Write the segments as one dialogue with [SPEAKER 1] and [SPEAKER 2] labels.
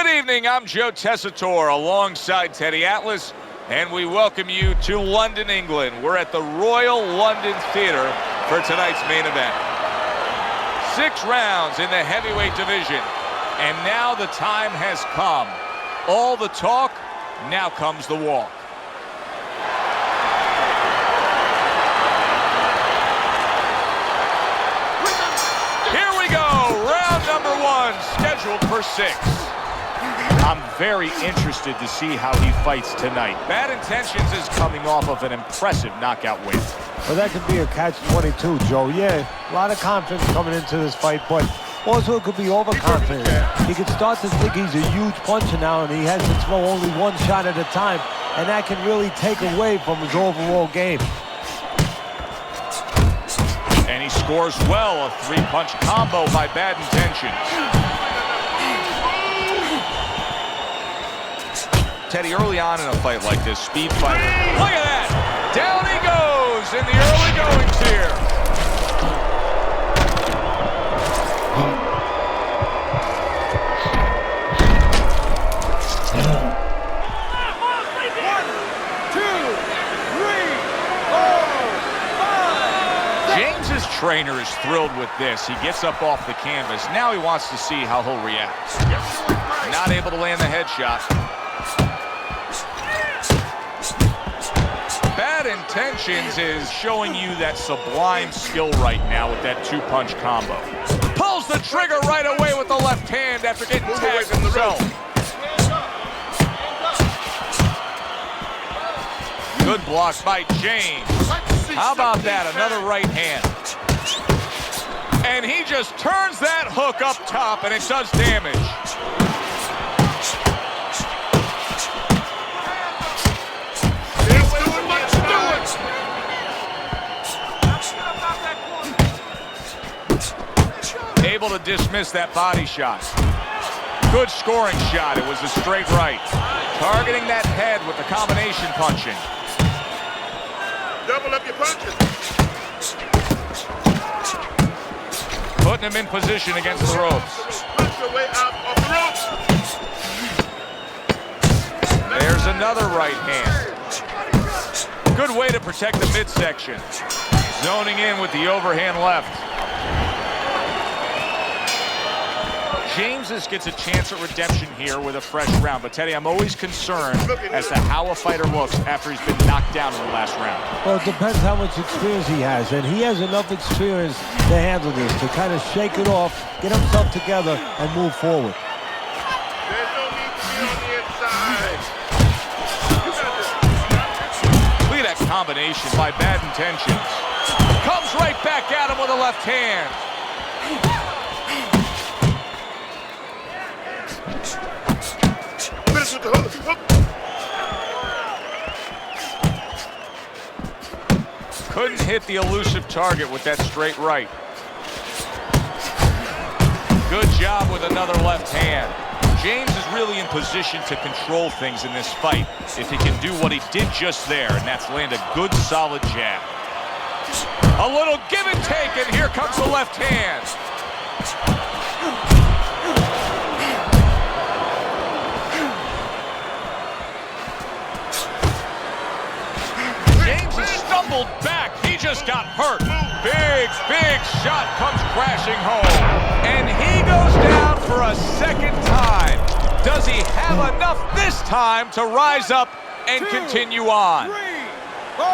[SPEAKER 1] Good evening, I'm Joe Tessitore alongside Teddy Atlas, and we welcome you to London, England. We're at the Royal London Theatre for tonight's main event. 6 rounds in the heavyweight division, and now the time has come. All the talk, now comes the walk. Here we go, round number 1, scheduled for 6.
[SPEAKER 2] I'm very interested to see how he fights tonight.
[SPEAKER 1] Bad Intentions is coming off of an impressive knockout win.
[SPEAKER 3] Well, that could be a catch-22, Joe. Yeah, a lot of confidence coming into this fight, but also it could be overconfident. He could start to think he's a huge puncher now, and he has to throw only one shot at a time, and that can really take away from his overall game.
[SPEAKER 1] And he scores well, a 3-punch combo by Bad Intentions. Teddy, early on in a fight like this, speed fighter. Look at that! Down he goes in the early goings here. James's trainer is thrilled with this. He gets up off the canvas. Now he wants to see how he'll react. Not able to land the headshot. Bad Intentions is showing you that sublime skill right now with that 2-punch combo. Pulls the trigger right away with the left hand after getting tagged in the zone. Good block by James. How about that? Another right hand. And he just turns that hook up top, and it does damage. Able to dismiss that body shot. Good scoring shot. It was a straight right. Targeting that head with the combination punching.
[SPEAKER 4] Double up your punches.
[SPEAKER 1] Putting him in position against the ropes.
[SPEAKER 4] Punch your way out of the ropes.
[SPEAKER 1] There's another right hand. Good way to protect the midsection. Zoning in with the overhand left. James gets a chance at redemption here with a fresh round. But, Teddy, I'm always concerned as to how a fighter looks after he's been knocked down in the last round.
[SPEAKER 3] Well, it depends how much experience he has, and he has enough experience to handle this, to kind of shake it off, get himself together, and move forward.
[SPEAKER 4] There's no need to be on the inside.
[SPEAKER 1] Look at that combination by Bad Intentions. Comes right back at him with a left hand. Couldn't hit the elusive target with that straight right. Good job with another left hand. James is really in position to control things in this fight if he can do what he did just there, and that's land a good solid jab. A little give and take, and here comes the left hand. Stumbled back. He just got hurt. Big shot comes crashing home. And he goes down for a second time. Does he have enough this time to rise up and continue on?
[SPEAKER 4] 3, 4,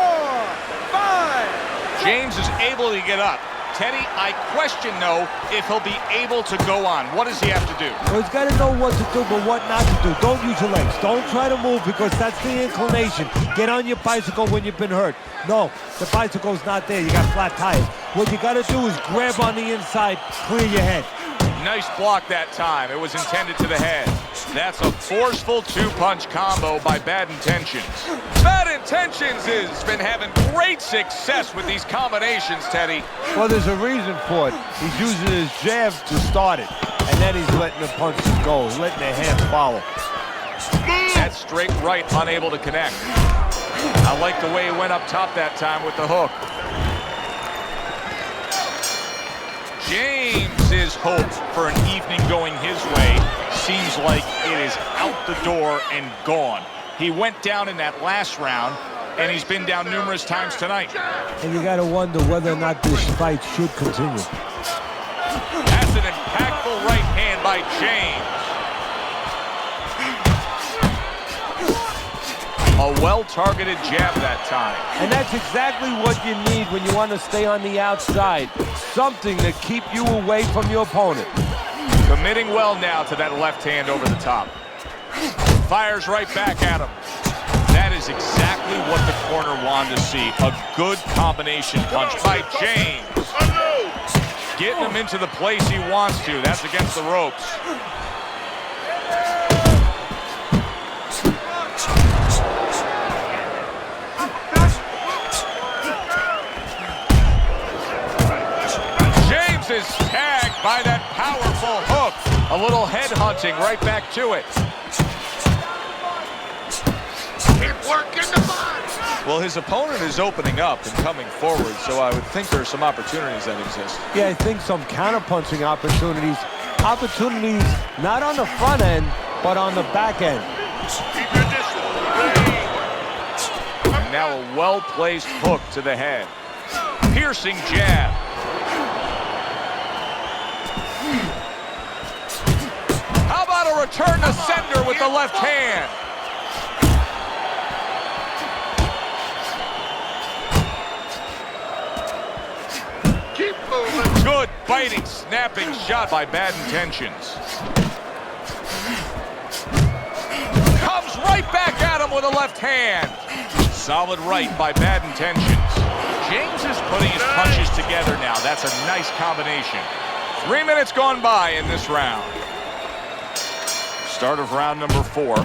[SPEAKER 4] 5.
[SPEAKER 1] James is able to get up. Teddy, I question, though, if he'll be able to go on. What does he have to do?
[SPEAKER 3] Well, he's got to know what to do, but what not to do. Don't use your legs. Don't try to move because that's the inclination. Get on your bicycle when you've been hurt. No, the bicycle's not there. You got flat tires. What you got to do is grab on the inside, clear your head.
[SPEAKER 1] Nice block that time. It was intended to the head. That's a forceful 2-punch combo by Bad Intentions. Bad Intentions has been having great success with these combinations, Teddy.
[SPEAKER 3] Well, there's a reason for it. He's using his jabs to start it, and then he's letting the punches go, letting the hands follow.
[SPEAKER 1] That straight right unable to connect. I like the way he went up top that time with the hook. James is hoped for an evening going his way.
[SPEAKER 2] seems like it is out the door and gone. He went down in that last round, and he's been down numerous times tonight.
[SPEAKER 3] And you got to wonder whether or not this fight should continue.
[SPEAKER 1] That's an impactful right hand by James. A well-targeted jab that time.
[SPEAKER 3] And that's exactly what you need when you want to stay on the outside. Something to keep you away from your opponent.
[SPEAKER 1] Committing well now to that left hand over the top. Fires right back at him. That is exactly what the corner wanted to see. A good combination punch by James. Getting him into the place he wants to. That's against the ropes. James is tagged by that powerful hook. A little head hunting right back to it.
[SPEAKER 4] Keep working the body.
[SPEAKER 1] Well, his opponent is opening up and coming forward, so I would think there are some opportunities that exist.
[SPEAKER 3] Yeah, I think some counter-punching opportunities. Opportunities not on the front end, but on the back end.
[SPEAKER 4] Keep your distance.
[SPEAKER 1] And now a well-placed hook to the head. Piercing jab. How about a return to sender with the left hand?
[SPEAKER 4] Keep moving.
[SPEAKER 1] Good biting, snapping shot by Bad Intentions. Comes right back at him with a left hand. Solid right by Bad Intentions. James is putting his punches together now. That's a nice combination. 3 minutes gone by in this round. Start of round number 4.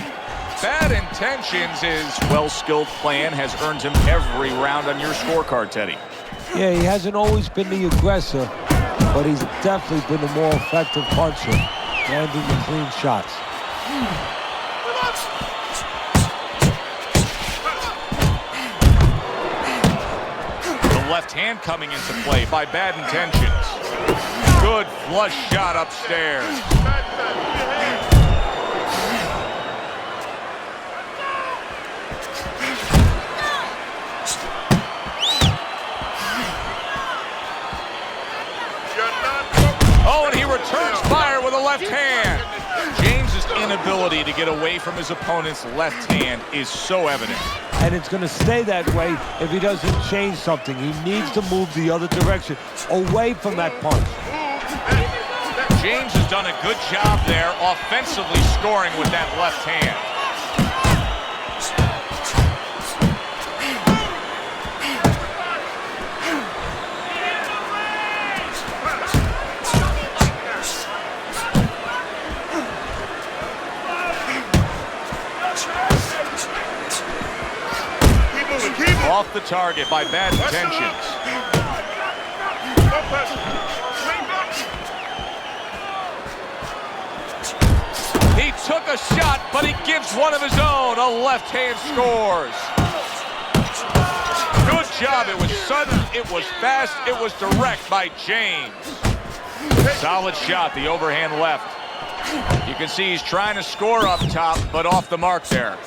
[SPEAKER 1] Bad Intentions, his well-skilled plan has earned him every round on your scorecard, Teddy.
[SPEAKER 3] Yeah, he hasn't always been the aggressor, but he's definitely been the more effective puncher, landing the clean shots.
[SPEAKER 1] The left hand coming into play by Bad Intentions. Good flush shot upstairs. Oh, and he returns fire with a left hand. James's inability to get away from his opponent's left hand is so evident.
[SPEAKER 3] And it's going to stay that way if he doesn't change something. He needs to move the other direction, away from that punch.
[SPEAKER 1] James has done a good job there offensively scoring with that left hand. Off the target by Bad Intentions. He took a shot, but he gives one of his own. A left hand scores. Good job. It was sudden, it was fast, it was direct by James. Solid shot, the overhand left. You can see he's trying to score up top, but off the mark there.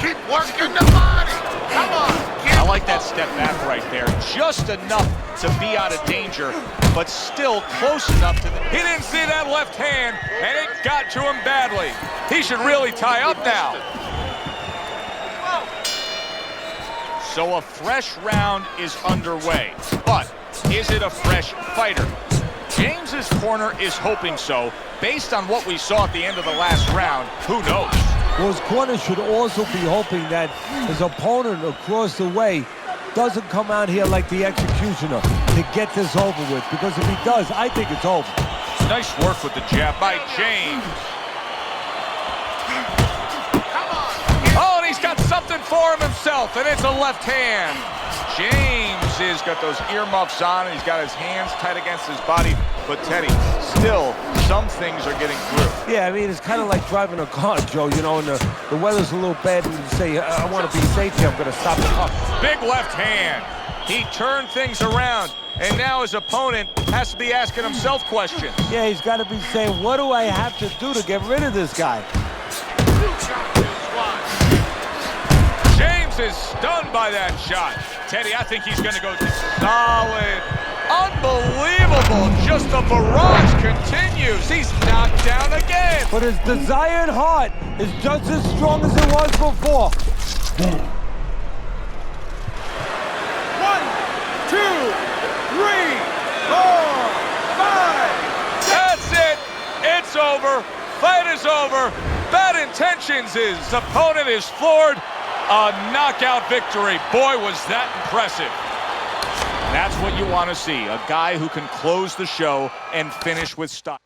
[SPEAKER 4] Keep working the body. Come on.
[SPEAKER 2] I like that step back right there. Just enough to be out of danger, but still close enough to the...
[SPEAKER 1] He didn't see that left hand, and it got to him badly. He should really tie up now.
[SPEAKER 2] So a fresh round is underway, but is it a fresh fighter? James's corner is hoping so. Based on what we saw at the end of the last round, who knows?
[SPEAKER 3] Well, his corner should also be hoping that his opponent across the way doesn't come out here like the executioner to get this over with, because if he does, I think it's over.
[SPEAKER 1] Nice work with the jab by James. Oh, and he's got something for him himself, and it's a left hand. James has got those earmuffs on, and he's got his hands tight against his body. But Teddy, still, some things are getting through.
[SPEAKER 3] Yeah, I mean, it's kind of like driving a car, Joe, you know, and the weather's a little bad, and you say, I want to be safe here, I'm going to stop the car.
[SPEAKER 1] Big left hand.
[SPEAKER 2] He turned things around, and now his opponent has to be asking himself questions.
[SPEAKER 3] Yeah, he's got to be saying, what do I have to do to get rid of this guy?
[SPEAKER 2] James is stunned by that shot. Teddy, I think he's going to go solid. Unbelievable. Just the barrage continues. He's knocked down again.
[SPEAKER 3] But his desire and heart is just as strong as it was before.
[SPEAKER 5] 1, 2, 3, 4, 5.
[SPEAKER 2] That's it. It's over. Fight is over. Bad intentions. His opponent is floored. A knockout victory. Boy, was that impressive. That's what you want to see. A guy who can close the show and finish with style.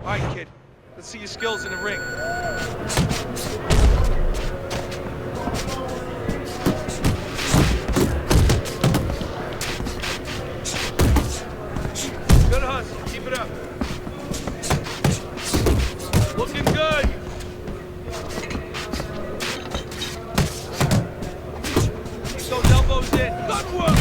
[SPEAKER 5] All right, kid. Let's see your skills in the ring. Good hustle. Keep it up. Looking good. Keep those elbows in. Good work.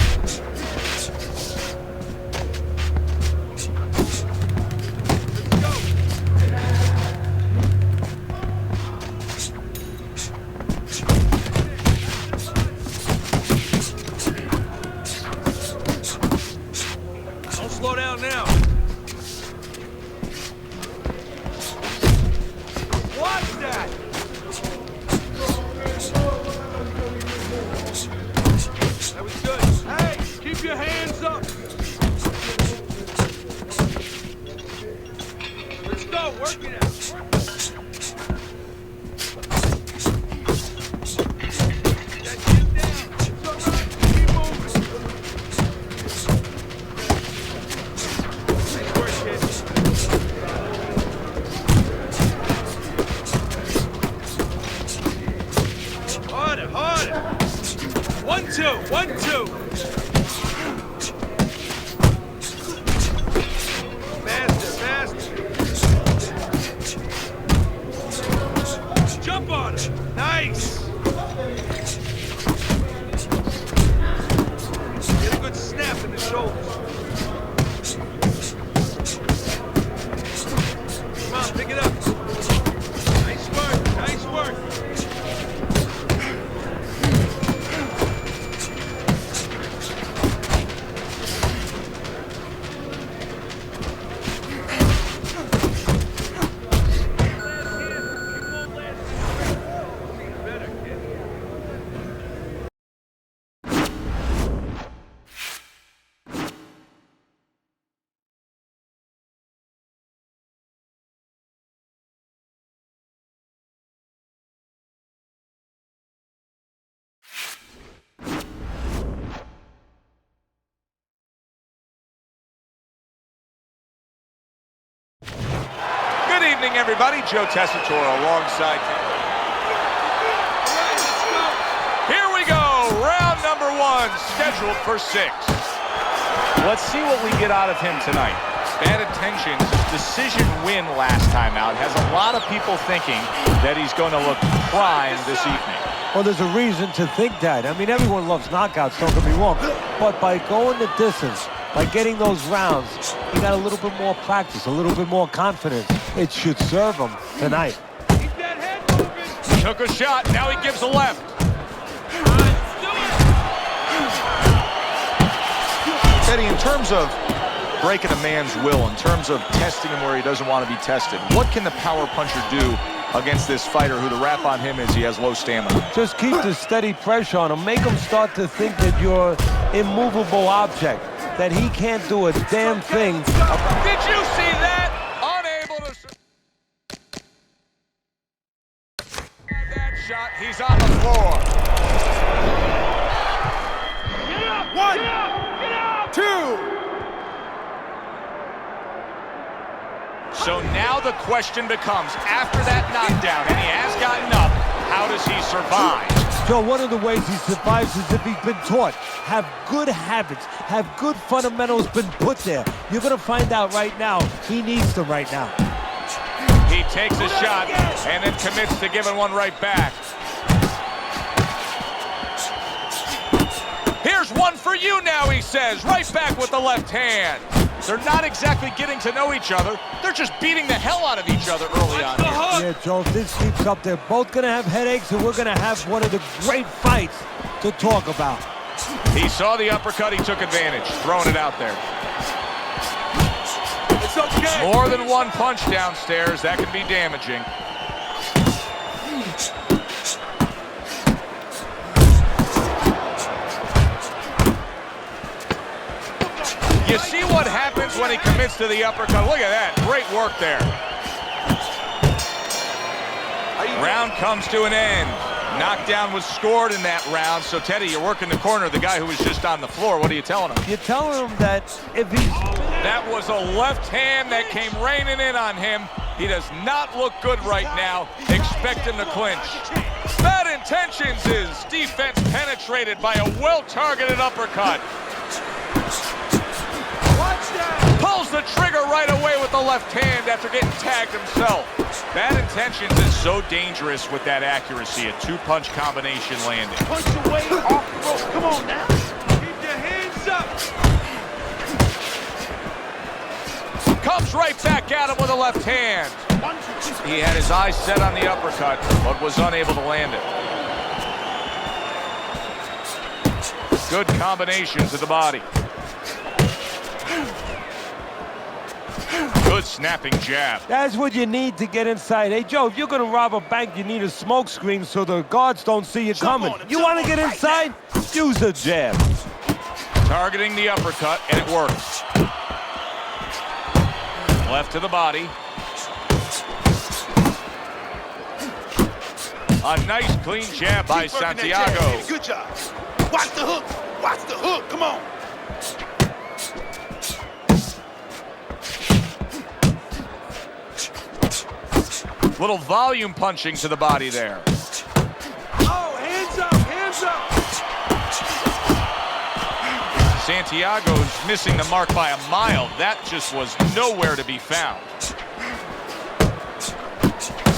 [SPEAKER 5] Slow down now. Watch that. That was good. 1-2. Faster. Jump on it. Nice. Get a good snap in the shoulders. Come on, pick it up. Nice work.
[SPEAKER 1] Good evening, everybody. Joe Tessitore alongside. Here we go. Round number 1, scheduled for 6.
[SPEAKER 2] Let's see what we get out of him tonight. Bad Intentions, his decision win last time out, has a lot of people thinking that he's going to look prime this evening.
[SPEAKER 3] Well, there's a reason to think that. I mean, everyone loves knockouts, don't get me wrong. But by going the distance, by getting those rounds, he got a little bit more practice, a little bit more confidence. It should serve him tonight.
[SPEAKER 5] Keep that head moving.
[SPEAKER 1] Took a shot. Now he gives a left.
[SPEAKER 5] Let's do it.
[SPEAKER 2] Teddy, in terms of breaking a man's will, in terms of testing him where he doesn't want to be tested, what can the power puncher do against this fighter who the rap on him is he has low stamina?
[SPEAKER 3] Just keep the steady pressure on him. Make him start to think that you're an immovable object, that he can't do a damn thing.
[SPEAKER 1] Did you see that? Unable to... That shot, he's on the floor.
[SPEAKER 5] Get up. 1, 2.
[SPEAKER 2] So now the question becomes, after that knockdown, and he has gotten up, how does he survive?
[SPEAKER 3] Joe, one of the ways he survives is if he's been taught. Have good habits, have good fundamentals been put there. You're going to find out right now, he needs them right now.
[SPEAKER 1] He takes a shot and then commits to giving one right back. Here's one for you now, he says, right back with the left hand.
[SPEAKER 2] They're not exactly getting to know each other. They're just beating the hell out of each other early on here.
[SPEAKER 3] Yeah, Joe, if this keeps up, they're both going to have headaches, and we're going to have one of the great fights to talk about.
[SPEAKER 1] He saw the uppercut, he took advantage, throwing it out there.
[SPEAKER 5] It's okay.
[SPEAKER 1] More than one punch downstairs, that can be damaging. You see what happens when he commits to the uppercut. Look at that, great work there. Round comes to an end. Knockdown was scored in that round. So, Teddy, you're working the corner of the guy who was just on the floor. What are you telling him?
[SPEAKER 3] You're telling him that if he's...
[SPEAKER 1] That was a left hand that came raining in on him. He does not look good right now. Expect him to clinch. Bad Intentions is defense penetrated by a well-targeted uppercut. Pulls the trigger right away with the left hand after getting tagged himself. Bad Intentions is so dangerous with that accuracy. A 2-punch combination landing.
[SPEAKER 5] Punch away off the rope. Come on now. Keep your hands up.
[SPEAKER 1] Comes right back at him with a left hand. He had his eyes set on the uppercut, but was unable to land it. Good combination to the body. Good snapping jab.
[SPEAKER 3] That's what you need to get inside. Hey, Joe, if you're going to rob a bank, you need a smoke screen so the guards don't see you coming. You want to get inside? Use a jab.
[SPEAKER 1] Targeting the uppercut, and it works. Left to the body. A nice clean jab by Santiago.
[SPEAKER 4] Good job. Watch the hook. Watch the hook. Come on.
[SPEAKER 1] Little volume punching to the body there.
[SPEAKER 5] Oh, hands up, hands up.
[SPEAKER 2] Santiago's missing the mark by a mile. That just was nowhere to be found.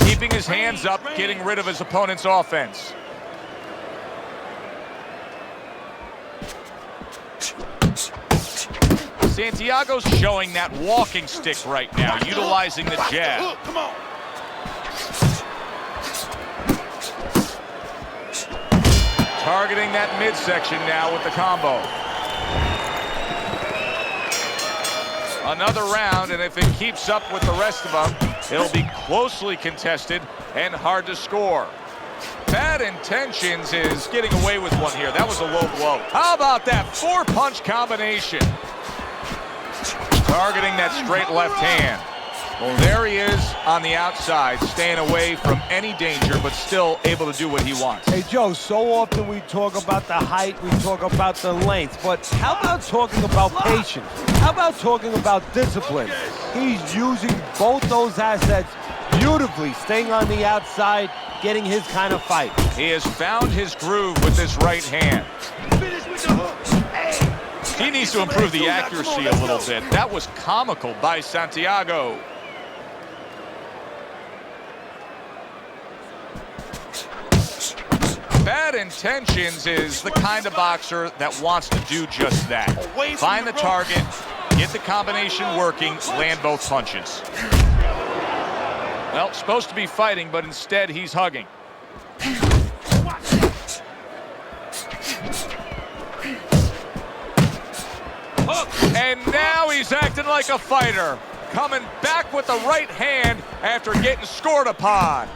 [SPEAKER 2] Keeping his hands up, getting rid of his opponent's offense. Santiago's showing that walking stick right now, utilizing the jab.
[SPEAKER 4] Come on.
[SPEAKER 2] Targeting that midsection now with the combo. Another round, and if it keeps up with the rest of them, it'll be closely contested and hard to score. Bad Intentions is getting away with one here. That was a low blow. How about that 4-punch combination? Targeting that straight left hand. Well, there he is on the outside, staying away from any danger, but still able to do what he wants.
[SPEAKER 3] Hey, Joe, so often we talk about the height, we talk about the length, but how about talking about patience? How about talking about discipline? He's using both those assets beautifully, staying on the outside, getting his kind of fight.
[SPEAKER 2] He has found his groove with this right hand.
[SPEAKER 4] Finish with the hook. Hey.
[SPEAKER 2] He needs to improve the accuracy a little bit. That was comical by Santiago. Bad Intentions is the kind of boxer that wants to do just that. Find the target, get the combination working, land both punches. Well, supposed to be fighting, but instead he's hugging. And now he's acting like a fighter, coming back with the right hand after getting scored upon.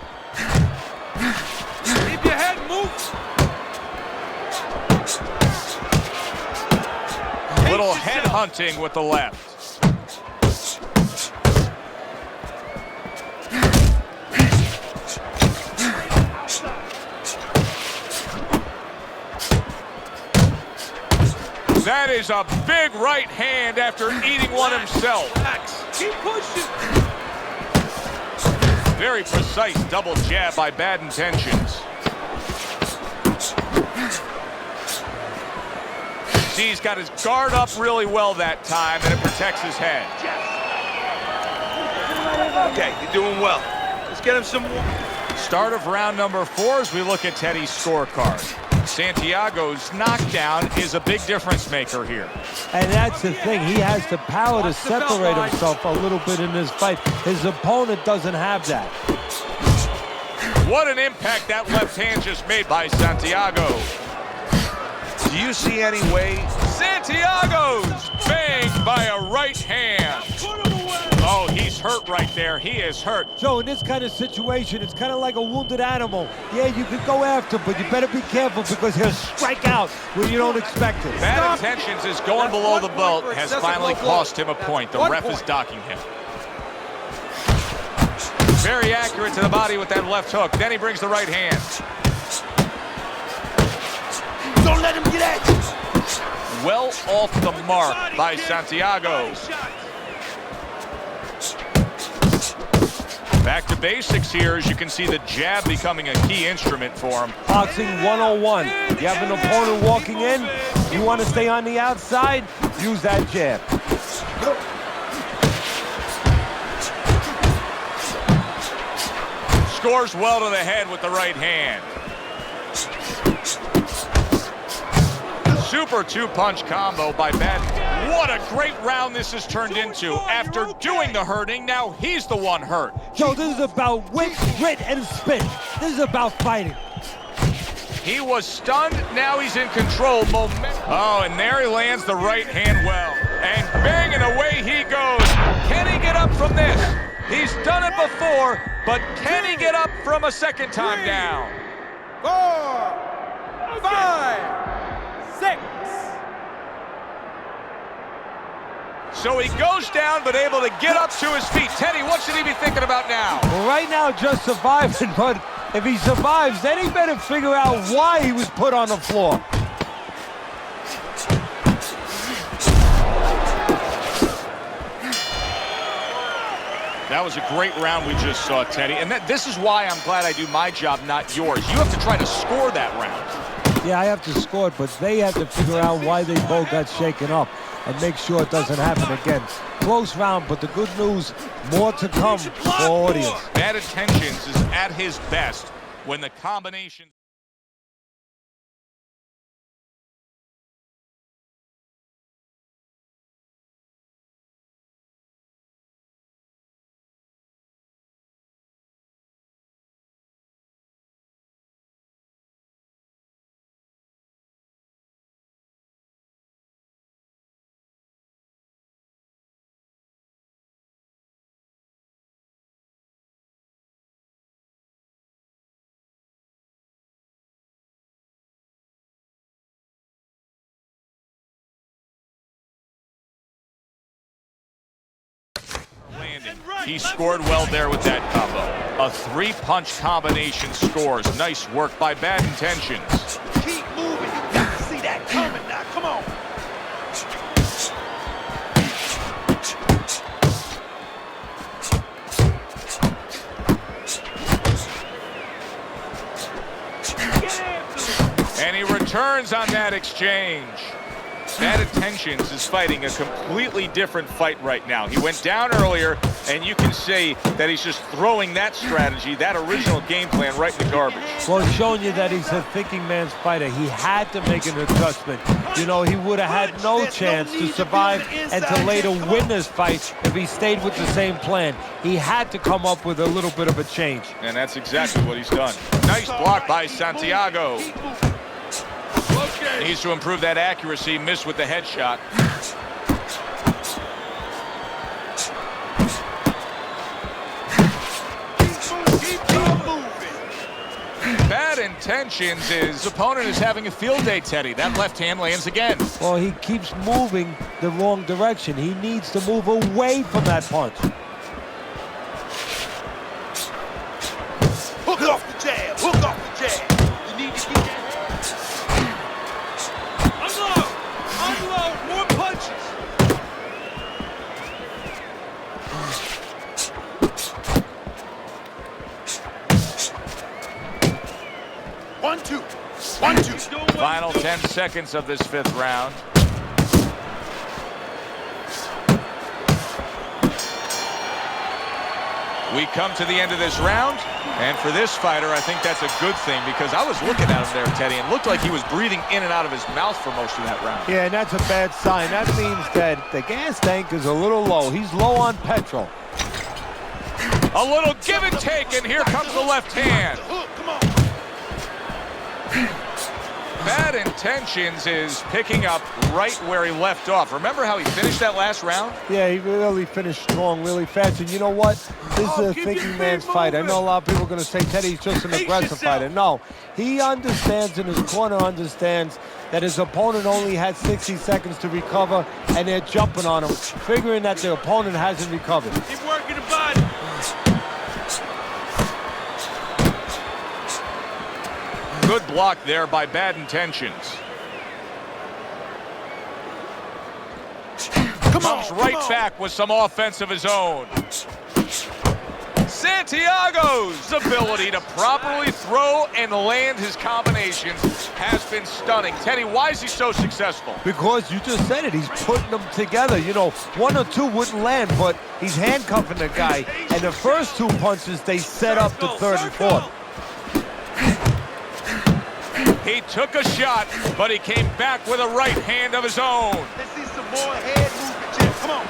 [SPEAKER 5] Keep your head moved.
[SPEAKER 2] Little head hunting with the left. That is a big right hand after eating one himself.
[SPEAKER 5] Relax. Keep pushing.
[SPEAKER 2] Very precise double jab by Bad Intentions. See, he's got his guard up really well that time, and it protects his head.
[SPEAKER 5] Okay, you're doing well. Let's get him some more.
[SPEAKER 2] Start of round number 4 as we look at Teddy's scorecard. Santiago's knockdown is a big difference maker here.
[SPEAKER 3] And that's the thing. He has the power to separate himself a little bit in this fight. His opponent doesn't have that.
[SPEAKER 2] What an impact that left hand just made by Santiago. Do you see any way? Santiago's banged by a right hand. Oh, he's hurt right there. He is hurt.
[SPEAKER 3] Joe, in this kind of situation, it's kind of like a wounded animal. Yeah, you can go after him, but you better be careful because he'll strike out when you don't expect it.
[SPEAKER 2] Bad Intentions is going below the belt, has finally cost him a point. The ref is docking him. Very accurate to the body with that left hook. Then he brings the right hand.
[SPEAKER 4] Don't let him get at you.
[SPEAKER 2] Well off the mark by Santiago. Back to basics here, as you can see the jab becoming a key instrument for him.
[SPEAKER 3] Boxing 101. You have an opponent walking in, you want to stay on the outside, use that jab.
[SPEAKER 2] Scores well to the head with the right hand. Super 2-punch combo by Bad. What a great round this has turned into. After doing the hurting, now he's the one hurt.
[SPEAKER 3] Joe, this is about wit, grit, and spit. This is about fighting.
[SPEAKER 2] He was stunned, now he's in control. Oh, and there he lands the right hand well. And banging away he goes. Can he get up from this? He's done it before, but can he get up from a second time down?
[SPEAKER 5] 4, 5, 6.
[SPEAKER 2] So he goes down, but able to get up to his feet. Teddy, what should he be thinking about now?
[SPEAKER 3] Well, right now, just surviving, but if he survives, then he better figure out why he was put on the floor.
[SPEAKER 2] That was a great round we just saw, Teddy. And this is why I'm glad I do my job, not yours. You have to try to score that round.
[SPEAKER 3] Yeah, I have to score it, but they have to figure out why they both got shaken up and make sure it doesn't happen again. Close round, but the good news, more to come for audience.
[SPEAKER 2] Bad Intentions is at his best when the combination. He scored well there with that combo. A three-punch combination scores. Nice work by Bad Intentions.
[SPEAKER 5] Keep moving. You got to see that coming now. Come on.
[SPEAKER 2] And he returns on that exchange. Bad Intentions is fighting a completely different fight right now. He went down earlier, and you can see that he's just throwing that strategy, that original game plan, right in the garbage.
[SPEAKER 3] Well, it's showing you that he's a thinking man's fighter. He had to make an adjustment. You know, he would have had no chance to survive and to later win this fight if he stayed with the same plan. He had to come up with a little bit of a change.
[SPEAKER 2] And that's exactly what he's done. Nice block by Santiago. Needs to improve that accuracy. Missed with the headshot. Bad Intentions. His opponent is having a field day, Teddy. That left hand lands again.
[SPEAKER 3] Well, he keeps moving the wrong direction. He needs to move away from that punch.
[SPEAKER 5] Hook off the jab. Hook off the jab. You need to keep that. Unload. More punches. One, two.
[SPEAKER 2] Final 10 seconds of this fifth round. We come to the end of this round, and for this fighter, I think that's a good thing because I was looking at him there, Teddy, and looked like he was breathing in and out of his mouth for most of that round.
[SPEAKER 3] Yeah, and that's a bad sign. That means that the gas tank is a little low. He's low on petrol.
[SPEAKER 2] A little give and take, and here comes the left hand.
[SPEAKER 5] Come on.
[SPEAKER 2] Bad Intentions is picking up right where he left off. Remember how he finished that last round?
[SPEAKER 3] Yeah, he really finished strong, really fast. And you know what? This is a thinking man's fight. I know a lot of people are going to say Teddy's just an aggressive fighter. No, he understands, and his corner understands that his opponent only had 60 seconds to recover, and they're jumping on him, figuring that the opponent hasn't recovered.
[SPEAKER 5] Keep working the body.
[SPEAKER 2] Good block there by Bad Intentions. Comes right back with some offense of his own. Santiago's ability to properly throw and land his combinations has been stunning. Teddy, why is he so successful?
[SPEAKER 3] Because you just said it, he's putting them together. You know, one or two wouldn't land, but he's handcuffing the guy. And the first two punches, they set up the third and fourth.
[SPEAKER 2] He took a shot, but he came back with a right hand of his own.
[SPEAKER 5] Let's see some more head movement, Jim. Come on.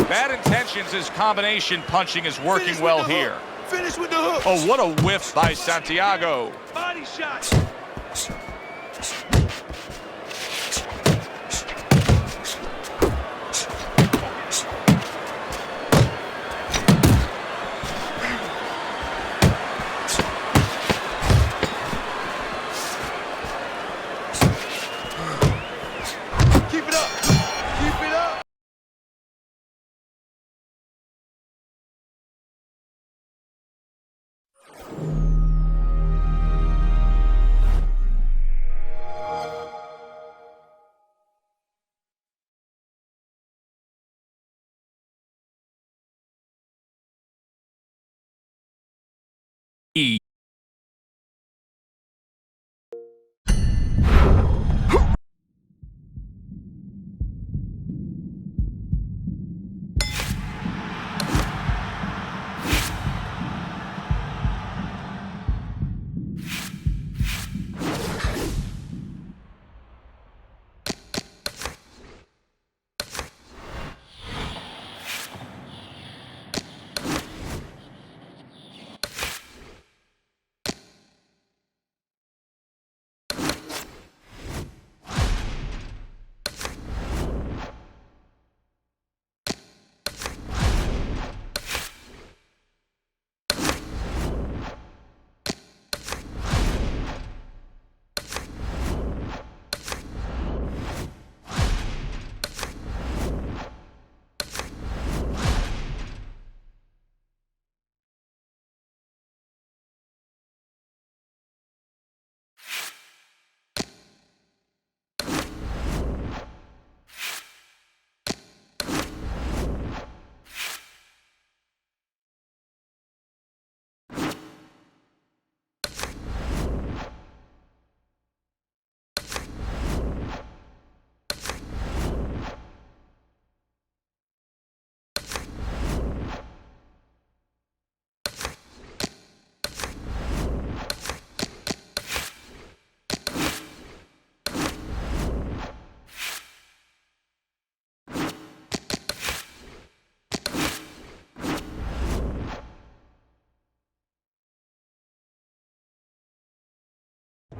[SPEAKER 2] Bad Intentions, his combination punching is working well here.
[SPEAKER 5] Finish with the hook.
[SPEAKER 2] Oh, what a whiff by Santiago.
[SPEAKER 5] Body shot.
[SPEAKER 6] E.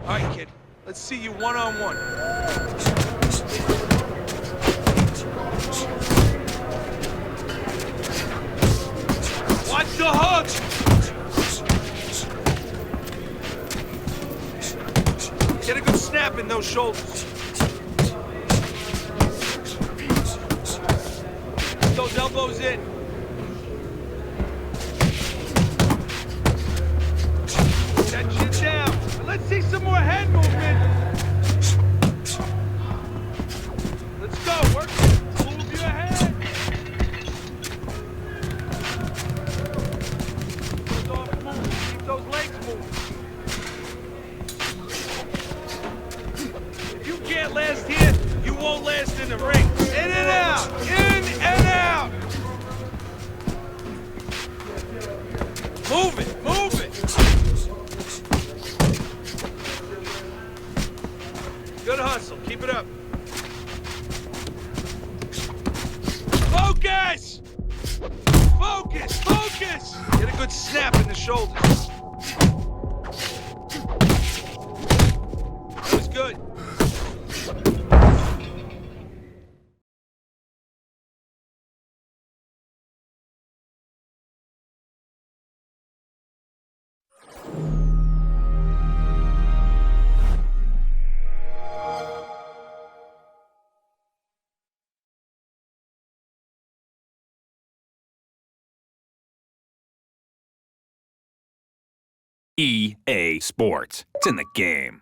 [SPEAKER 5] All right, kid. Let's see you one-on-one. Watch the hook! Get a good snap in those shoulders. Get those elbows in. That chin down. Let's see some more head movement. Let's go. Work it. Move your head. Keep those arms moving. Keep those legs moving. If you can't last here, you won't last in the ring. In and out. In and out. Move it. Move it. Good hustle. Keep it up. Focus! Focus! Focus! Get a good snap in the shoulders. That was good.
[SPEAKER 6] EA Sports. It's in the game.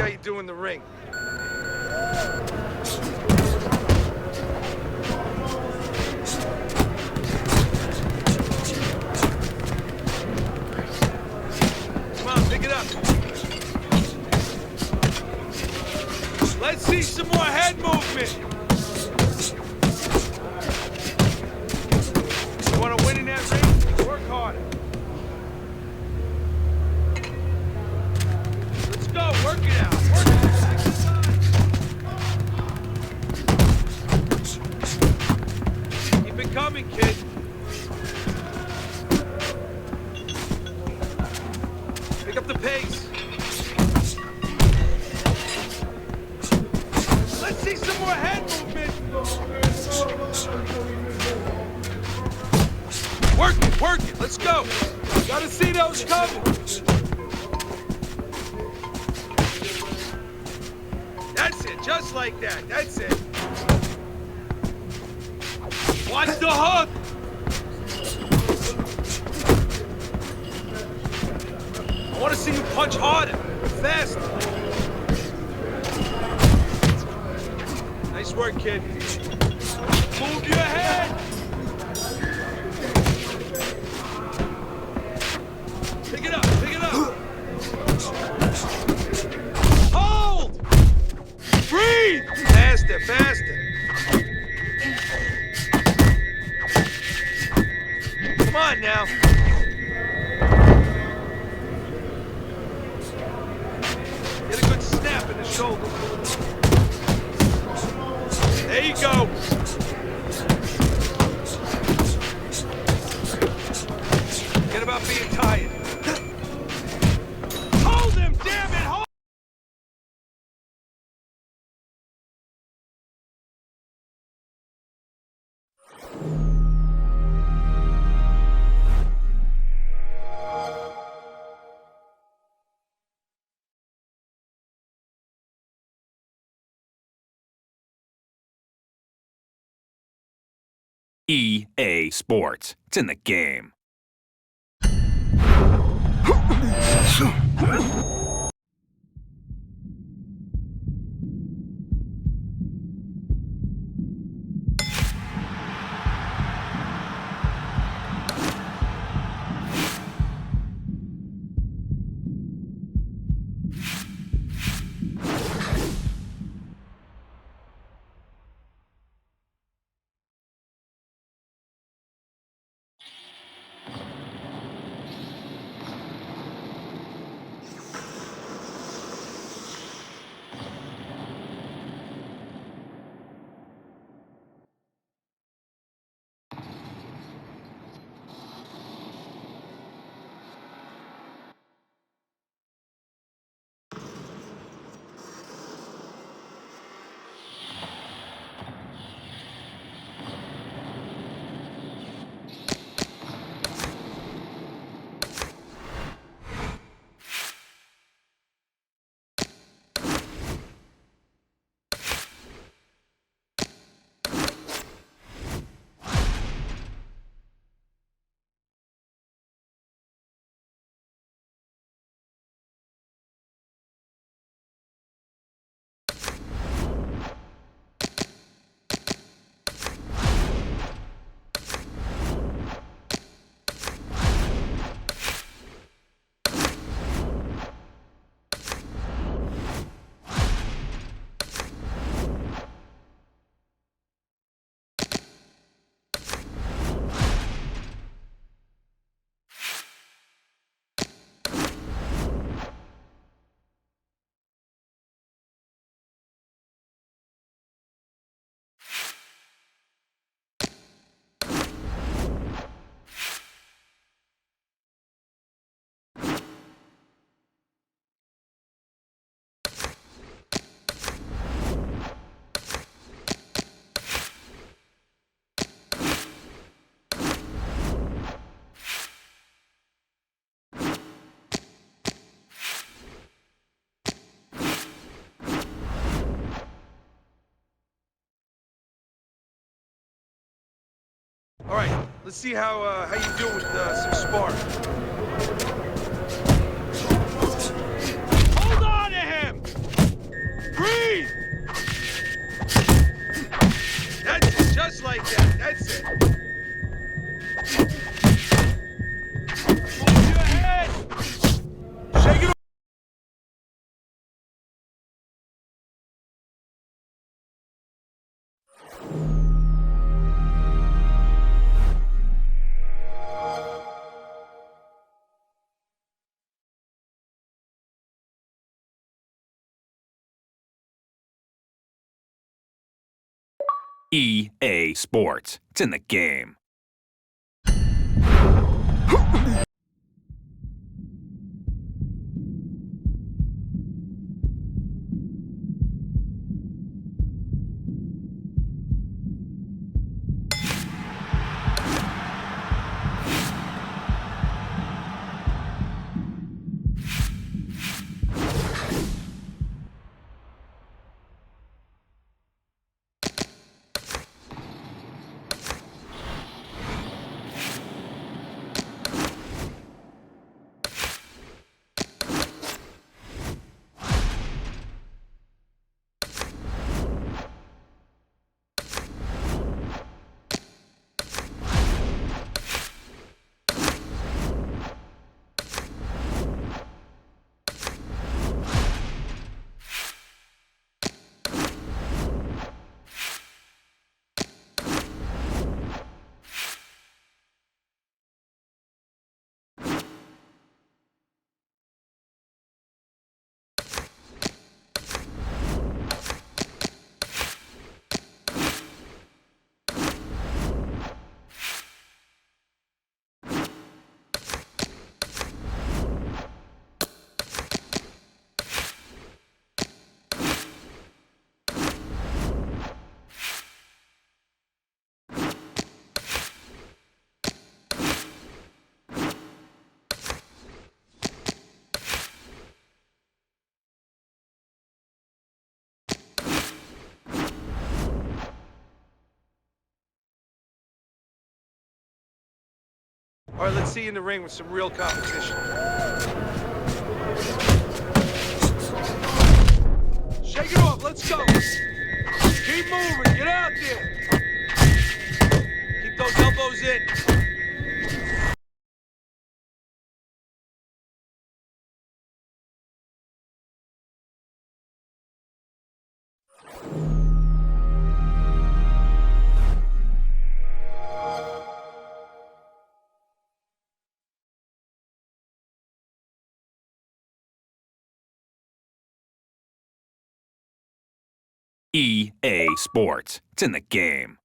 [SPEAKER 5] you do in the ring. Come on, pick it up. Let's see some more head movement. You want to win in that ring? Work harder. Let's go. Work it out. Work it out. Keep it coming, kid. Pick up the pace. Let's see some more head movement. Work it. Let's go. Gotta see those coming. That's it, just like that. That's it. Watch the hook. I want to see you punch harder, faster. Nice work, kid. Move your head. Pick it up, pick it up. Hold! Breathe! Faster, faster. Come on now. Get a good snap in the shoulder. There you go. Forget about being tired. Hold him, damn it! Hold.
[SPEAKER 6] EA Sports. It's in the game.
[SPEAKER 5] All right, let's see how you do with some sparring. Hold on to him!
[SPEAKER 6] EA Sports. It's in the game.
[SPEAKER 5] All right, let's see you in the ring with some real competition. Shake it off, let's go. Keep moving, get out there. Keep those elbows in.
[SPEAKER 6] EA Sports. It's in the game.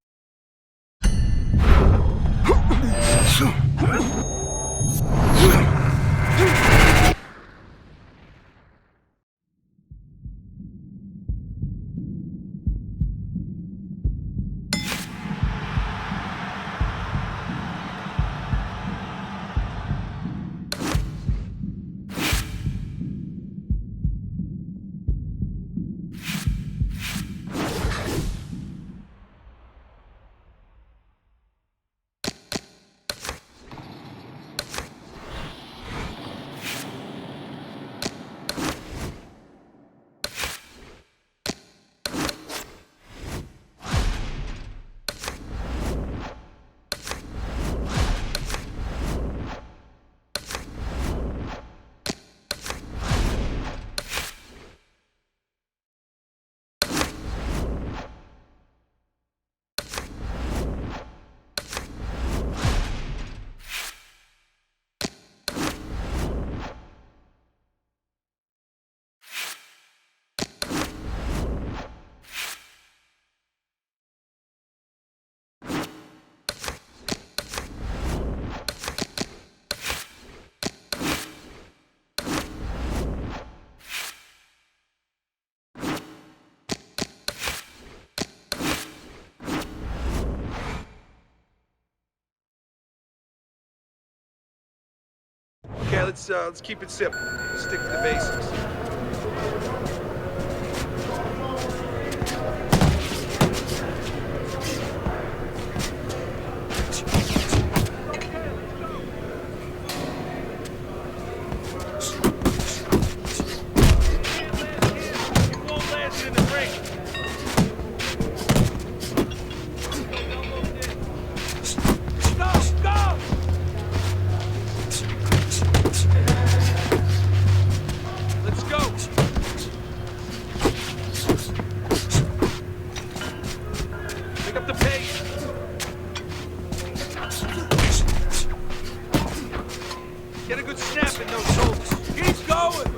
[SPEAKER 5] Okay, let's keep it simple. Stick to the basics. You won't last in the ring. Go, go! Let's go. Pick up the pace. Get a good snap in those shoulders. Keep going.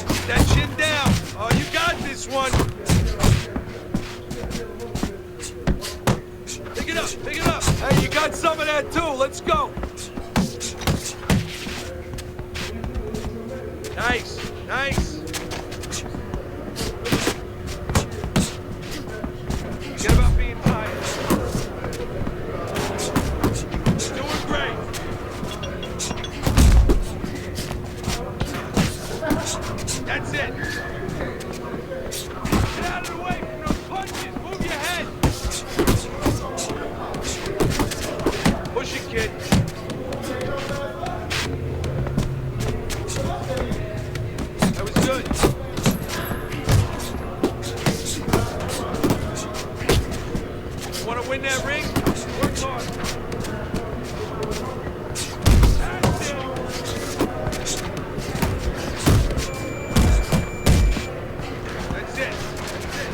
[SPEAKER 5] Keep that chin down. Oh, you got it up, pick it up. Hey, you got some of that too. Let's go. Nice, nice. Forget about being tired. Doing great. That's it. Get out of the way from those punches. Move your head. Push it, kid. That was good. You want to win that ring? Work hard. That's it. That's it.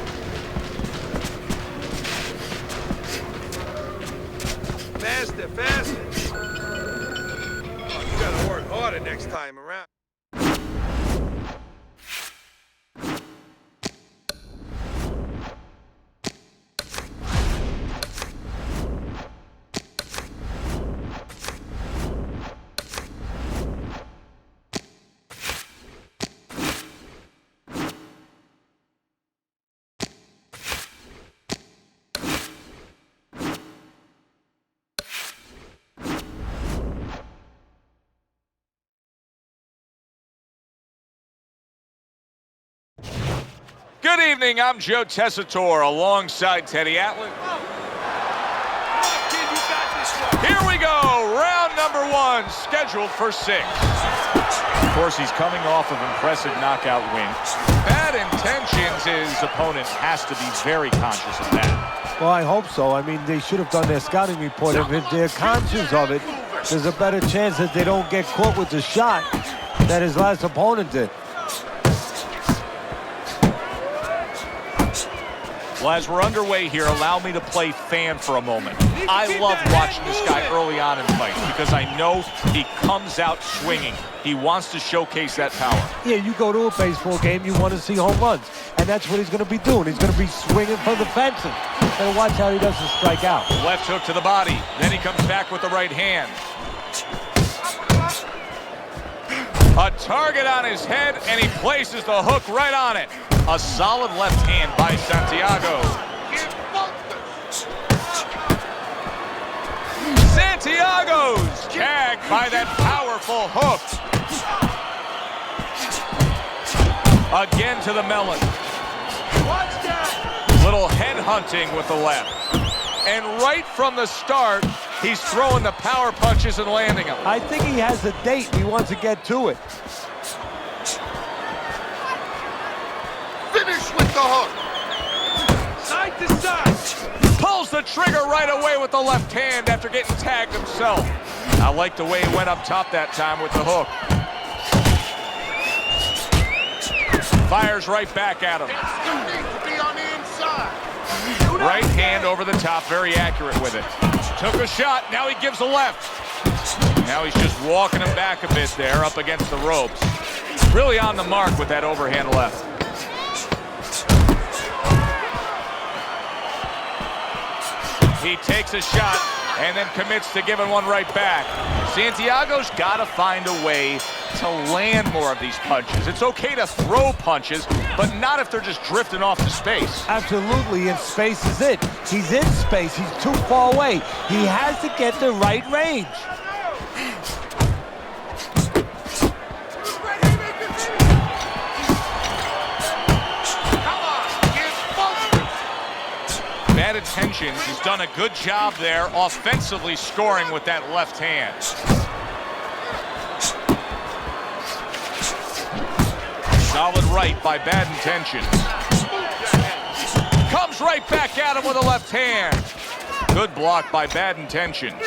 [SPEAKER 5] Faster, faster. Oh, you gotta work harder next time around.
[SPEAKER 1] Good evening, I'm Joe Tessitore alongside Teddy Atlas.
[SPEAKER 5] Come on, kid, you got this one.
[SPEAKER 1] Here we go, round number 1, scheduled for 6.
[SPEAKER 2] Of course, he's coming off of impressive knockout wins.
[SPEAKER 1] Bad intentions,
[SPEAKER 2] His opponent has to be very conscious of that.
[SPEAKER 3] Well, I hope so. I mean, they should have done their scouting report. If they're conscious of it, there's a better chance that they don't get caught with the shot that his last opponent did.
[SPEAKER 2] Well, as we're underway here, allow me to play fan for a moment. I love watching this guy early on in fights because I know he comes out swinging. He wants to showcase that power.
[SPEAKER 3] Yeah, you go to a baseball game, you want to see home runs. And that's what he's going to be doing. He's going to be swinging from the fences. And watch how he doesn't strike out.
[SPEAKER 1] left hook to the body. Then he comes back with the right hand. A target on his head, and he places the hook right on it. A solid left hand by Santiago. Santiago's tagged by that powerful hook. Again to the melon.
[SPEAKER 5] Watch that.
[SPEAKER 1] Little head hunting with the left. And right from the start, he's throwing the power punches and landing them.
[SPEAKER 3] I think he has a date. He wants to get to it.
[SPEAKER 4] Finish with the hook.
[SPEAKER 5] Side to side.
[SPEAKER 1] Pulls the trigger right away with the left hand after getting tagged himself. I like the way he went up top that time with the hook. Fires right back at him.
[SPEAKER 4] You need to be on the inside.
[SPEAKER 1] Right hand over the top, very accurate with it. Took a shot, now he gives a left. Now he's just walking him back a bit there up against the ropes. Really on the mark with that overhand left. He takes a shot and then commits to giving one right back. Santiago's got to find a way to land more of these punches. It's okay to throw punches, but not if they're just drifting off to space.
[SPEAKER 3] Absolutely, and space is it. He's in space. He's too far away. He has to get the right range.
[SPEAKER 1] Bad intentions. He's done a good job there offensively scoring with that left hand. Solid right by Bad Intentions. Comes right back at him with a left hand. Good block by Bad Intentions.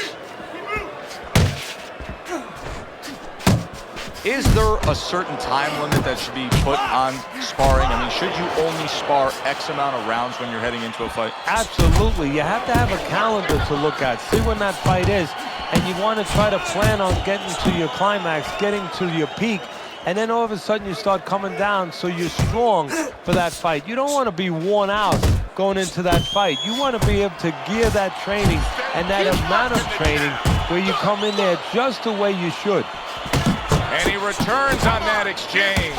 [SPEAKER 1] Is there a certain time limit that should be put on sparring? I mean, should you only spar X amount of rounds when you're heading into a fight?
[SPEAKER 3] Absolutely. You have to have a calendar to look at. See when that fight is. And you want to try to plan on getting to your climax, getting to your peak. And then all of a sudden you start coming down so you're strong for that fight. You don't want to be worn out going into that fight. You want to be able to gear that training and that amount of training where you come in there just the way you should.
[SPEAKER 2] And he returns on that exchange.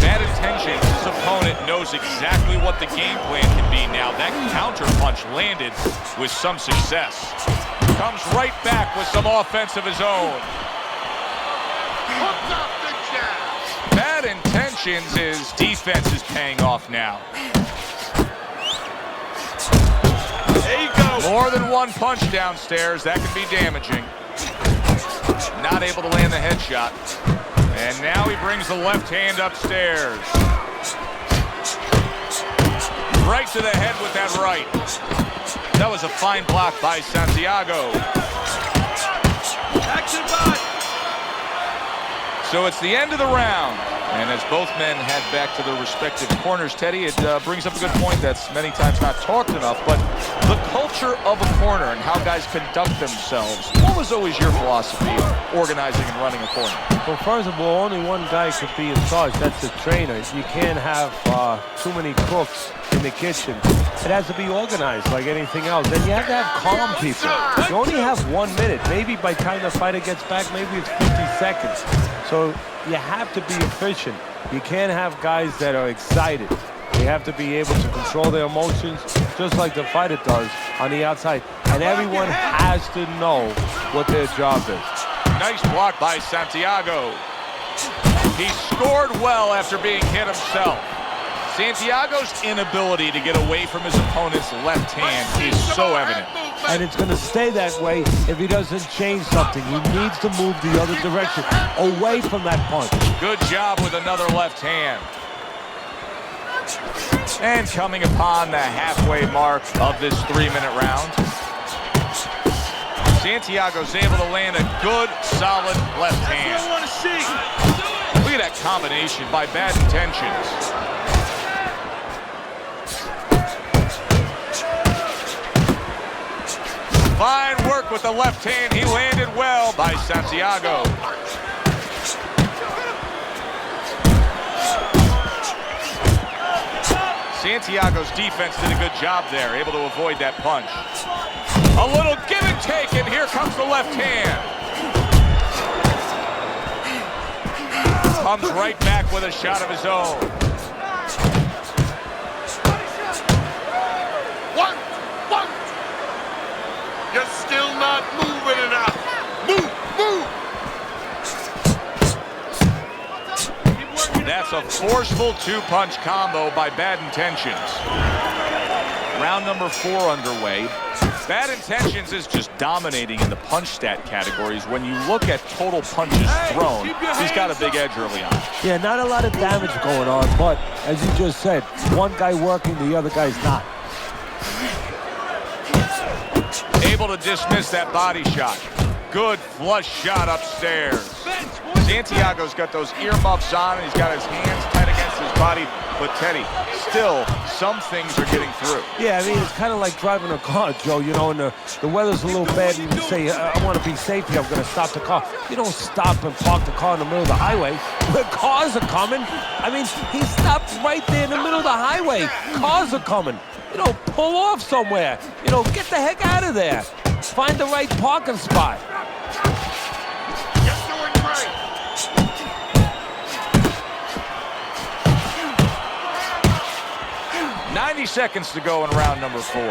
[SPEAKER 2] Bad intentions. His opponent knows exactly what the game plan can be now. That counter punch landed with some success. Comes right back with some offense of his own.
[SPEAKER 4] Hooked up the jab.
[SPEAKER 2] Bad intentions. His defense is paying off now.
[SPEAKER 5] There you go.
[SPEAKER 2] More than one punch downstairs. That can be damaging. Not able to land the headshot. And now he brings the left hand upstairs. Right to the head with that right. That was a fine block by Santiago.
[SPEAKER 5] Action bud.
[SPEAKER 2] So it's the end of the round. And as both men head back to their respective corners, Teddy, it brings up a good point that's many times not talked enough, but the culture of a corner and how guys conduct themselves. What was always your philosophy of organizing and running a corner?
[SPEAKER 3] Well, first of all, only one guy could be in charge. That's the trainer. You can't have too many cooks in the kitchen. It has to be organized like anything else. And you have to have calm people. You only have 1 minute. Maybe by the time the fighter gets back, maybe it's 50 seconds. So you have to be efficient. You can't have guys that are excited. They have to be able to control their emotions just like the fighter does on the outside. And everyone has to know what their job is.
[SPEAKER 2] Nice block by Santiago. He scored well after being hit himself. Santiago's inability to get away from his opponent's left hand is so evident.
[SPEAKER 3] And it's going to stay that way if he doesn't change something. He needs to move the other direction, away from that punch.
[SPEAKER 2] Good job with another left hand. And coming upon the halfway mark of this 3-minute round, Santiago's able to land a good, solid left hand.
[SPEAKER 5] I want to see.
[SPEAKER 2] Look at that combination by Bad Intentions. Fine work with the left hand. He landed well by Santiago. Santiago's defense did a good job there, able to avoid that punch. A little give and take, and here comes the left hand. Comes right back with a shot of his own.
[SPEAKER 4] One. You're still not moving enough. Move.
[SPEAKER 2] That's a forceful two-punch combo by Bad Intentions. Round number 4 underway. Bad Intentions is just dominating in the punch stat categories. When you look at total punches thrown, he's got a big edge early on.
[SPEAKER 3] Yeah, not a lot of damage going on, but as you just said, one guy working, the other guy's not.
[SPEAKER 2] Able to dismiss that body shot. Good flush shot upstairs. Santiago's got those earmuffs on, and he's got his hands tight against his body. But Teddy, still, some things are getting through.
[SPEAKER 3] Yeah, I mean, it's kind of like driving a car, Joe, you know, and the weather's a little bad, and you say, I want to be safe here, I'm going to stop the car. You don't stop and park the car in the middle of the highway. The cars are coming. I mean, he stopped right there in the middle of the highway. Cars are coming. You know, pull off somewhere. You know, get the heck out of there. Find the right parking spot.
[SPEAKER 4] You're doing great.
[SPEAKER 2] 90 seconds to go in round number 4.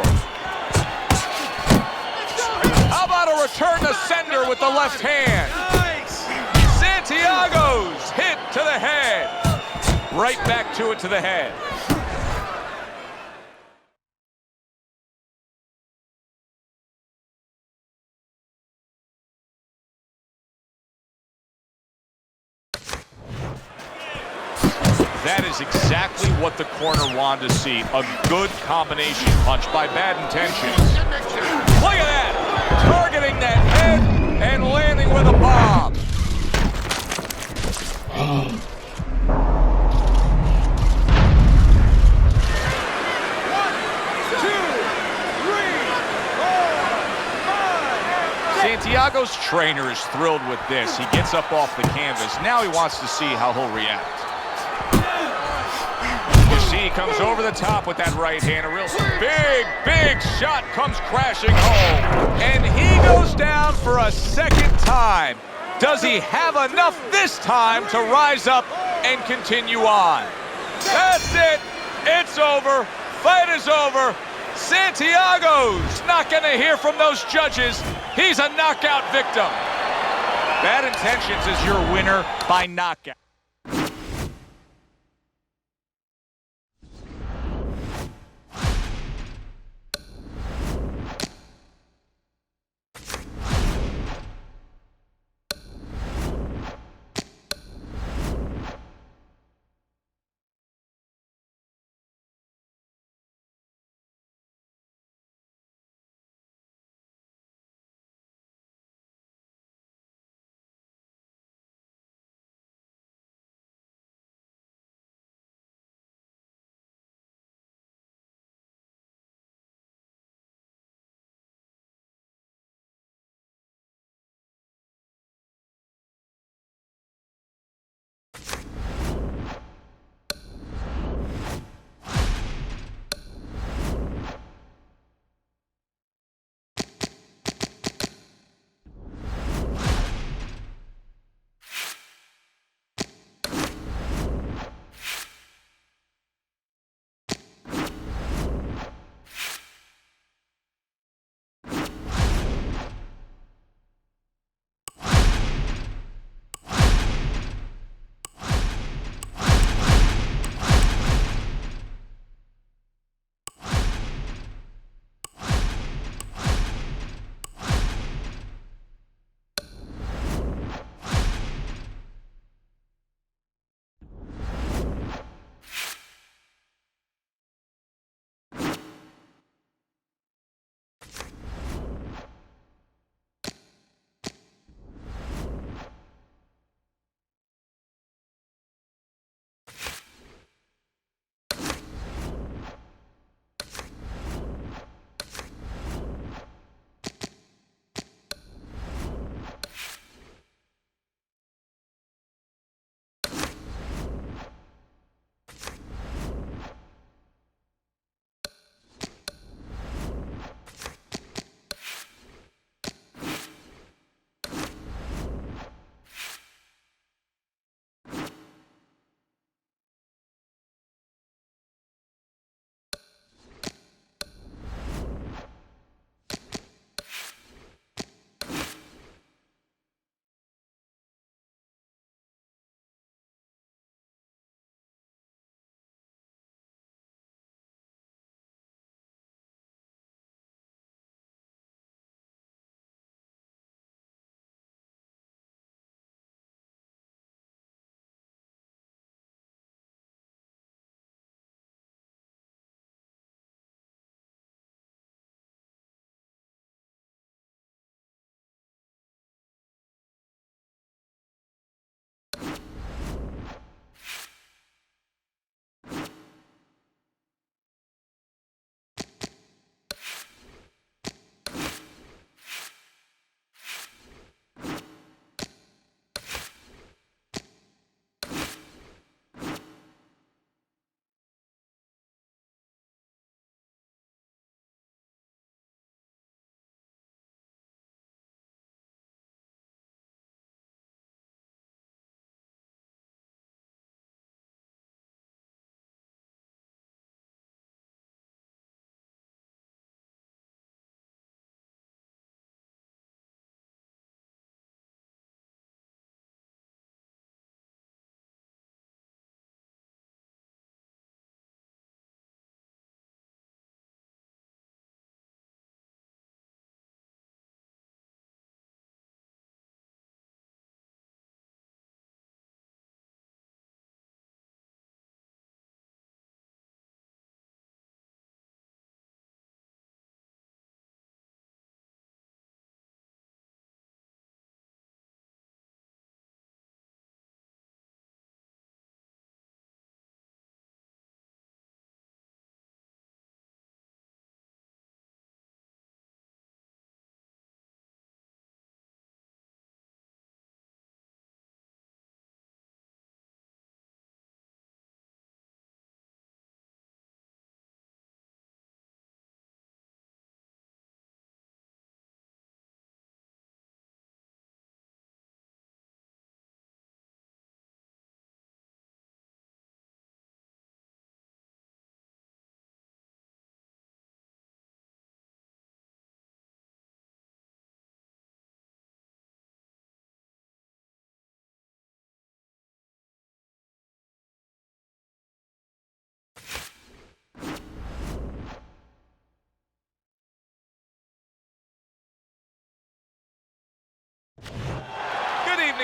[SPEAKER 2] How about a return to sender with the left hand?
[SPEAKER 5] Nice.
[SPEAKER 2] Santiago's hit to the head. Right back to it to the head. That is exactly what the corner wanted to see. A good combination punch by Bad Intentions. Look at that! Targeting that head and landing with a bomb. Santiago's trainer is thrilled with this. He gets up off the canvas. Now he wants to see how he'll react. You see, He comes over the top with that right hand. A real big shot comes crashing home.
[SPEAKER 1] And he goes down for a second time. Does he have enough this time to rise up and continue on? That's it. It's over. Fight is over. Santiago's not going to hear from those judges. He's a knockout victim.
[SPEAKER 2] Bad Intentions is your winner by knockout.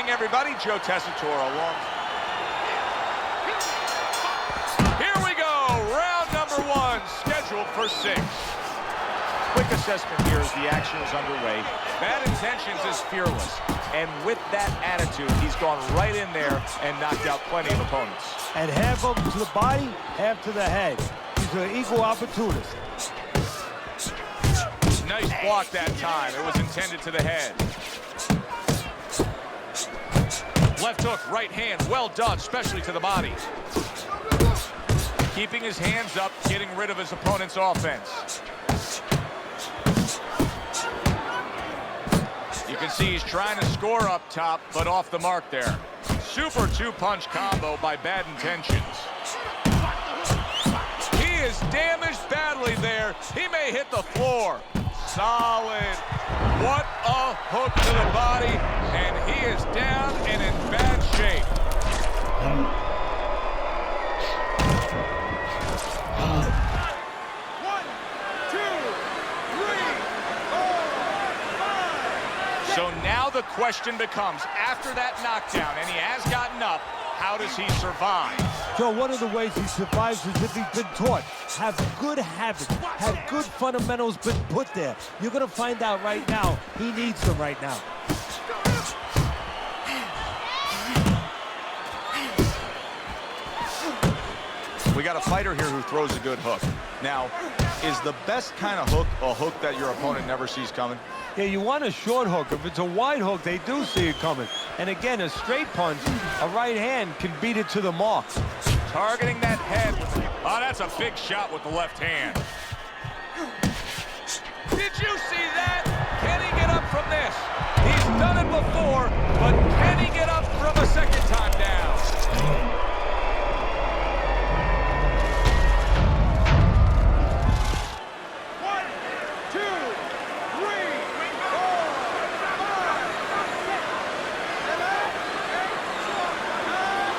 [SPEAKER 1] evening, everybody. Joe Tessitore along. Here we go. Round number 1, scheduled for 6.
[SPEAKER 2] Quick assessment here as the action is underway.
[SPEAKER 1] Bad Intentions is fearless.
[SPEAKER 2] And with that attitude, he's gone right in there and knocked out plenty of opponents.
[SPEAKER 3] And half of them to the body, half to the head. He's an equal opportunist.
[SPEAKER 1] Nice block that time. It was intended to the head. Left hook, right hand, well done, especially to the body. Keeping his hands up, getting rid of his opponent's offense. You can see he's trying to score up top, but off the mark there. Super 2-punch combo by Bad Intentions. He is damaged badly there. He may hit the floor. Solid. What a hook to the body, and he is down and in bad shape. So now the question becomes, after that knockdown, and he has gotten up, how does he survive?
[SPEAKER 3] Joe, one of the ways he survives is if he's been taught. Have good habits, have good fundamentals been put there. You're going to find out right now, he needs them right now.
[SPEAKER 2] We got a fighter here who throws a good hook. Now, is the best kind of hook a hook that your opponent never sees coming?
[SPEAKER 3] Yeah, you want a short hook. If it's a wide hook, they do see it coming. And again, a straight punch, a right hand can beat it to the mark.
[SPEAKER 1] Targeting that head. Oh, that's a big shot with the left hand. Did you see that? Can he get up from this? He's done it before, but can he get up from a second time down?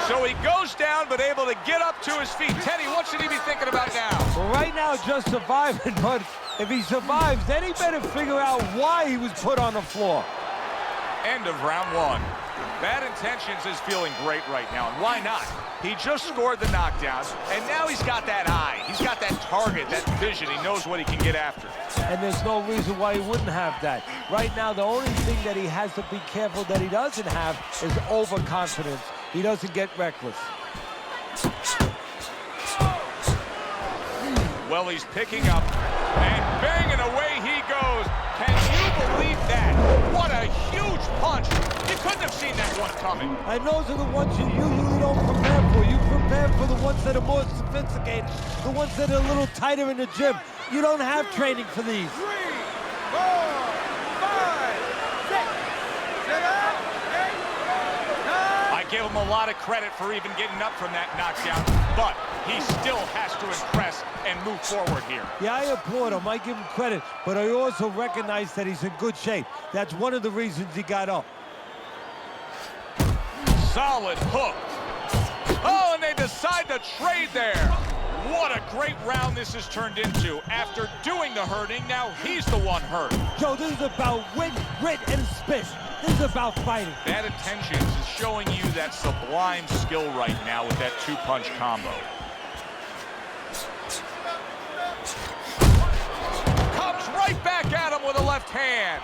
[SPEAKER 1] So he goes down, but able to get up to his feet. Teddy, what should he be thinking about now?
[SPEAKER 3] Well, right now, just surviving, but if he survives, then he better figure out why he was put on the floor.
[SPEAKER 1] End of round 1. Bad Intentions is feeling great right now, and why not? He just scored the knockdown, and now he's got that eye. He's got that target, that vision. He knows what he can get after.
[SPEAKER 3] And there's no reason why he wouldn't have that. Right now, the only thing that he has to be careful that he doesn't have is overconfidence. He doesn't get reckless.
[SPEAKER 1] Well, he's picking up, and banging away he goes. Can you believe that? What a huge punch. You couldn't have seen that one coming.
[SPEAKER 3] And those are the ones you usually don't prepare for. You prepare for the ones that are more sophisticated, the ones that are a little tighter in the gym. You don't have training for these.
[SPEAKER 5] 3, 4, 5, 6, 7, 8, 9.
[SPEAKER 1] I give him a lot of credit for even getting up from that knockdown, but he still has to impress and move forward here.
[SPEAKER 3] Yeah, I applaud him. I give him credit, but I also recognize that he's in good shape. That's one of the reasons he got up.
[SPEAKER 1] Solid hook. Oh, and they decide to trade there. What a great round this has turned into. After doing the hurting, now he's the one hurt.
[SPEAKER 3] Joe, this is about wit, grit, and spit. This is about fighting.
[SPEAKER 1] Bad Intentions is showing you that sublime skill right now with that 2-punch combo. Comes right back at him with a left hand.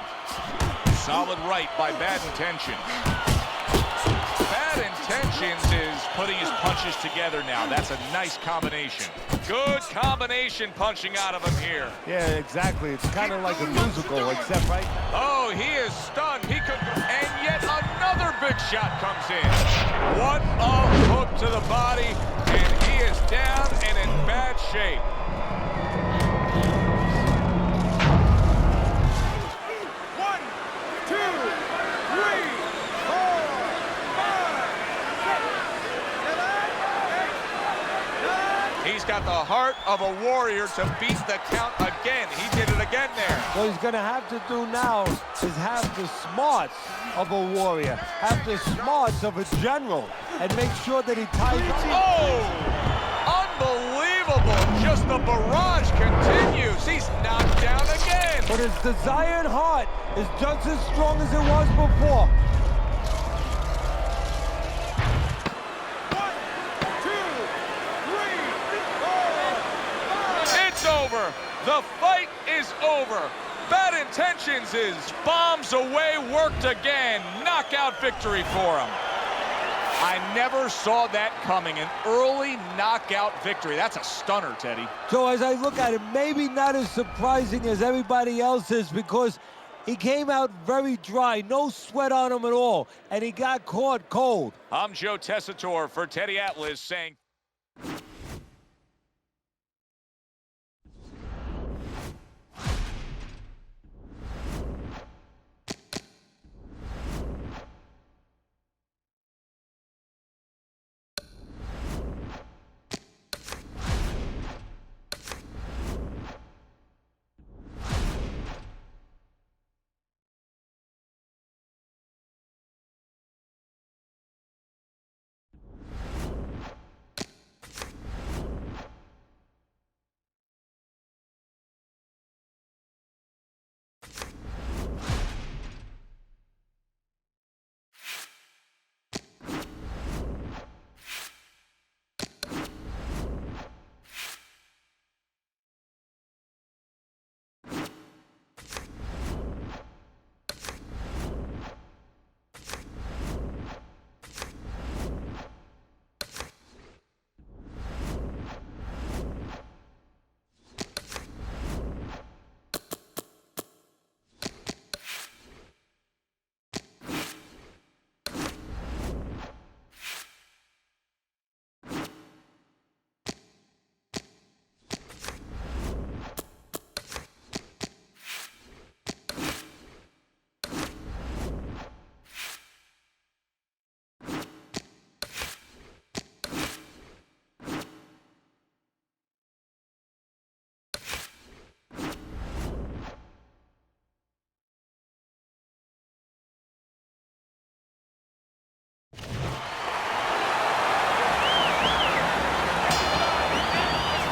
[SPEAKER 1] Solid right by Bad Intentions. Bad Intentions is putting his punches together now. That's a nice combination. Good combination punching out of him here.
[SPEAKER 3] Yeah, exactly. It's kind of like a musical, except, right?
[SPEAKER 1] Oh, he is stunned. He could, and yet another big shot comes in. What a hook to the body, and he is down and in bad shape. He's got the heart of a warrior to beat the count again. He did it again there.
[SPEAKER 3] What he's going to have to do now is have the smarts of a warrior, have the smarts of a general, and make sure that he ties it.
[SPEAKER 1] Oh! Unbelievable! Just the barrage continues. He's knocked down again.
[SPEAKER 3] But his desire and heart is just as strong as it was before.
[SPEAKER 1] The fight is over. Bad Intentions is bombs away, worked again. Knockout victory for him.
[SPEAKER 2] I never saw that coming. An early knockout victory. That's a stunner, Teddy.
[SPEAKER 3] So as I look at it, maybe not as surprising as everybody else is because he came out very dry, no sweat on him at all, and he got caught cold.
[SPEAKER 1] I'm Joe Tessitore for Teddy Atlas saying...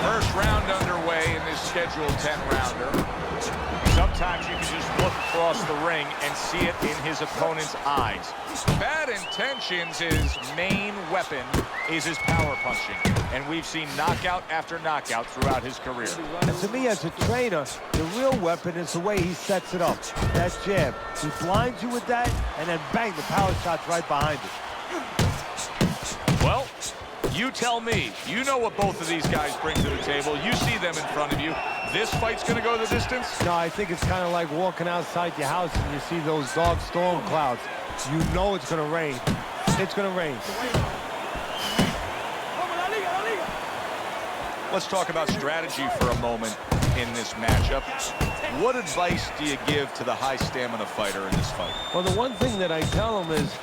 [SPEAKER 1] First round underway in this scheduled 10-rounder. Sometimes you can just look across the ring and see it in his opponent's eyes. Bad Intentions' his main weapon is his power punching, and we've seen knockout after knockout throughout his career.
[SPEAKER 3] And to me, as a trainer, the real weapon is the way he sets it up. That jab. He blinds you with that, and then bang, the power shot's right behind it.
[SPEAKER 1] Well, you tell me. You know what both of these guys bring to the table. You see them in front of you. This fight's going to go the distance?
[SPEAKER 3] No, I think it's kind of like walking outside your house and you see those dark storm clouds. You know it's going to rain. It's going to rain.
[SPEAKER 2] Let's talk about strategy for a moment in this matchup. What advice do you give to the high stamina fighter in this fight?
[SPEAKER 3] Well, the one thing that I tell them is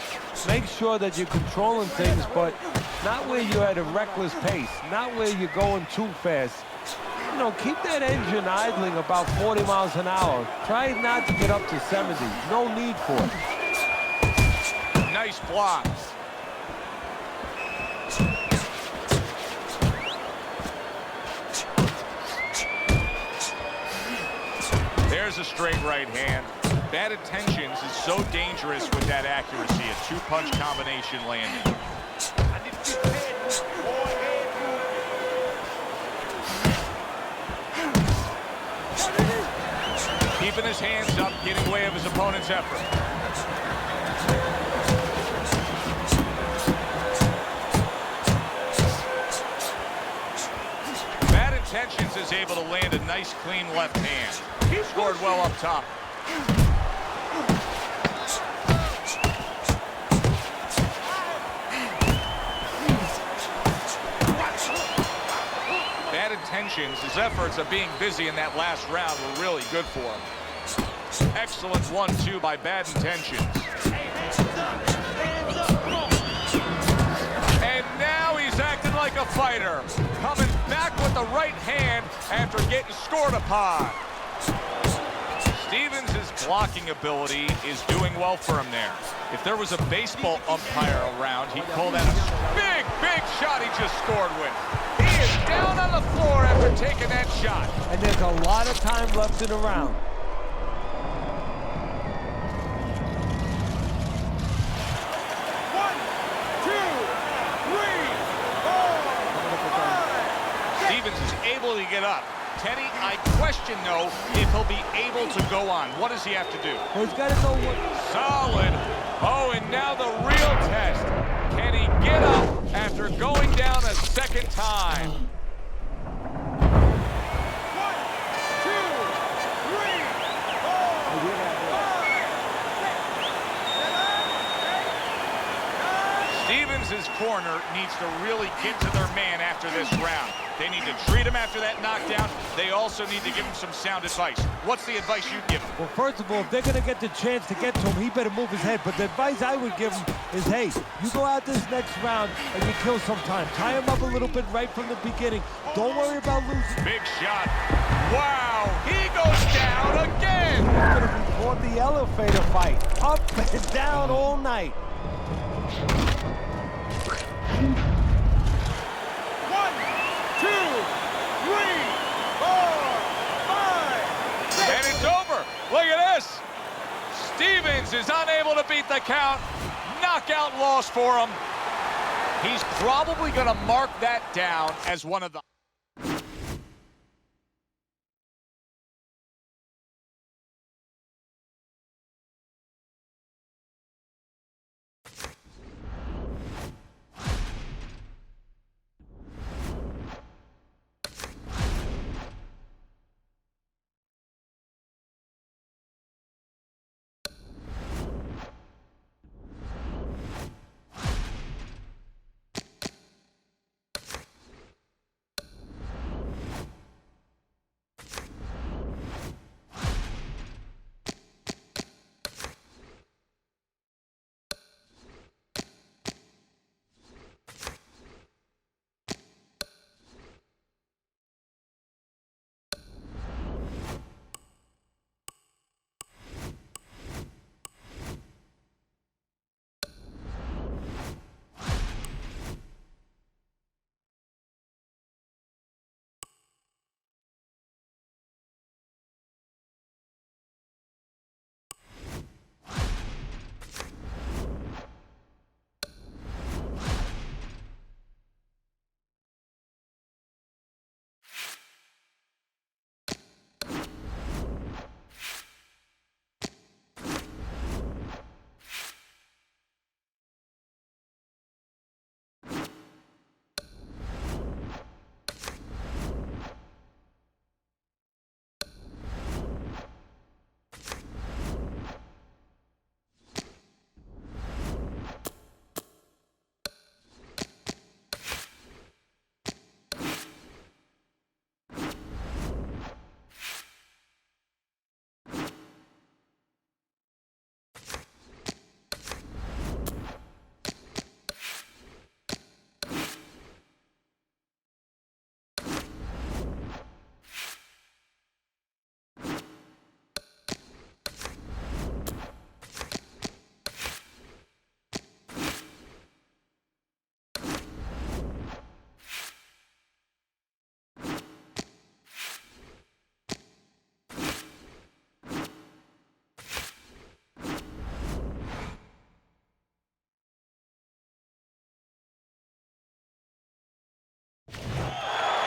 [SPEAKER 3] make sure that you're controlling things, but not where you're at a reckless pace, not where you're going too fast. You know, keep that engine idling about 40 miles an hour. Try not to get up to 70. No need for it.
[SPEAKER 1] Nice block. There's a straight right hand. Bad Intentions is so dangerous with that accuracy. A two-punch combination landing. Keeping his hands up, getting away of his opponent's effort. Bad Intentions is able to land a nice, clean left hand. He scored well up top. Bad Intentions, his efforts of being busy in that last round were really good for him. Excellent 1-2 by Bad Intentions. And now he's acting like a fighter, coming back with the right hand after getting scored upon. Stevens' blocking ability is doing well for him there. If there was a baseball umpire around, he'd call that a big, big shot he just scored with. He is down on the floor after taking that shot.
[SPEAKER 3] And there's a lot of time left in the round.
[SPEAKER 1] Stevens is able to get up.
[SPEAKER 2] Teddy, I question, though, if he'll be able to go on. What does he have to do?
[SPEAKER 3] Well, he's got to know what...
[SPEAKER 1] Solid. Oh, and now the real test. Can he get up after going down a second time?
[SPEAKER 5] 1, 2, 3, 4, 5, 6, 7, 8, 9.
[SPEAKER 2] Stevens' corner needs to really get to their man after this round. They need to treat him after that knockdown. They also need to give him some sound advice. What's the advice you'd give him?
[SPEAKER 3] Well, first of all, if they're going to get the chance to get to him, he better move his head. But the advice I would give him is, hey, you go out this next round and you kill some time. Tie him up a little bit right from the beginning. Don't worry about losing.
[SPEAKER 2] Big shot. Wow, he goes down again.
[SPEAKER 3] It's going to be called the elevator fight. Up and down all night.
[SPEAKER 5] 1, 2, 3, 4, 5, 6.
[SPEAKER 1] And it's over. Look at this. Stevens is unable to beat the count. Knockout loss for him.
[SPEAKER 2] He's probably going to mark that down as one of the...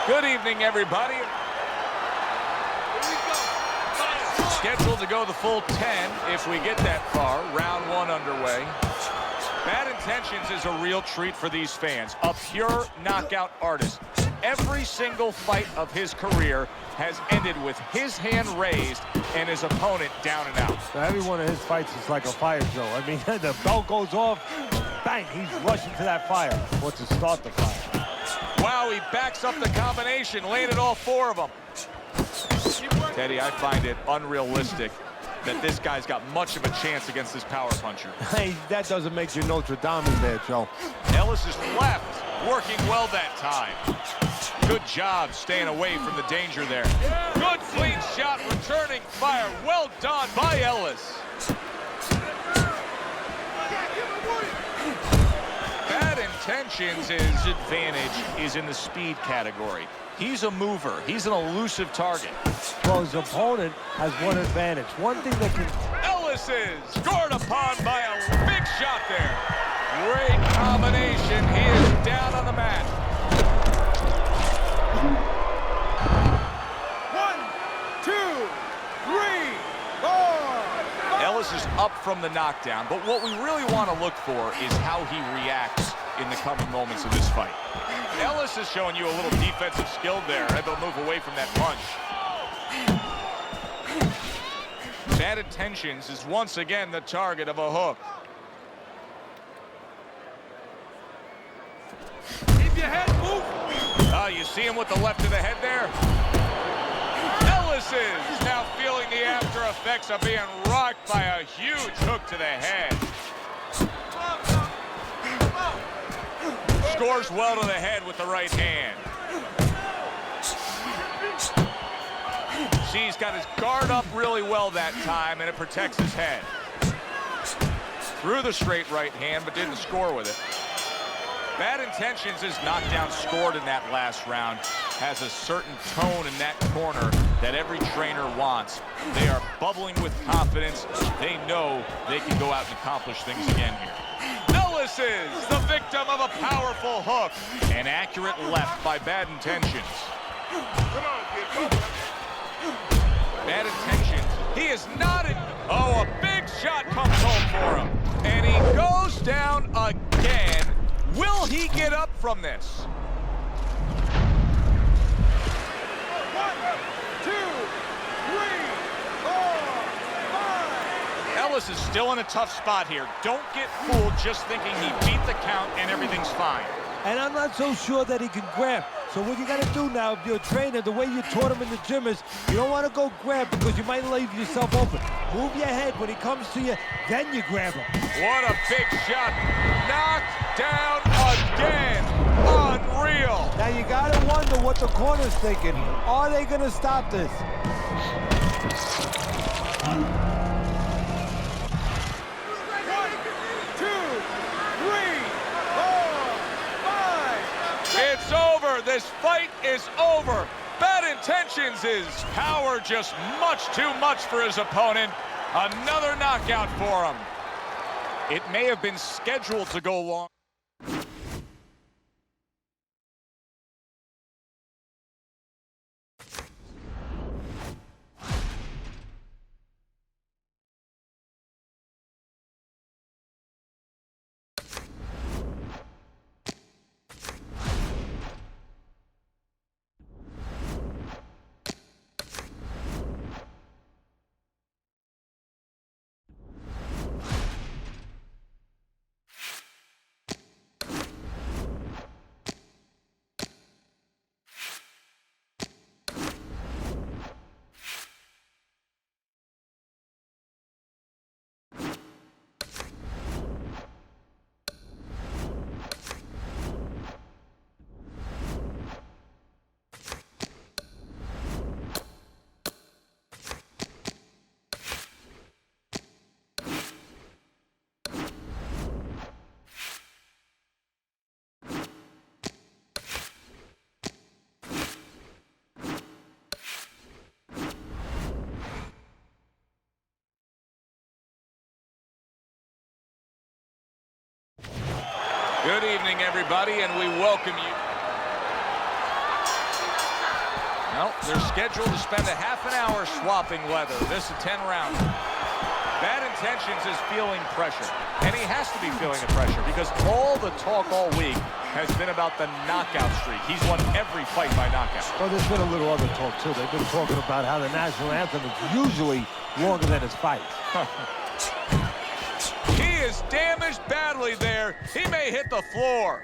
[SPEAKER 1] Good evening, everybody. Scheduled to go the full 10 if we get that far. Round 1 underway. Bad Intentions is a real treat for these fans. A pure knockout artist. Every single fight of his career has ended with his hand raised and his opponent down and out.
[SPEAKER 3] So every one of his fights is like a fire show. I mean, the bell goes off, bang, he's rushing to that fire or to start the fire.
[SPEAKER 1] Wow, he backs up the combination, landed all 4 of them. Teddy, I find it unrealistic that this guy's got much of a chance against this power puncher.
[SPEAKER 3] Hey, that doesn't make you Notre Dame there, Joe.
[SPEAKER 1] Ellis' left, working well that time. Good job staying away from the danger there. Good clean shot, returning fire. Well done by Ellis. Bad Intentions' his advantage is in the speed category. He's a mover. He's an elusive target.
[SPEAKER 3] Well, his opponent has one advantage. One thing that can...
[SPEAKER 1] Ellis is scored upon by a big shot there. Great combination. He is down on the mat.
[SPEAKER 2] Ellis is up from the knockdown, but what we really want to look for is how he reacts in the coming moments of this fight. Ellis is showing you a little defensive skill there, able to move away from that punch. Bad Intentions is once again the target of a hook.
[SPEAKER 5] Keep your head moving.
[SPEAKER 2] Oh, you see him with the left to the head there? Ellis is now feeling the after effects of being rocked by a huge hook to the head. Scores well to the head with the right hand. See, he's got his guard up really well that time, and it protects his head. Threw the straight right hand, but didn't score with it. Bad Intentions' knockdown scored in that last round has a certain tone in that corner that every trainer wants. They are bubbling with confidence. They know they can go out and accomplish things again here. Ellis is the victim of a powerful hook. An accurate left by Bad Intentions.
[SPEAKER 4] Come on, kid.
[SPEAKER 2] Bad Intentions. He is not in. Oh, a big shot comes home for him. And he goes down again. Will he get up from this?
[SPEAKER 5] 1, 2, 3, 4, 5.
[SPEAKER 2] Ellis is still in a tough spot here. Don't get fooled just thinking he beat the count and everything's fine.
[SPEAKER 3] And I'm not so sure that he can grab. So what you got to do now, if you're a trainer, the way you taught him in the gym is you don't want to go grab because you might leave yourself open. Move your head when he comes to you, then you grab him.
[SPEAKER 2] What a big shot. Knocked down again. Unreal.
[SPEAKER 3] Now you got to wonder what the corner's thinking. Are they going to stop this?
[SPEAKER 5] 1, 2, 3, 4, 5.
[SPEAKER 2] It's over. This fight is over. Bad Intentions is power just much too much for his opponent. Another knockout for him. It may have been scheduled to go long. Good evening, everybody, and we welcome you. Well, they're scheduled to spend a half an hour swapping leather. This is a 10-round. Bad Intentions is feeling pressure, and he has to be feeling the pressure because all the talk all week has been about the knockout streak. He's won every fight by knockout.
[SPEAKER 3] Well, there's been a little other talk, too. They've been talking about how the national anthem is usually longer than his fights.
[SPEAKER 2] He is damaged badly there. He may hit the floor.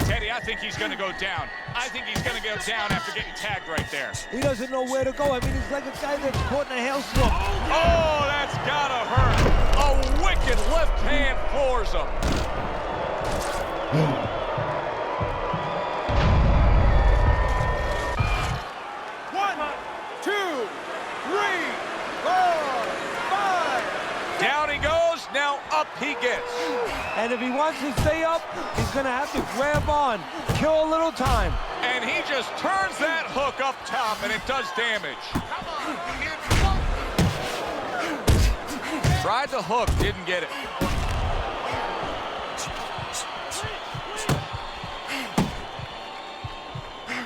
[SPEAKER 2] Teddy, I think he's going to go down. I think he's going to go down after getting tagged right there.
[SPEAKER 3] He doesn't know where to go. I mean, he's like a guy that's caught in a hailstorm.
[SPEAKER 2] Oh, that's got to hurt. A wicked left hand floors him.
[SPEAKER 5] 1, 2, 3, 4, 5.
[SPEAKER 2] Down he goes. Now up he gets.
[SPEAKER 3] And if he wants to stay up, he's going to have to grab on, kill a little time.
[SPEAKER 2] And he just turns that hook up top, and it does damage. Tried the hook, didn't get it.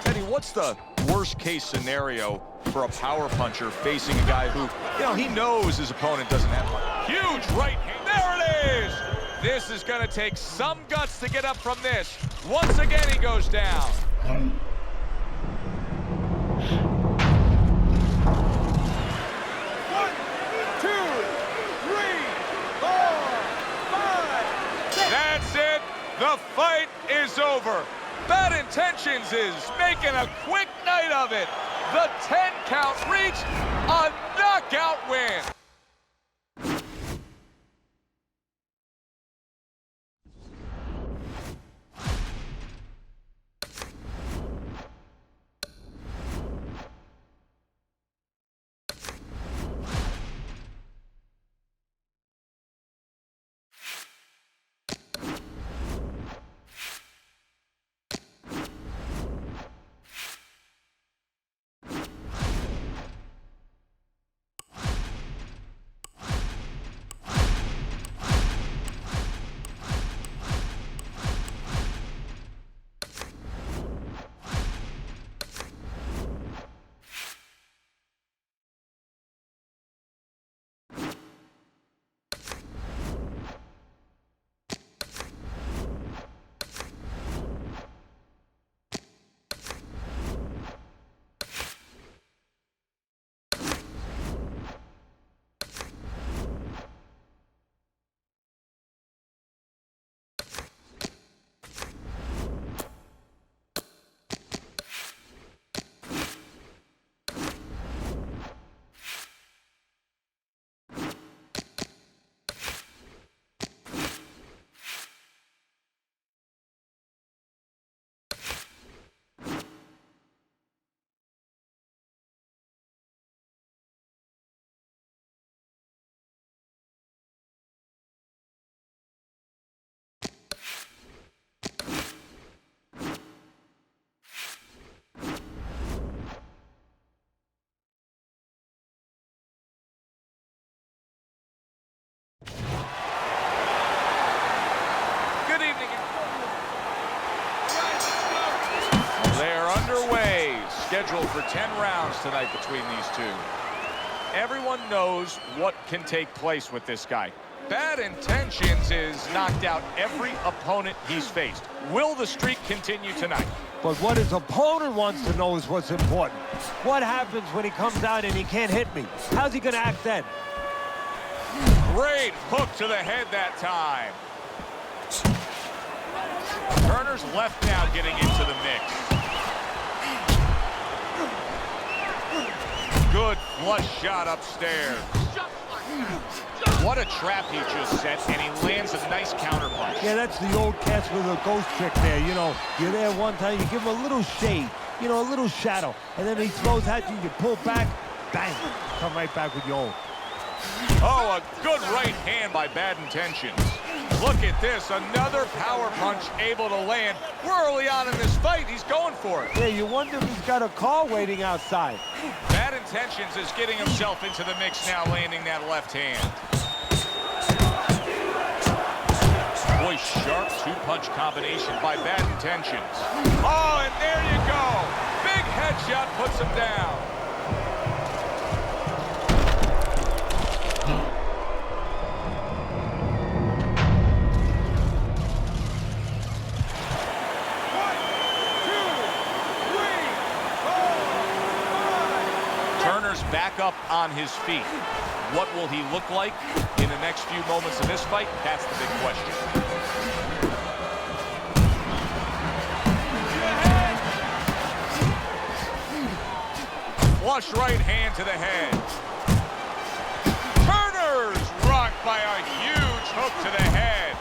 [SPEAKER 2] Teddy, what's the worst-case scenario for a power puncher facing a guy who, he knows his opponent doesn't have one.
[SPEAKER 1] Huge right hand. There it is. This is going to take some guts to get up from this. Once again, he goes down. That's it. The fight is over. Bad Intentions is making a quick night of it. The 10 count reached, a knockout win.
[SPEAKER 2] Scheduled for 10 rounds tonight between these two. Everyone knows what can take place with this guy. Bad Intentions is knocked out every opponent he's faced. Will the streak continue tonight?
[SPEAKER 3] But what his opponent wants to know is what's important. What happens when he comes out and he can't hit me? How's he going to act then?
[SPEAKER 1] Great hook to the head that time.
[SPEAKER 2] Turner's left now getting into the mix.
[SPEAKER 1] Good flush shot upstairs.
[SPEAKER 2] What a trap he just set, and he lands a nice counter punch.
[SPEAKER 3] Yeah, that's the old catch with a ghost trick there. You're there one time, you give him a little shade, a little shadow, and then he throws at you, you pull back, bang, come right back with your own.
[SPEAKER 1] Oh, a good right hand by Bad Intentions. Look at this, another power punch able to land. We're early on in this fight, he's going for it.
[SPEAKER 3] Yeah, you wonder if he's got a car waiting outside.
[SPEAKER 1] Bad Intentions is getting himself into the mix now, landing that left hand.
[SPEAKER 2] Boy, sharp two-punch combination by Bad Intentions.
[SPEAKER 1] Oh, and there you go. Big headshot puts him down.
[SPEAKER 2] Back up on his feet. What will he look like in the next few moments of this fight? That's the big question.
[SPEAKER 1] Flush right hand to the head. Turner's rocked by a huge hook to the head.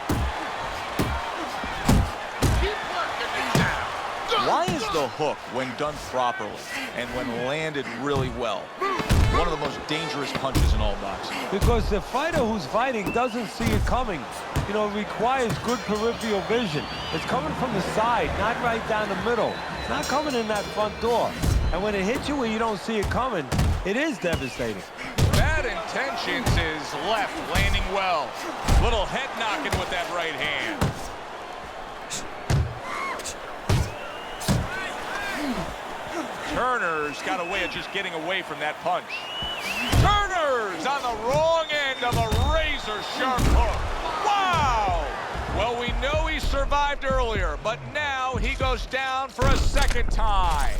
[SPEAKER 2] Why is the hook, when done properly and when landed really well, one of the most dangerous punches in all boxing?
[SPEAKER 3] Because the fighter who's fighting doesn't see it coming. It requires good peripheral vision. It's coming from the side, not right down the middle. It's not coming in that front door. And when it hits you where you don't see it coming, it is devastating.
[SPEAKER 1] Bad Intentions is left, landing well. Little head knocking with that right hand. Turner's got a way of just getting away from that punch. Turner's on the wrong end of a razor-sharp hook. Wow! Well, we know he survived earlier, but now he goes down for a second time.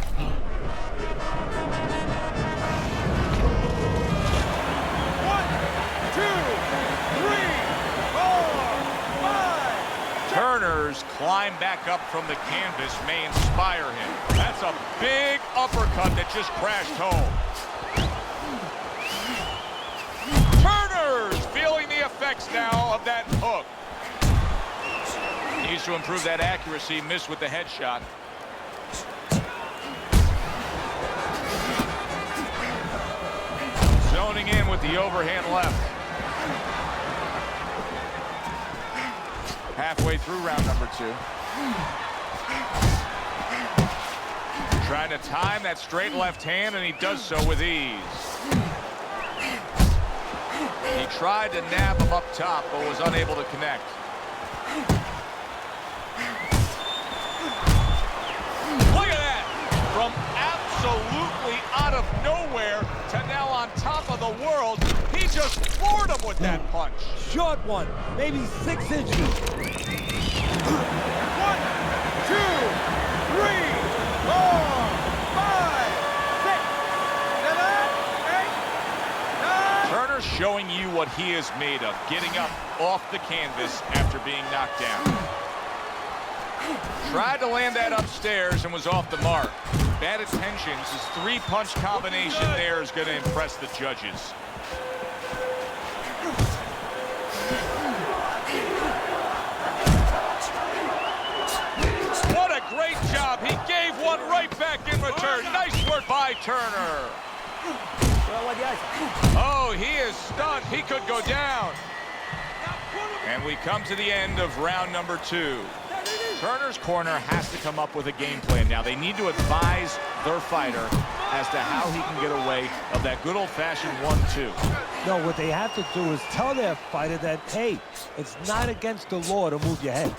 [SPEAKER 1] Turner's climb back up from the canvas may inspire him. That's a big uppercut that just crashed home. Turner's feeling the effects now of that hook. Needs to improve that accuracy, missed with the headshot. Zoning in with the overhand left. Halfway through round number 2. Trying to time that straight left hand, and he does so with ease. He tried to nab him up top, but was unable to connect. Look at that! From absolutely out of nowhere to now on top of the world, he just floored him with that punch.
[SPEAKER 3] Short one, maybe 6 inches. 1, 2, 3, 4, 5, 6, 7, 8, 9.
[SPEAKER 1] Turner showing you what he is made of, getting up off the canvas after being knocked down. Tried to land that upstairs and was off the mark. Bad intentions. His 3-punch combination there is going to impress the judges. What a great job. He gave one right back in return. Nice work by Turner. Oh, he is stunned. He could go down. And we come to the end of round number 2. Turner's corner has to come up with a game plan now. They need to advise their fighter as to how he can get away of that good old-fashioned 1-2.
[SPEAKER 3] No, what they have to do is tell their fighter that, hey, it's not against the law to move your head.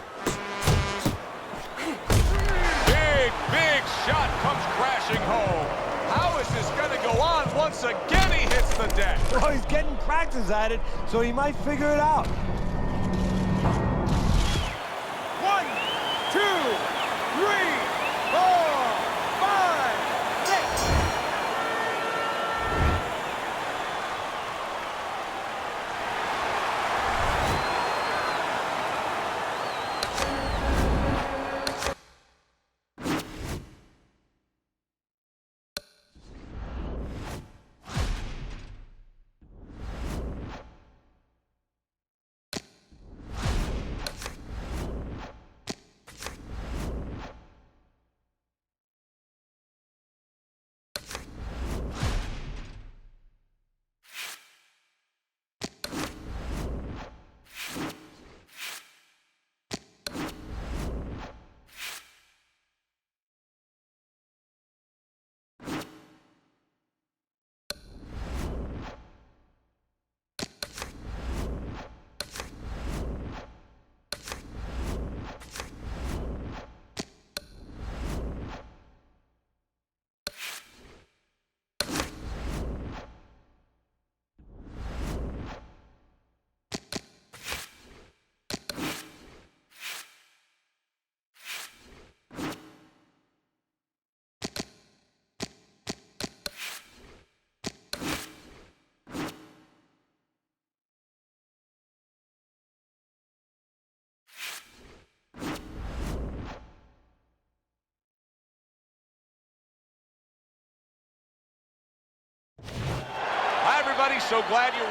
[SPEAKER 1] Big shot comes crashing home. How is this going to go on? Once again, he hits the deck.
[SPEAKER 3] Well, he's getting practice at it, so he might figure it out.
[SPEAKER 5] 1, 2, 3, 4, 5, 6.
[SPEAKER 1] Everybody, so glad you're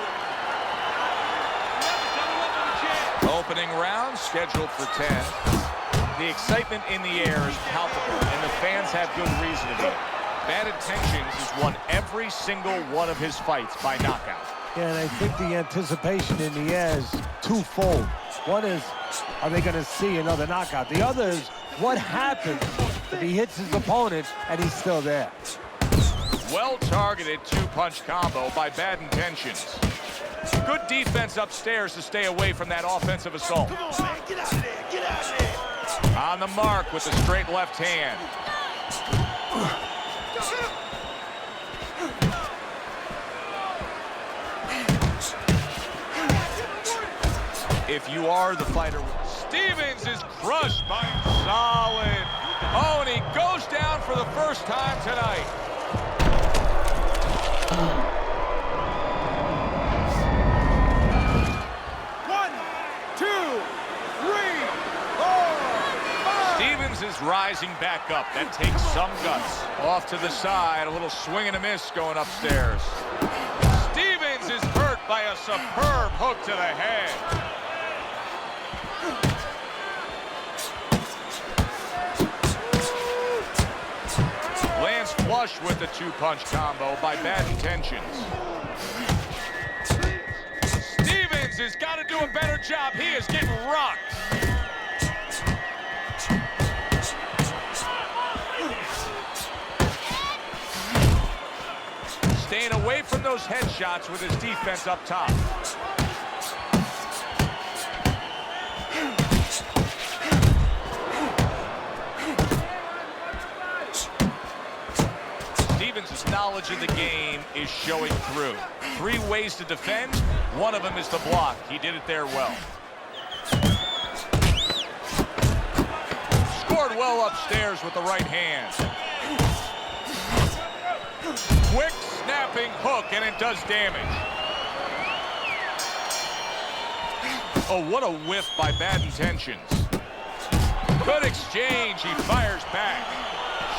[SPEAKER 1] opening round scheduled for 10. The excitement in the air is palpable, and the fans have good reason to be. Bad Intentions has won every single one of his fights by knockout.
[SPEAKER 3] Yeah, and I think the anticipation in the air is twofold. One is, are they going to see another knockout? The other is, what happens if he hits his opponent and he's still there?
[SPEAKER 1] Well-targeted 2-punch combo by Bad Intentions. Good defense upstairs to stay away from that offensive assault.
[SPEAKER 5] Come on, man. Get out of there. Get out of there.
[SPEAKER 1] On the mark with the straight left hand.
[SPEAKER 2] If you are the fighter,
[SPEAKER 1] Stevens is crushed by solid. Oh, and he goes down for the first time tonight. Stevens is rising back up. That takes some guts. Off to the side, a little swing and a miss going upstairs. Stevens is hurt by a superb hook to the head. Lands flush with the two-punch combo by Bad Intentions. Stevens has got to do a better job. He is getting rocked. Staying away from those headshots with his defense up top. Stevens' knowledge of the game is showing through. 3 ways to defend. One of them is to block. He did it there well. Scored well upstairs with the right hand. Quick snapping hook, and it does damage. Oh, what a whiff by Bad Intentions. Good exchange. He fires back.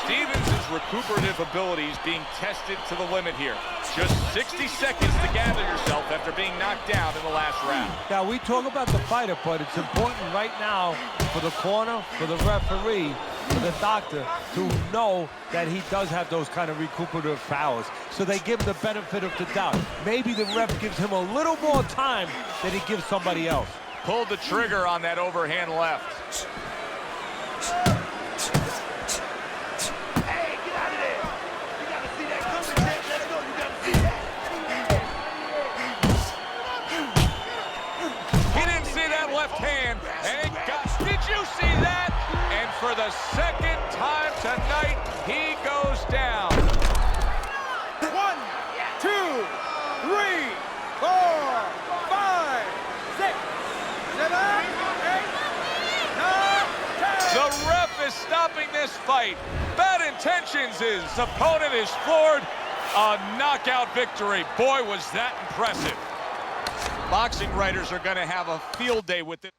[SPEAKER 1] Stevens' recuperative abilities being tested to the limit here. Just 60 seconds to gather yourself after being knocked down in the last round.
[SPEAKER 3] Now, we talk about the fighter, but it's important right now for the corner, for the referee, for the doctor to know that he does have those kind of recuperative powers. So they give him the benefit of the doubt. Maybe the ref gives him a little more time than he gives somebody else.
[SPEAKER 1] Pulled the trigger on that overhand left. For the second time tonight, he goes down.
[SPEAKER 5] 1, 2, 3, 4, 5, 6, 7, 8, 9, 10.
[SPEAKER 1] The ref is stopping this fight. Bad Intentions, his opponent is floored. A knockout victory. Boy, was that impressive. Boxing writers are going to have a field day with it.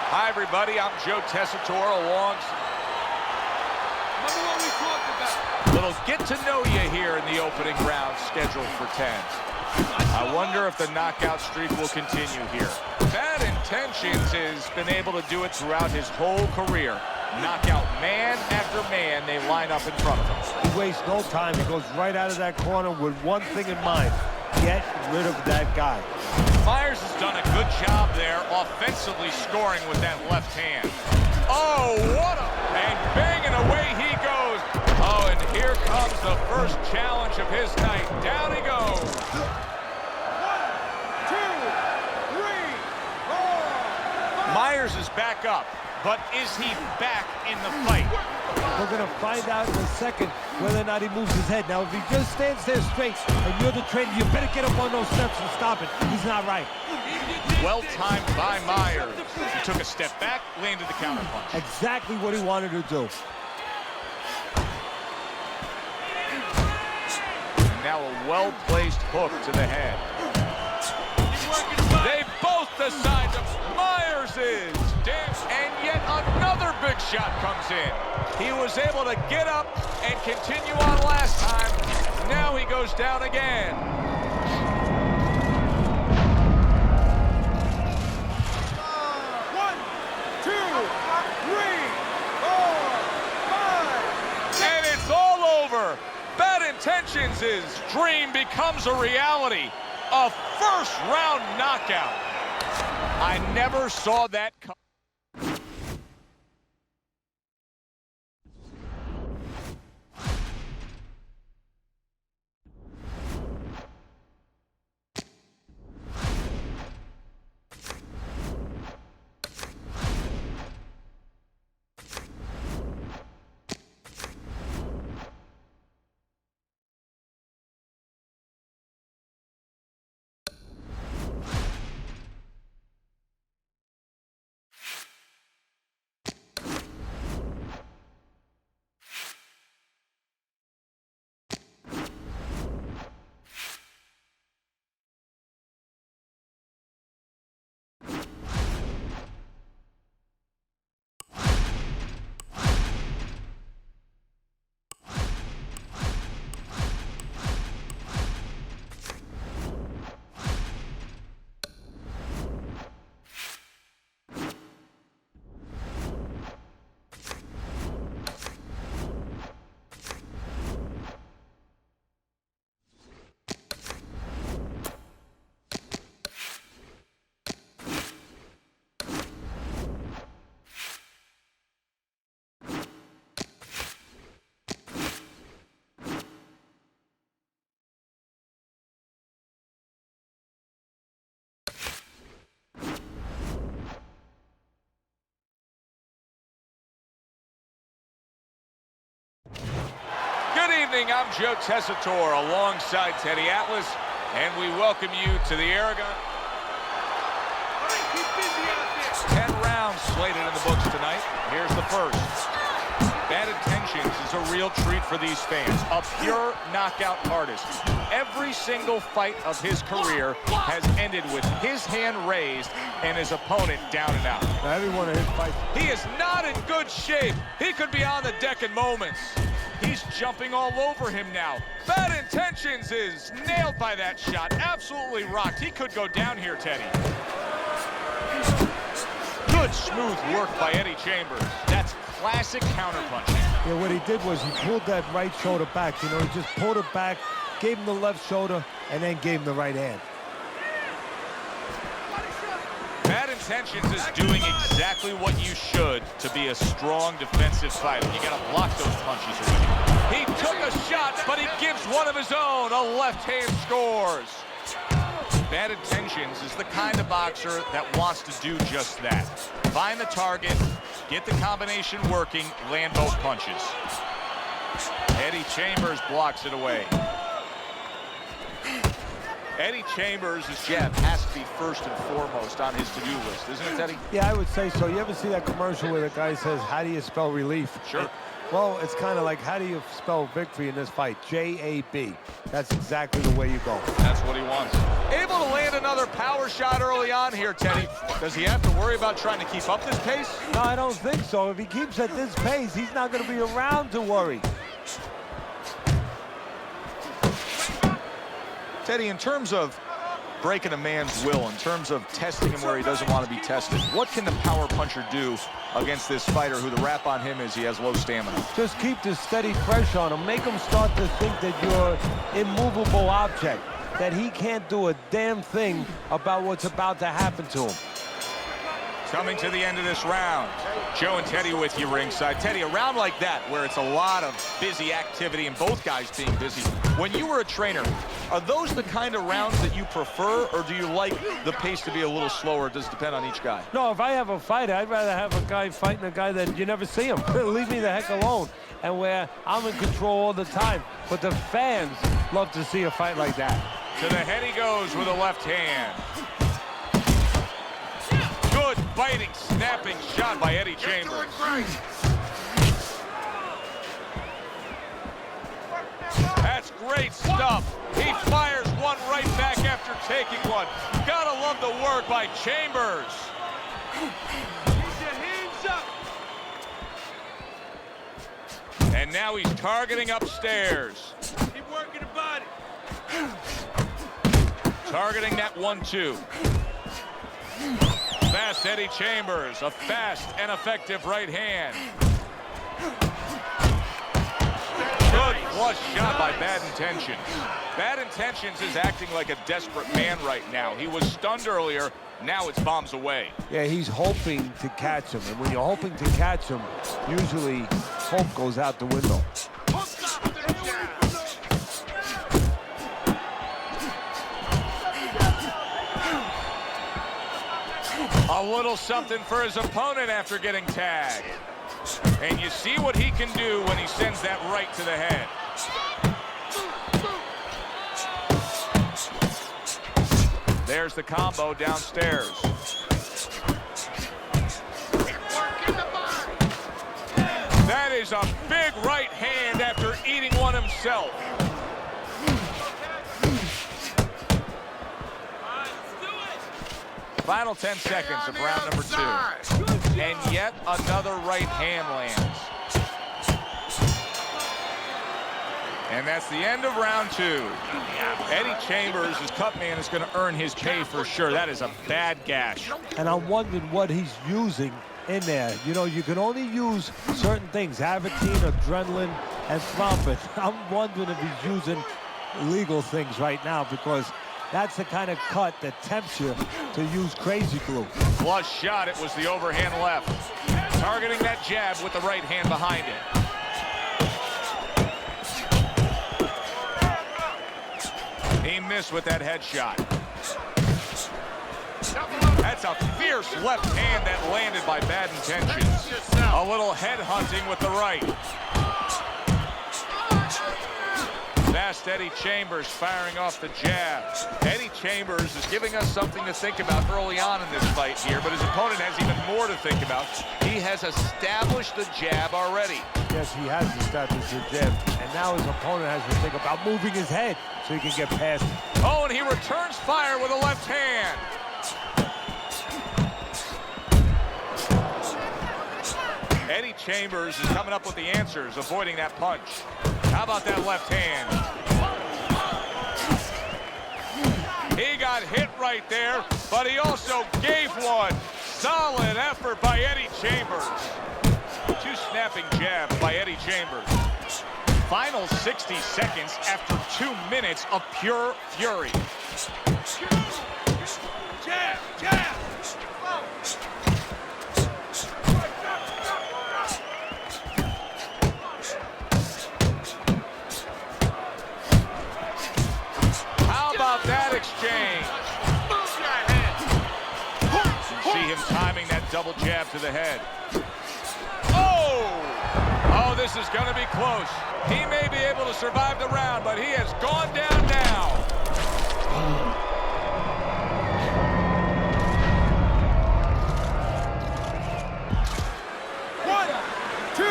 [SPEAKER 1] Hi, everybody. I'm Joe Tessitore along.
[SPEAKER 5] Remember what we talked about.
[SPEAKER 1] Little get to know you here in the opening round scheduled for 10. I wonder if the knockout streak will continue here. Bad Intentions has been able to do it throughout his whole career. Knockout man after man, they line up in front of him.
[SPEAKER 3] He wastes no time. He goes right out of that corner with one thing in mind. Get rid of that guy.
[SPEAKER 1] Myers has done a good job there, offensively scoring with that left hand. Oh, what a... And banging away he goes. Oh, and Here comes the first challenge of his night. Down he goes.
[SPEAKER 5] 1, 2, 3, 4, 5.
[SPEAKER 2] Myers is back up, but is he back in the fight?
[SPEAKER 3] We're going to find out in a second whether or not he moves his head. Now, if he just stands there straight and you're the trainer, you better get up on those steps and stop it. He's not right.
[SPEAKER 2] Well timed by Myers. He took a step back, landed the counterpunch.
[SPEAKER 3] Exactly what he wanted to do.
[SPEAKER 2] And now a well-placed hook to the head.
[SPEAKER 1] They both decide to. Myers is. Damn. And yet another big shot comes in. He was able to get up and continue on last time. Now he goes down again.
[SPEAKER 5] 1, 2, 3, 4, 5.
[SPEAKER 1] And it's all over. Bad Intentions' dream becomes a reality. A first-round knockout.
[SPEAKER 2] I never saw that come.
[SPEAKER 1] Good evening, I'm Joe Tessitore alongside Teddy Atlas, and we welcome you to the Aragon.
[SPEAKER 5] All right, keep busy out there.
[SPEAKER 1] 10 rounds slated in the books tonight. Here's the first. Bad Intentions is a real treat for these fans. A pure knockout artist. Every single fight of his career has ended with his hand raised and his opponent down and out.
[SPEAKER 3] Now, every one of his fights.
[SPEAKER 1] He is not in good shape. He could be on the deck in moments. He's jumping all over him now. Bad Intentions is nailed by that shot. Absolutely rocked. He could go down here, Teddy. Good smooth work by Eddie Chambers. That's classic counterpunching.
[SPEAKER 3] Yeah, what he did was he pulled that right shoulder back. You know, he just pulled it back, gave him the left shoulder, and then gave him the right hand.
[SPEAKER 1] Bad Intentions is doing exactly what you should to be a strong defensive fighter. You got to block those punches away. He took a shot, but he gives one of his own. A left hand scores. Bad Intentions is the kind of boxer that wants to do just that. Find the target, get the combination working, land both punches. Eddie Chambers blocks it away. Eddie Chambers' jab has to be first and foremost on his to-do list, isn't it, Eddie?
[SPEAKER 3] Yeah, I would say so. You ever see that commercial where the guy says, how do you spell relief?
[SPEAKER 1] Sure.
[SPEAKER 3] Well, it's kind of like, how do you spell victory in this fight? J-A-B. That's exactly the way you go.
[SPEAKER 1] That's what he wants. Able to land another power shot early on here, Teddy. Does he have to worry about trying to keep up this pace?
[SPEAKER 3] No, I don't think so. If he keeps at this pace, he's not going to be around to worry.
[SPEAKER 2] Teddy, in terms of breaking a man's will, in terms of testing him where he doesn't want to be tested, what can the power puncher do against this fighter who the rap on him is he has low stamina?
[SPEAKER 3] Just keep the steady pressure on him. Make him start to think that you're an immovable object, that he can't do a damn thing about what's about to happen to him.
[SPEAKER 2] Coming to the end of this round. Joe and Teddy with you ringside. Teddy, a round like that where it's a lot of busy activity and both guys being busy. When you were a trainer, are those the kind of rounds that you prefer, or do you like the pace to be a little slower? It does depend on each guy.
[SPEAKER 3] No, if I have a fight, I'd rather have a guy fighting a guy that you never see him. Leave me the heck alone. And where I'm in control all the time. But the fans love to see a fight like that.
[SPEAKER 2] To the head he goes with a left hand. Good biting, snapping shot by Eddie Chambers. That's great stuff. He fires one right back after taking one. Gotta love the work by Chambers.
[SPEAKER 5] Keep your hands up.
[SPEAKER 2] And now he's targeting upstairs.
[SPEAKER 5] Keep working the body.
[SPEAKER 2] Targeting that 1-2. Fast Eddie Chambers, a fast and effective right hand. Good flush shot by Bad Intentions. Bad Intentions is acting like a desperate man right now. He was stunned earlier, now it's bombs away.
[SPEAKER 3] Yeah, he's hoping to catch him. And when you're hoping to catch him, usually hope goes out the window.
[SPEAKER 2] A little something for his opponent after getting tagged. And you see what he can do when he sends that right to the head. There's the combo downstairs. That is a big right hand after eating one himself. Final 10 seconds of round number 2. And yet another right hand lands. And that's the end of round 2. Eddie Chambers, his cut man, is going to earn his pay for sure. That is a bad gash.
[SPEAKER 3] And I'm wondering what he's using in there. You know, you can only use certain things, Avitine, adrenaline, and Thrombin. I'm wondering if he's using illegal things right now, because that's the kind of cut that tempts you to use crazy glue.
[SPEAKER 2] Flush shot, it was the overhand left. Targeting that jab with the right hand behind it. He missed with that headshot. That's a fierce left hand that landed by Bad Intentions. A little head hunting with the right. Fast Eddie Chambers firing off the jab. Eddie Chambers is giving us something to think about early on in this fight here, but his opponent has even more to think about. He has established the jab already.
[SPEAKER 3] Yes, he has established the jab, and now his opponent has to think about moving his head so he can get past him.
[SPEAKER 2] Oh, and he returns fire with a left hand. Eddie Chambers is coming up with the answers, avoiding that punch. How about that left hand? He got hit right there, but he also gave one. Solid effort by Eddie Chambers. 2 snapping jabs by Eddie Chambers. Final 60 seconds after 2 minutes of pure fury.
[SPEAKER 5] Jab, jab.
[SPEAKER 2] How about that exchange? See him timing that double jab to the head. Oh! Oh, this is going to be close. He may be able to survive the round, but he has gone down now.
[SPEAKER 5] 1, 2,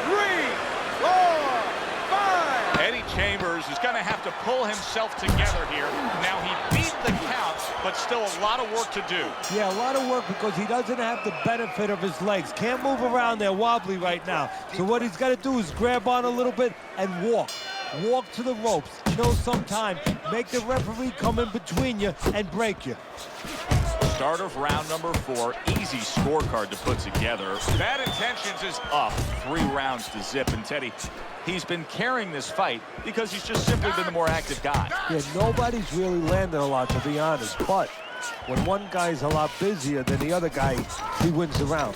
[SPEAKER 5] 3, 4, 5.
[SPEAKER 2] Eddie Chambers is going to have to pull himself together here. Now, he beat the count, but still a lot of work to do.
[SPEAKER 3] Yeah, a lot of work because he doesn't have the benefit of his legs. Can't move around there wobbly right now. So what he's got to do is grab on a little bit and walk. Walk to the ropes, kill some time, make the referee come in between you and break you.
[SPEAKER 2] Start of round number 4, easy scorecard to put together. Bad Intentions is up 3 rounds to zip, and Teddy, he's been carrying this fight because he's just simply been the more active guy.
[SPEAKER 3] Yeah, nobody's really landed a lot, to be honest, but When one guy's a lot busier than the other guy, he wins the round.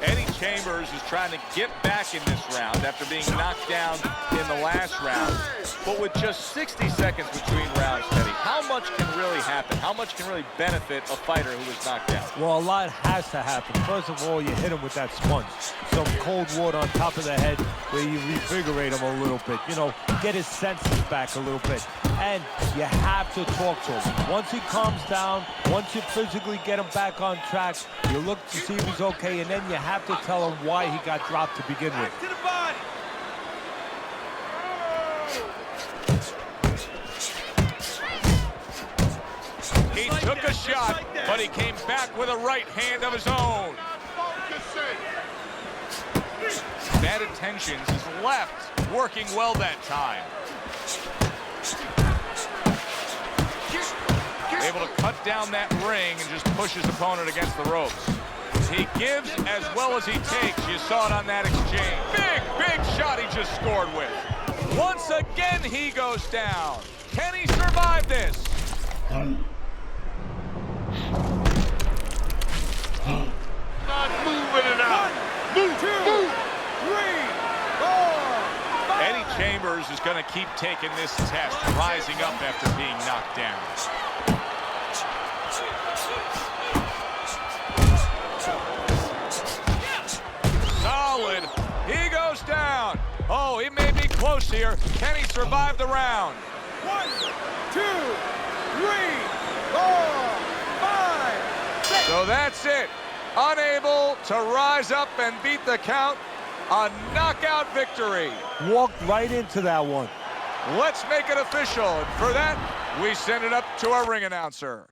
[SPEAKER 2] Eddie Chambers is trying to get back in this round after being knocked down in the last round. But with just 60 seconds between rounds, Teddy, how much can really happen? How much can really benefit a fighter who was knocked out?
[SPEAKER 3] Well, a lot has to happen. First of all, you hit him with that sponge. Some cold water on top of the head where you revigorate him a little bit. You know, get his senses back a little bit. And you have to talk to him. Once he calms down, once you physically get him back on track, you look to see if he's okay, and then you have to tell him why he got dropped to begin with.
[SPEAKER 5] To the body.
[SPEAKER 2] He took a shot, but he came back with a right hand of his own. Bad intentions, his left working well that time. Able to cut down that ring and just push his opponent against the ropes. He gives as well as he takes. You saw it on that exchange. Big shot he just scored with. Once again, he goes down. Can he survive this?
[SPEAKER 4] Not moving it out.
[SPEAKER 5] One, two, three, four, five.
[SPEAKER 2] Eddie Chambers is going to keep taking this test, rising up after being knocked down. Solid. He goes down. Oh, he may be close here. Can he survive the round?
[SPEAKER 5] 1, 2, 3, 4, 5, 6.
[SPEAKER 2] So that's it. Unable to rise up and beat the count. A knockout victory.
[SPEAKER 3] Walked right into that one.
[SPEAKER 2] Let's make it official. And for that, we send it up to our ring announcer.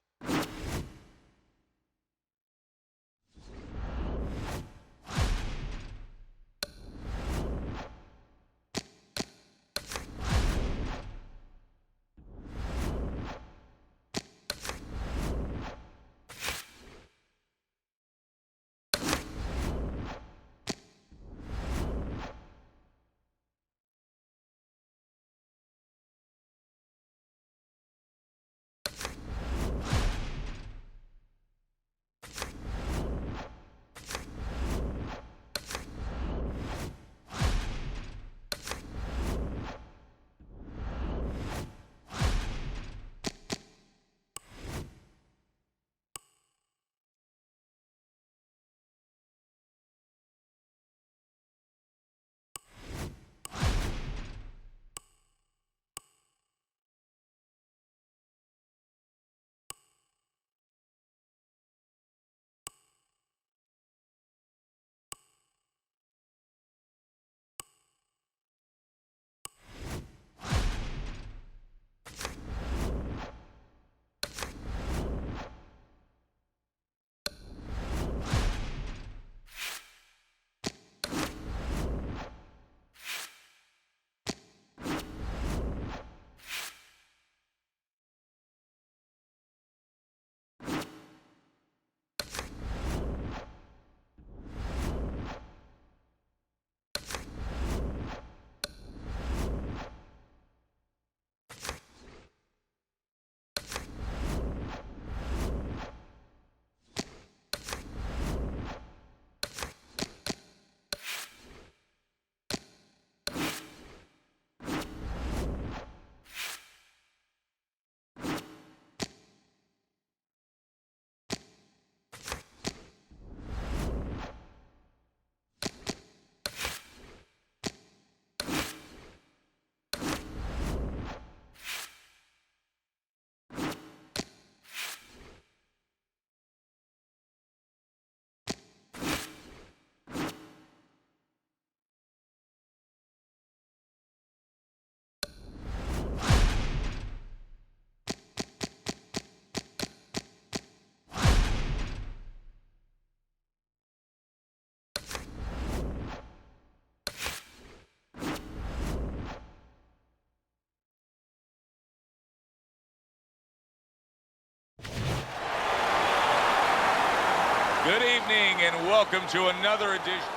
[SPEAKER 2] Good evening and welcome to another edition.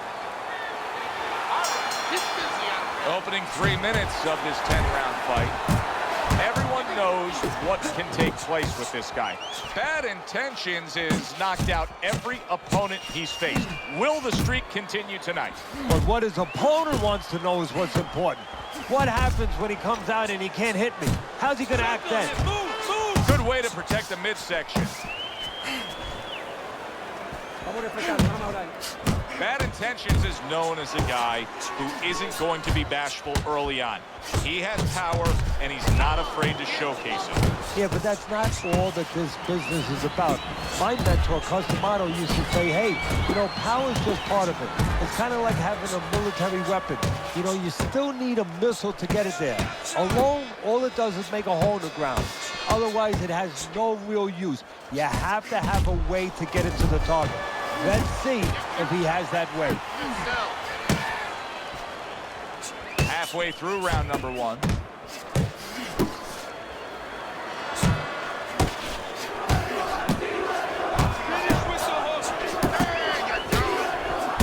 [SPEAKER 2] Opening 3 minutes of this 10-round fight. Everyone knows what can take place with this guy. Bad Intentions is knocked out every opponent he's faced. Will the streak continue tonight?
[SPEAKER 3] But what his opponent wants to know is what's important. What happens when he comes out and he can't hit me? How's he going to act then?
[SPEAKER 5] Move!
[SPEAKER 2] Good way to protect the midsection. Bad Intentions is known as a guy who isn't going to be bashful early on. He has power, and he's not afraid to showcase it.
[SPEAKER 3] Yeah, but that's not all that this business is about. My mentor, Customato, used to say, hey, you know, power is just part of it. It's kind of like having a military weapon. You know, you still need a missile to get it there. Alone, all it does is make a hole in the ground. Otherwise, it has no real use. You have to have a way to get it to the target. Let's see if he has that way.
[SPEAKER 2] Halfway through round number 1.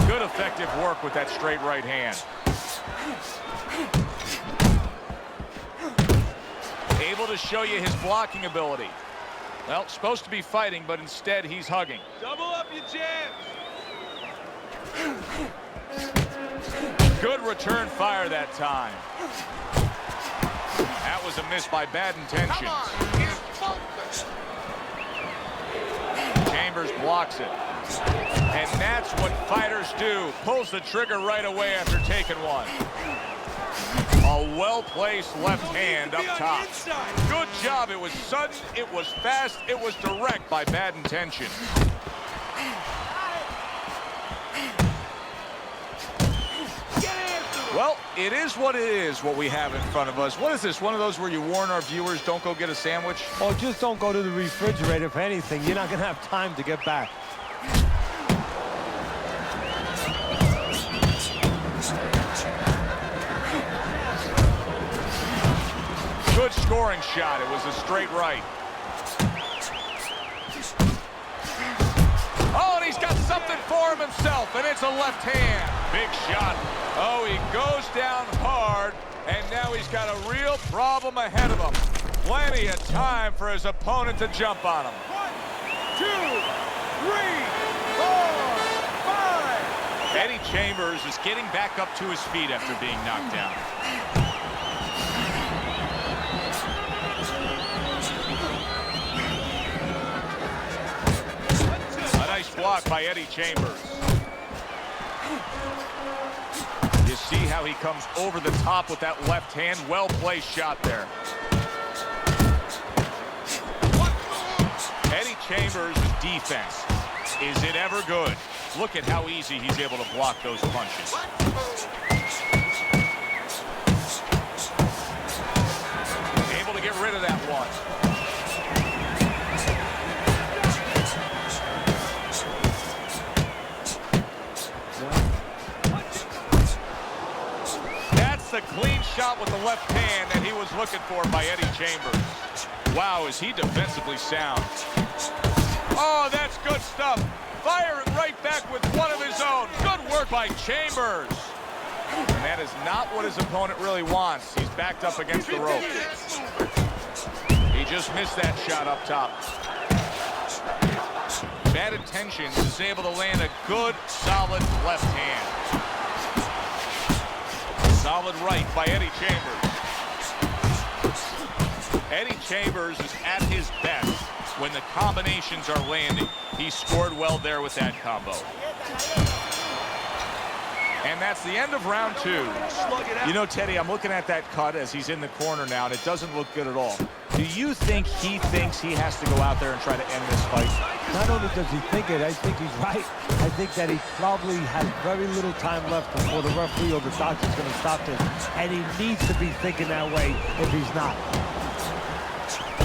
[SPEAKER 2] Good effective work with that straight right hand. Able to show you his blocking ability. Well, supposed to be fighting, but instead he's hugging.
[SPEAKER 5] Double up your jabs.
[SPEAKER 2] Good return fire that time. That was a miss by Bad Intentions. Chambers blocks it. And that's what fighters do. Pulls the trigger right away after taking one. A well-placed left hand up top. Good job. It was sudden, it was fast, it was direct by Bad Intentions. Well, it is what it is, what we have in front of us. What is this, one of those where you warn our viewers, don't go get a sandwich?
[SPEAKER 3] Oh, just don't go to the refrigerator. If anything, you're not going to have time to get back.
[SPEAKER 2] Good scoring shot. It was a straight right. Oh, and he's got something for him himself, and it's a left hand. Big shot. Oh, he goes down hard, and now he's got a real problem ahead of him. Plenty of time for his opponent to jump on him.
[SPEAKER 5] 1, 2, 3, 4, 5.
[SPEAKER 2] Eddie Chambers is getting back up to his feet after being knocked down. Nice block by Eddie Chambers. You see how he comes over the top with that left hand. Well-placed shot there. Eddie Chambers' defense. Is it ever good? Look at how easy he's able to block those punches. Able to get rid of that one. A clean shot with the left hand that he was looking for by Eddie Chambers. Wow, is he defensively sound. Oh, that's good stuff. Firing right back with one of his own. Good work by Chambers. And that is not what his opponent really wants. He's backed up against the rope. He just missed that shot up top. Bad Intentions is able to land a good, solid left hand. Solid right by Eddie Chambers. Eddie Chambers is at his best when the combinations are landing. He scored well there with that combo. And that's the end of round 2. You know, Teddy, I'm looking at that cut as he's in the corner now, and it doesn't look good at all. Do you think he thinks he has to go out there and try to end this fight?
[SPEAKER 3] Not only does he think it, I think he's right. I think that he probably has very little time left before the referee or the doctor's going to stop this. And he needs to be thinking that way if he's not.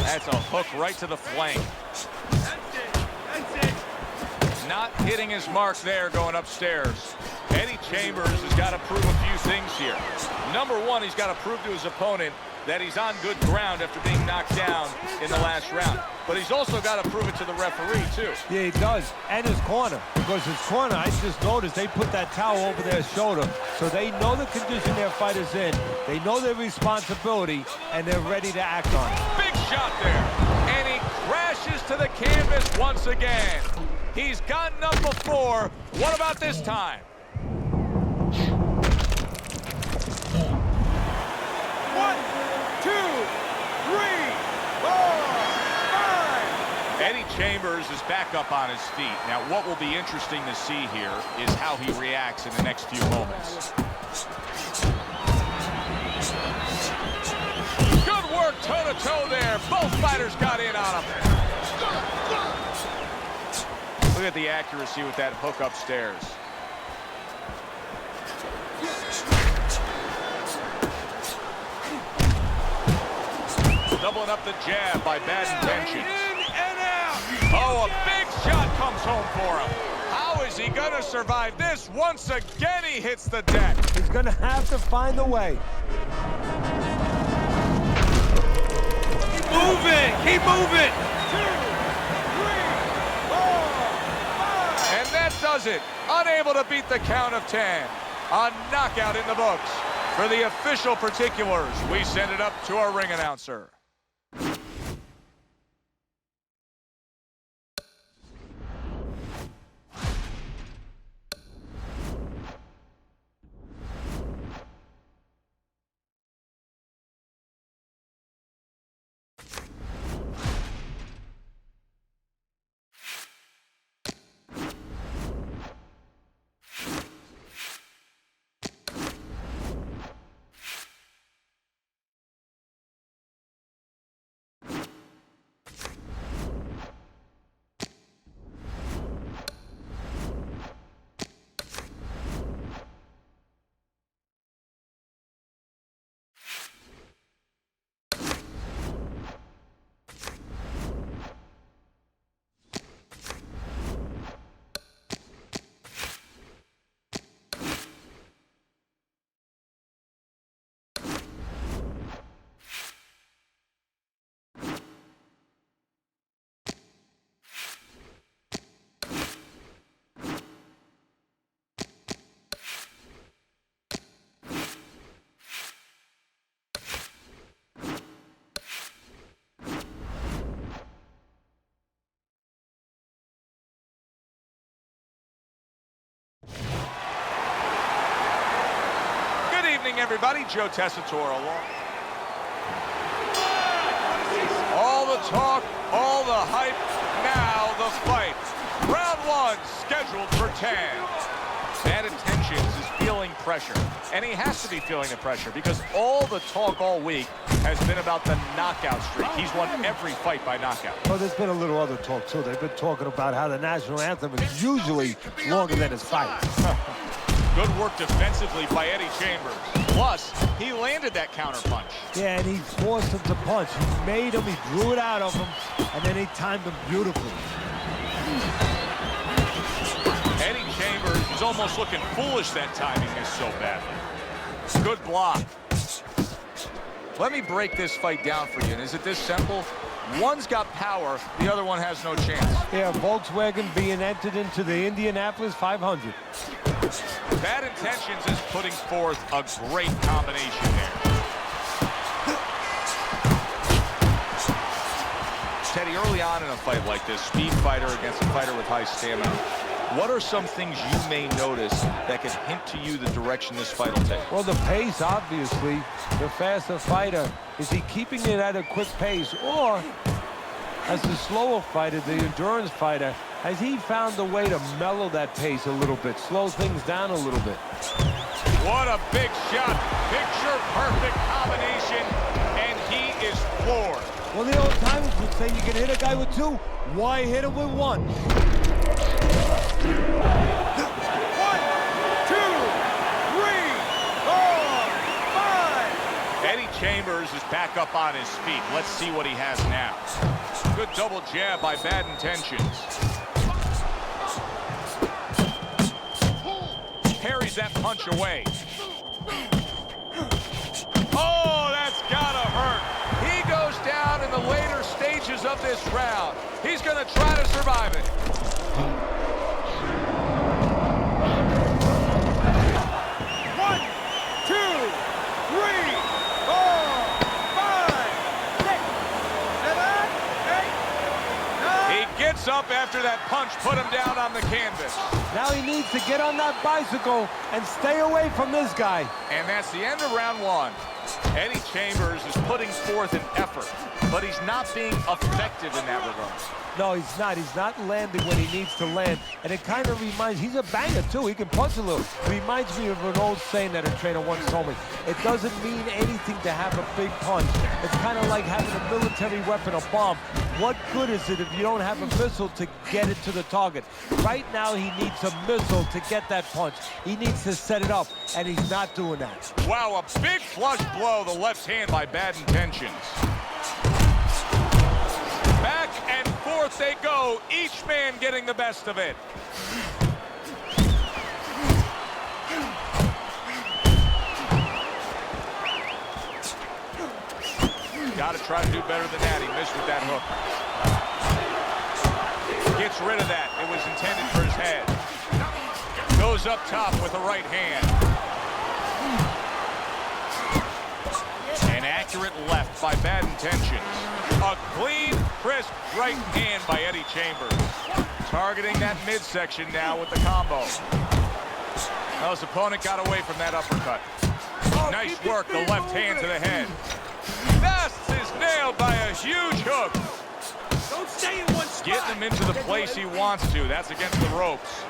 [SPEAKER 2] That's a hook right to the flank.
[SPEAKER 5] That's it. That's it.
[SPEAKER 2] Not hitting his mark there going upstairs. Eddie Chambers has got to prove a few things here. Number 1, he's got to prove to his opponent that he's on good ground after being knocked down in the last round. But he's also got to prove it to the referee, too.
[SPEAKER 3] Yeah, he does. And his corner. Because his corner, I just noticed, they put that towel over their shoulder. So they know the condition their fighter's in. They know their responsibility, and they're ready to act on it.
[SPEAKER 2] Big
[SPEAKER 1] shot there. And he crashes to the canvas once again. He's gotten up before. What about this time?
[SPEAKER 5] 1, 2, 3, 4, 5.
[SPEAKER 2] Eddie Chambers is back up on his feet. Now, what will be interesting to see here is how he reacts in the next few moments.
[SPEAKER 1] Good work toe-to-toe there. Both fighters got in on him.
[SPEAKER 2] Look at the accuracy with that hook upstairs. Doubling up the jab by Bad Intentions.
[SPEAKER 5] In and out.
[SPEAKER 1] Oh, a big shot comes home for him. How is he going to survive this? Once again, he hits the deck.
[SPEAKER 3] He's going to have to find a way.
[SPEAKER 5] Keep moving. Keep moving. 2, 3, 4, 5.
[SPEAKER 1] And that does it. Unable to beat the count of 10. A knockout in the books. For the official particulars, we send it up to our ring announcer. Everybody, Joe Tessitore along. All the talk, all the hype, now the fight. Round 1 scheduled for 10. Bad Intentions is feeling pressure, and he has to be feeling the pressure because all the talk all week has been about the knockout streak. He's won every fight by knockout.
[SPEAKER 3] Well, there's been a little other talk, too. They've been talking about how the national anthem is usually longer than his fight.
[SPEAKER 2] Good work defensively by Eddie Chambers. Plus, he landed that counterpunch.
[SPEAKER 3] Yeah, and he forced him to punch. He made him, he drew it out of him, and then he timed him beautifully.
[SPEAKER 2] Eddie Chambers is almost looking foolish that timing is so bad. Good block.
[SPEAKER 1] Let me break this fight down for you. And is it this simple? One's got power, the other one has no chance.
[SPEAKER 3] Yeah, Volkswagen being entered into the Indianapolis 500.
[SPEAKER 2] Bad Intentions is putting forth a great combination there.
[SPEAKER 1] Teddy, early on in a fight like this, speed fighter against a fighter with high stamina, what are some things you may notice that could hint to you the direction this fight will take?
[SPEAKER 3] Well, the pace, obviously. The faster fighter, is he keeping it at a quick pace? Or, as the slower fighter, the endurance fighter, has he found a way to mellow that pace a little bit, slow things down a little bit?
[SPEAKER 2] What a big shot. Picture-perfect combination, and he is floored.
[SPEAKER 3] Well, the old timers would say you can hit a guy with 2. Why hit him with 1?
[SPEAKER 5] 1, 2, 3, 4, 5.
[SPEAKER 2] Eddie Chambers is back up on his feet. Let's see what he has now. Good double jab by Bad Intentions. Parries that punch away.
[SPEAKER 1] Oh, that's gotta hurt. He goes down in the later stages of this round. He's gonna try to survive it.
[SPEAKER 5] 1, 2, 3, 4, 5, 6,
[SPEAKER 1] after that punch put him down on the canvas.
[SPEAKER 3] Now he needs to get on that bicycle and stay away from this guy.
[SPEAKER 1] And that's the end of round one. Eddie Chambers is putting forth an effort, but he's not being effective in that regard.
[SPEAKER 3] No, he's not. He's not landing when he needs to land. And it kind of reminds, he's a banger too. He can punch a little. It reminds me of an old saying that a trainer once told me. It doesn't mean anything to have a big punch. It's kind of like having a military weapon, a bomb. What good is it if you don't have a missile to get it to the target? Right now, he needs a missile to get that punch. He needs to set it up, and he's not doing that.
[SPEAKER 1] Wow, a big flush blow, the left hand by Bad Intentions. Back and forth they go, each man getting the best of it. Got to try to do better than that. He missed with that hook. Gets rid of that. It was intended for his head. Goes up top with a right hand. An accurate left by Bad Intentions. A clean, crisp right hand by Eddie Chambers. Targeting that midsection now with the combo. Well, his opponent got away from that uppercut. Nice work, the left hand to the head. Fast is nailed by a huge hook.
[SPEAKER 5] Don't stay in one spot.
[SPEAKER 1] Getting him into the place he wants to. That's against the ropes.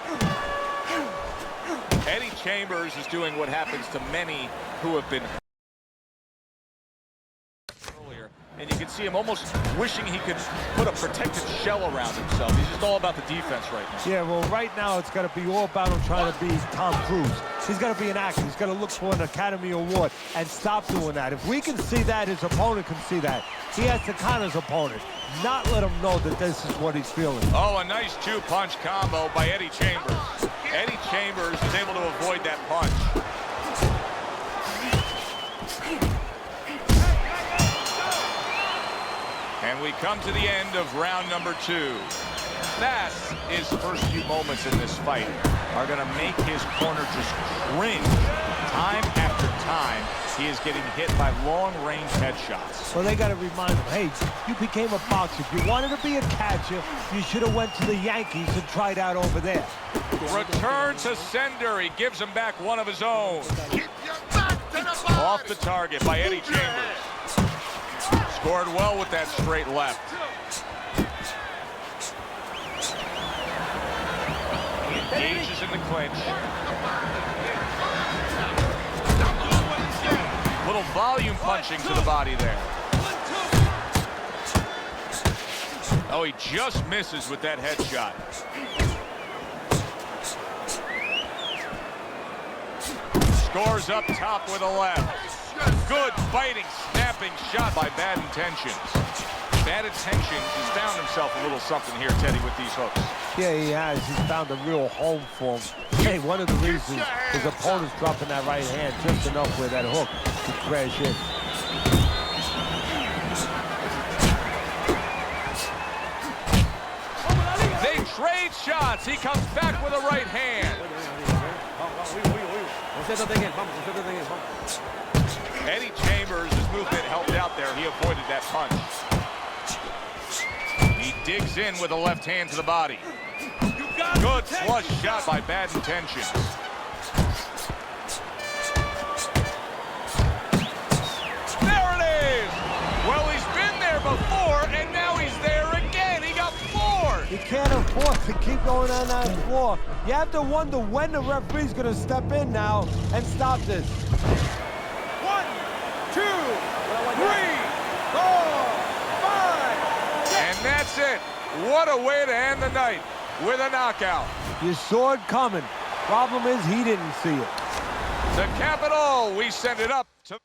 [SPEAKER 1] Eddie Chambers is doing what happens to many who have been earlier. And you can see him almost wishing he could put a protective shell around himself. He's just all about the defense right now.
[SPEAKER 3] Yeah, well, right now it's got to be all about him trying to be Tom Cruise. He's got to be an actor. He's got to look for an Academy Award and stop doing that. If we can see that, his opponent can see that. He has to con his opponent, not let him know that this is what he's feeling.
[SPEAKER 1] Oh, a nice two-punch combo by Eddie Chambers. Eddie Chambers is able to avoid that punch. And we come to the end of round number 2. Fast, his first few moments in this fight are going to make his corner just cringe. Time after time, he is getting hit by long-range headshots.
[SPEAKER 3] So they got to remind him, hey, you became a boxer. If you wanted to be a catcher, you should have went to the Yankees and tried out over there.
[SPEAKER 1] Return to sender. He gives him back one of his own.
[SPEAKER 4] Keep your back to the body.
[SPEAKER 1] Off the target by Eddie Chambers. Scored well with that straight left. He engages in the clinch. Little volume punching to the body there. Oh, he just misses with that headshot. Scores up top with a left. Good fighting, snapping shot by Bad Intentions. Bad Intentions has found himself a little something here, Teddy, with these hooks.
[SPEAKER 3] Yeah, he has. He's found a real home for him. Hey, one of the reasons his opponent's dropping that right hand just enough with that hook to crash in.
[SPEAKER 1] They trade shots. He comes back with a right hand. Eddie Chambers' movement helped out there. He avoided that punch. He digs in with a left hand to the body. Good flush shot by Bad Intentions. There it is! Well, he's been there before, and now he's there again. He got floored.
[SPEAKER 3] You can't afford to keep going on that floor. You have to wonder when the referee's going to step in now and stop this.
[SPEAKER 5] 1, 2, 3, 4, 5.
[SPEAKER 1] And that's it. What a way to end the night with a knockout.
[SPEAKER 3] You saw it coming. Problem is he didn't see it.
[SPEAKER 1] The Capitol, we send it up to...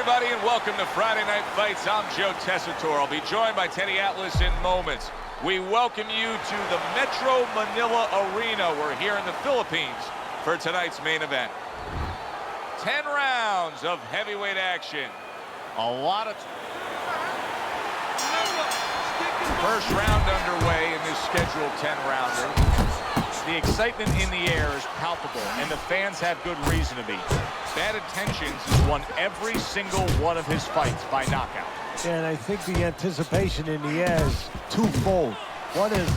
[SPEAKER 1] everybody, and welcome to Friday Night Fights. I'm Joe Tessitore. I'll be joined by Teddy Atlas in moments. We welcome you to the Metro Manila Arena. We're here in the Philippines for tonight's main event. 10 rounds of heavyweight action.
[SPEAKER 2] A lot of...
[SPEAKER 1] First round underway in this scheduled 10-rounder.
[SPEAKER 2] The excitement in the air is palpable, and the fans have good reason to be. Bad Intentions has won every single one of his fights by knockout.
[SPEAKER 3] And I think the anticipation in the air is twofold. One is,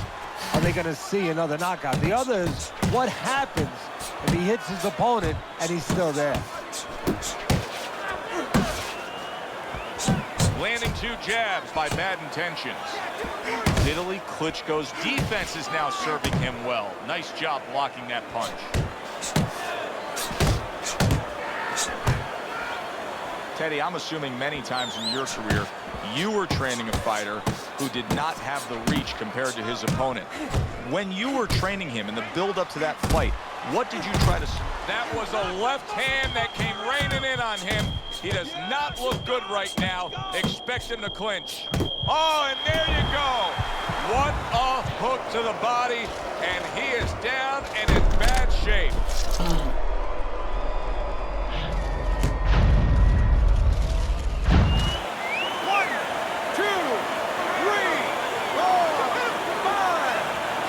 [SPEAKER 3] are they going to see another knockout? The other is, what happens if he hits his opponent and he's still there?
[SPEAKER 2] Landing 2 jabs by Bad Intentions. Vitaly Klitschko's defense is now serving him well. Nice job blocking that punch. Teddy, I'm assuming many times in your career, you were training a fighter who did not have the reach compared to his opponent. When you were training him in the build-up to that fight, what did you try to...
[SPEAKER 1] That was a left hand that came raining in on him. He does not look good right now. Expect him to clinch. Oh, and there you go. What a hook to the body, and he is down and in bad shape.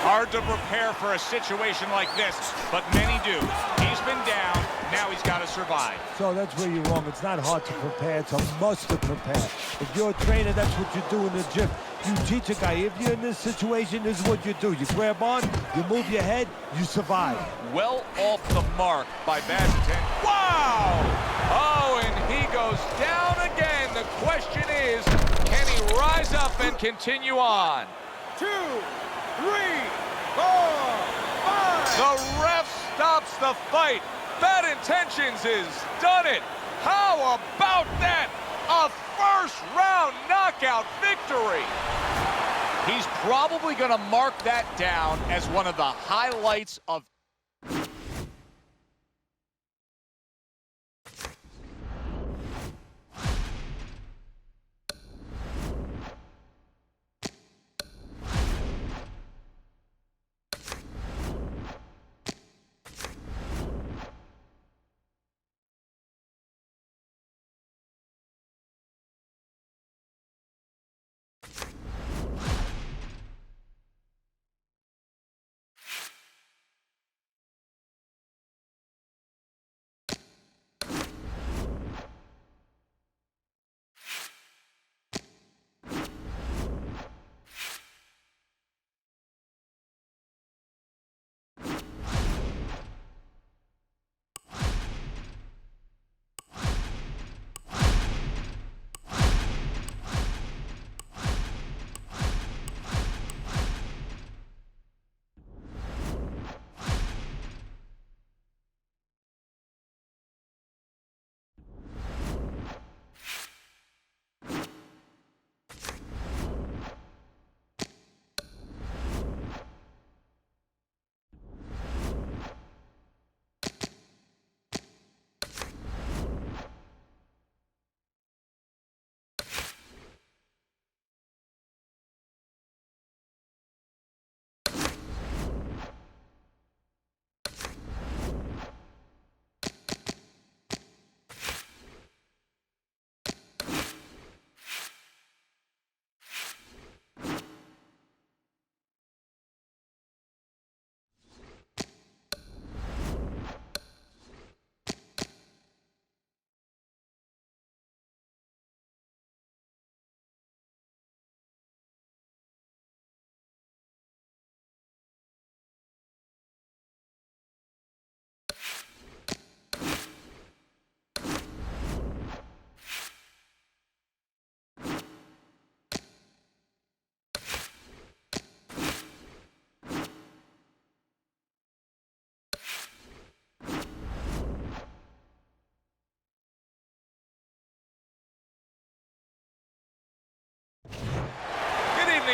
[SPEAKER 2] Hard to prepare for a situation like this, but many do. He's been down, now he's got to survive.
[SPEAKER 3] So that's where you're wrong. It's not hard to prepare. It's a must to prepare. If you're a trainer, that's what you do in the gym. You teach a guy, if you're in this situation, this is what you do. You grab on, you move your head, you survive.
[SPEAKER 2] Well off the mark by Bad Intentions.
[SPEAKER 1] Wow! Oh, and he goes down again. The question is, can he rise up and continue on?
[SPEAKER 5] 2, 3, 4, 5.
[SPEAKER 1] The ref stops the fight. Bad Intentions has done it. How about that? A first-round knockout victory.
[SPEAKER 2] He's probably going to mark that down as one of the highlights of...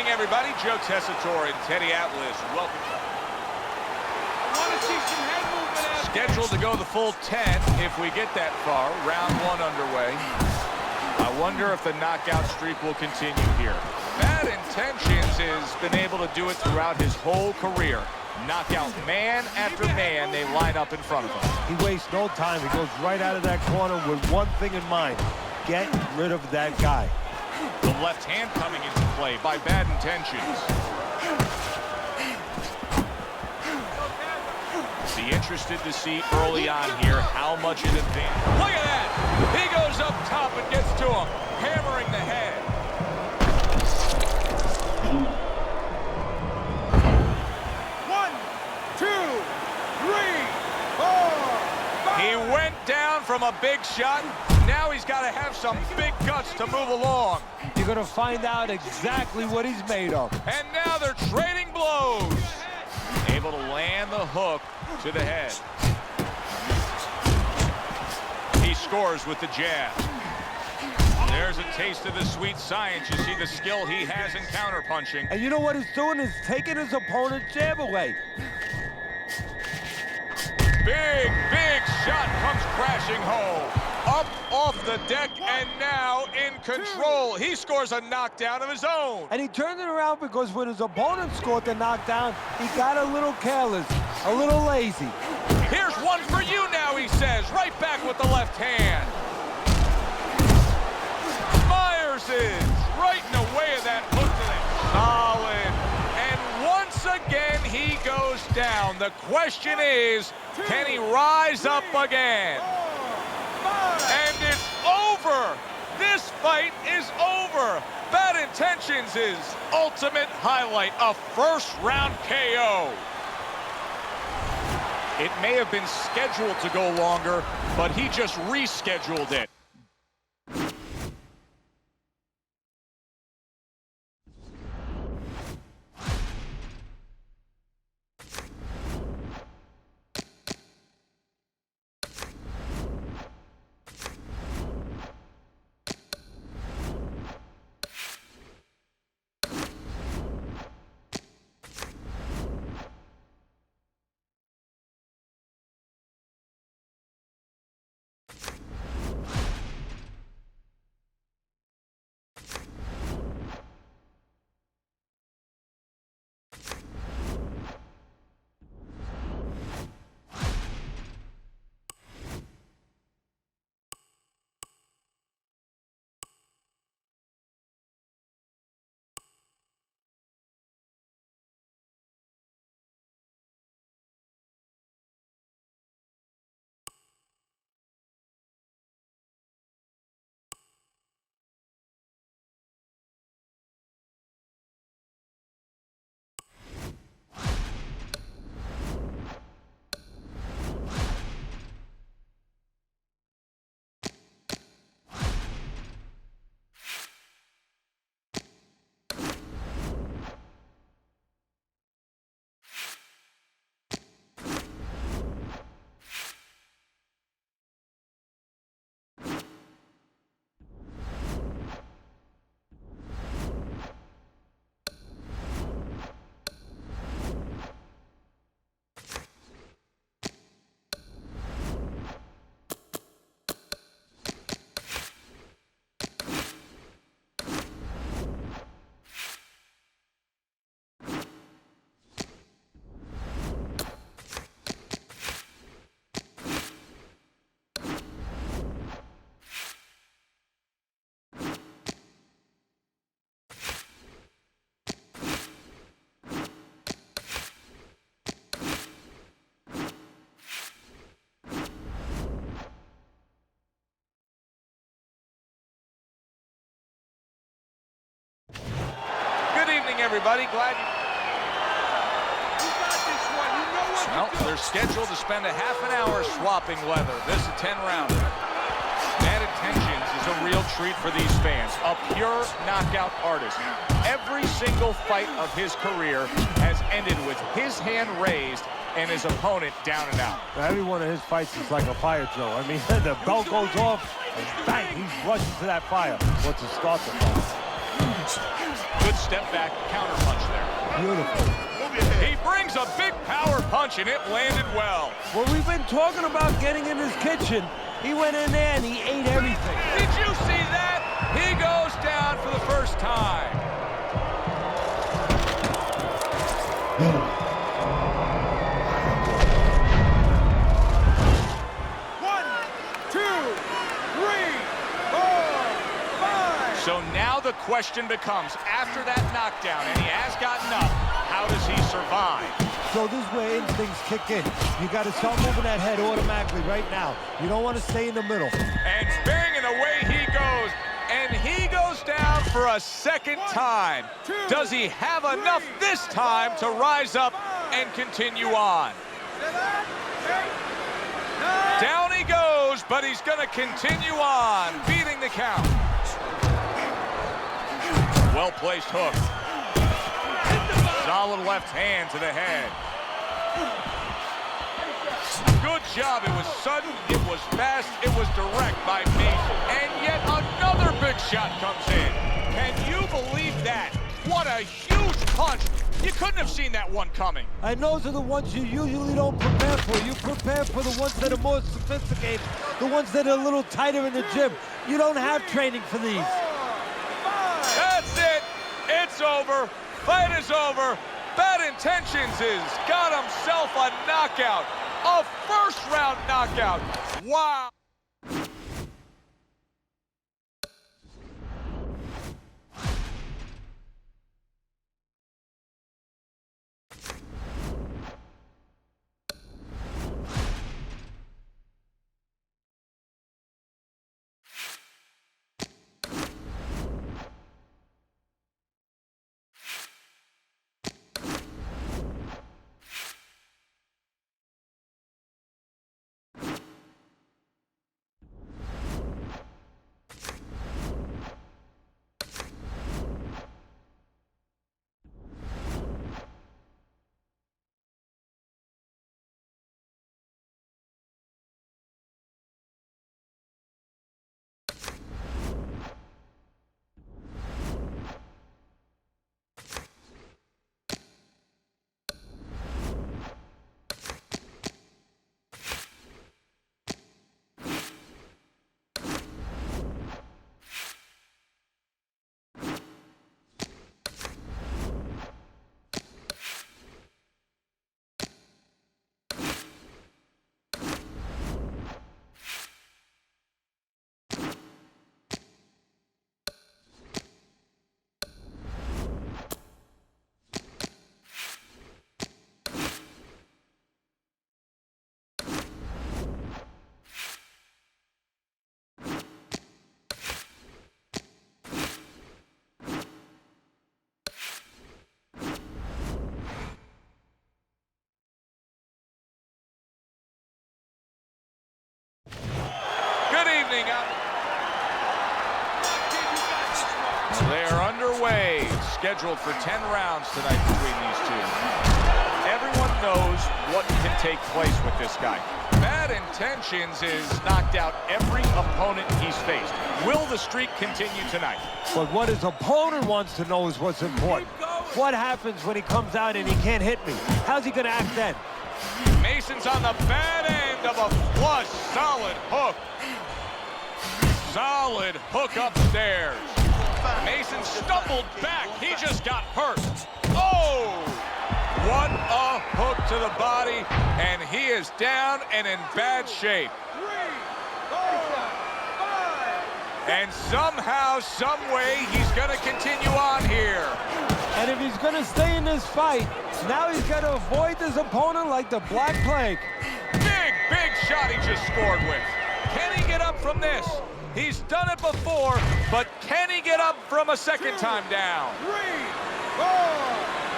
[SPEAKER 1] Everybody, Joe Tessitore and Teddy Atlas, welcome.
[SPEAKER 5] I want to see some head movement out there.
[SPEAKER 1] Scheduled to go the full 10 if we get that far. Round 1 underway.
[SPEAKER 2] I wonder if the knockout streak will continue here.
[SPEAKER 1] Bad Intentions has been able to do it throughout his whole career. Knock out man after man they line up in front of him.
[SPEAKER 3] He wastes no time. He goes right out of that corner with one thing in mind. Get rid of that guy.
[SPEAKER 2] The left hand coming into play by Bad Intentions. Be interested to see early on here how much it advances.
[SPEAKER 1] Look at that! He goes up top and gets to him, hammering the head. He went down from a big shot. Now he's got to have some big guts to move along.
[SPEAKER 3] You're going to find out exactly what he's made of.
[SPEAKER 1] And now they're trading blows.
[SPEAKER 2] Able to land the hook to the head. He scores with the jab. There's a taste of the sweet science. You see the skill he has in counterpunching.
[SPEAKER 3] And you know what he's doing? He's taking his opponent's jab away.
[SPEAKER 1] Big, big shot comes crashing home. Up off the deck and now in control. He scores a knockdown of his own.
[SPEAKER 3] And he turned it around because when his opponent scored the knockdown, he got a little careless, a little lazy.
[SPEAKER 1] Here's one for you now, he says. Right back with the left hand. Myers is right in the way of that hook to the solid. And once again, he goes down. The question is, can he rise up again? And it's over. This fight is over. Bad Intentions' ultimate highlight, a first-round KO.
[SPEAKER 2] It may have been scheduled to go longer, but he just rescheduled it.
[SPEAKER 1] Everybody, glad you...
[SPEAKER 2] Well, they're scheduled to spend a half an hour swapping leather. This is a 10-rounder. Bad Intentions is a real treat for these fans. A pure knockout artist. Every single fight of his career has ended with his hand raised and his opponent down and out.
[SPEAKER 3] Every one of his fights is like a fire drill. I mean, the bell goes off, and bang, he rushes to that fire. What's to start the fight?
[SPEAKER 2] Good step back counter punch there.
[SPEAKER 3] Beautiful.
[SPEAKER 1] He brings a big power punch, and it landed well.
[SPEAKER 3] Well, we've been talking about getting in his kitchen. He went in there and he ate everything.
[SPEAKER 1] Did you see that? He goes down for the first time.
[SPEAKER 2] So now the question becomes, after that knockdown, and he has gotten up, how does he survive?
[SPEAKER 3] So this is where instincts kick in. You got to start moving that head automatically right now. You don't want to stay in the middle.
[SPEAKER 1] And banging away he goes. And he goes down for a second time. Does he have enough this time to rise up and continue on? Down he goes, but he's going to continue on, beating the count. Well-placed hook. Solid left hand to the head. Good job. It was sudden, it was fast, it was direct by Mason. And yet another big shot comes in. Can you believe that? What a huge punch. You couldn't have seen that one coming.
[SPEAKER 3] And those are the ones you usually don't prepare for. You prepare for the ones that are more sophisticated, the ones that are a little tighter in the gym. You don't have training for these.
[SPEAKER 1] That's it. It's over. Fight is over. Bad Intentions has got himself a knockout. A first-round knockout. Wow. They're underway, scheduled for 10 rounds tonight between these two. Everyone knows what can take place with this guy. Bad Intentions is knocked out every opponent he's faced. Will the streak continue tonight?
[SPEAKER 3] But what his opponent wants to know is what's important. What happens when he comes out and he can't hit me? How's he going to act then?
[SPEAKER 1] Mason's on the bad end of a flush. Solid hook. Solid hook upstairs. Mason stumbled back. He just got hurt. Oh! What a hook to the body. And he is down and in bad shape.
[SPEAKER 5] 3, 4, 5.
[SPEAKER 1] And somehow, some way, he's going to continue on here.
[SPEAKER 3] And if he's going to stay in this fight, now he's got to avoid this opponent like the Black Plague.
[SPEAKER 1] Big shot he just scored with. Can he get up from this? He's done it before, but can he get up from a second time down?
[SPEAKER 5] 3, 4,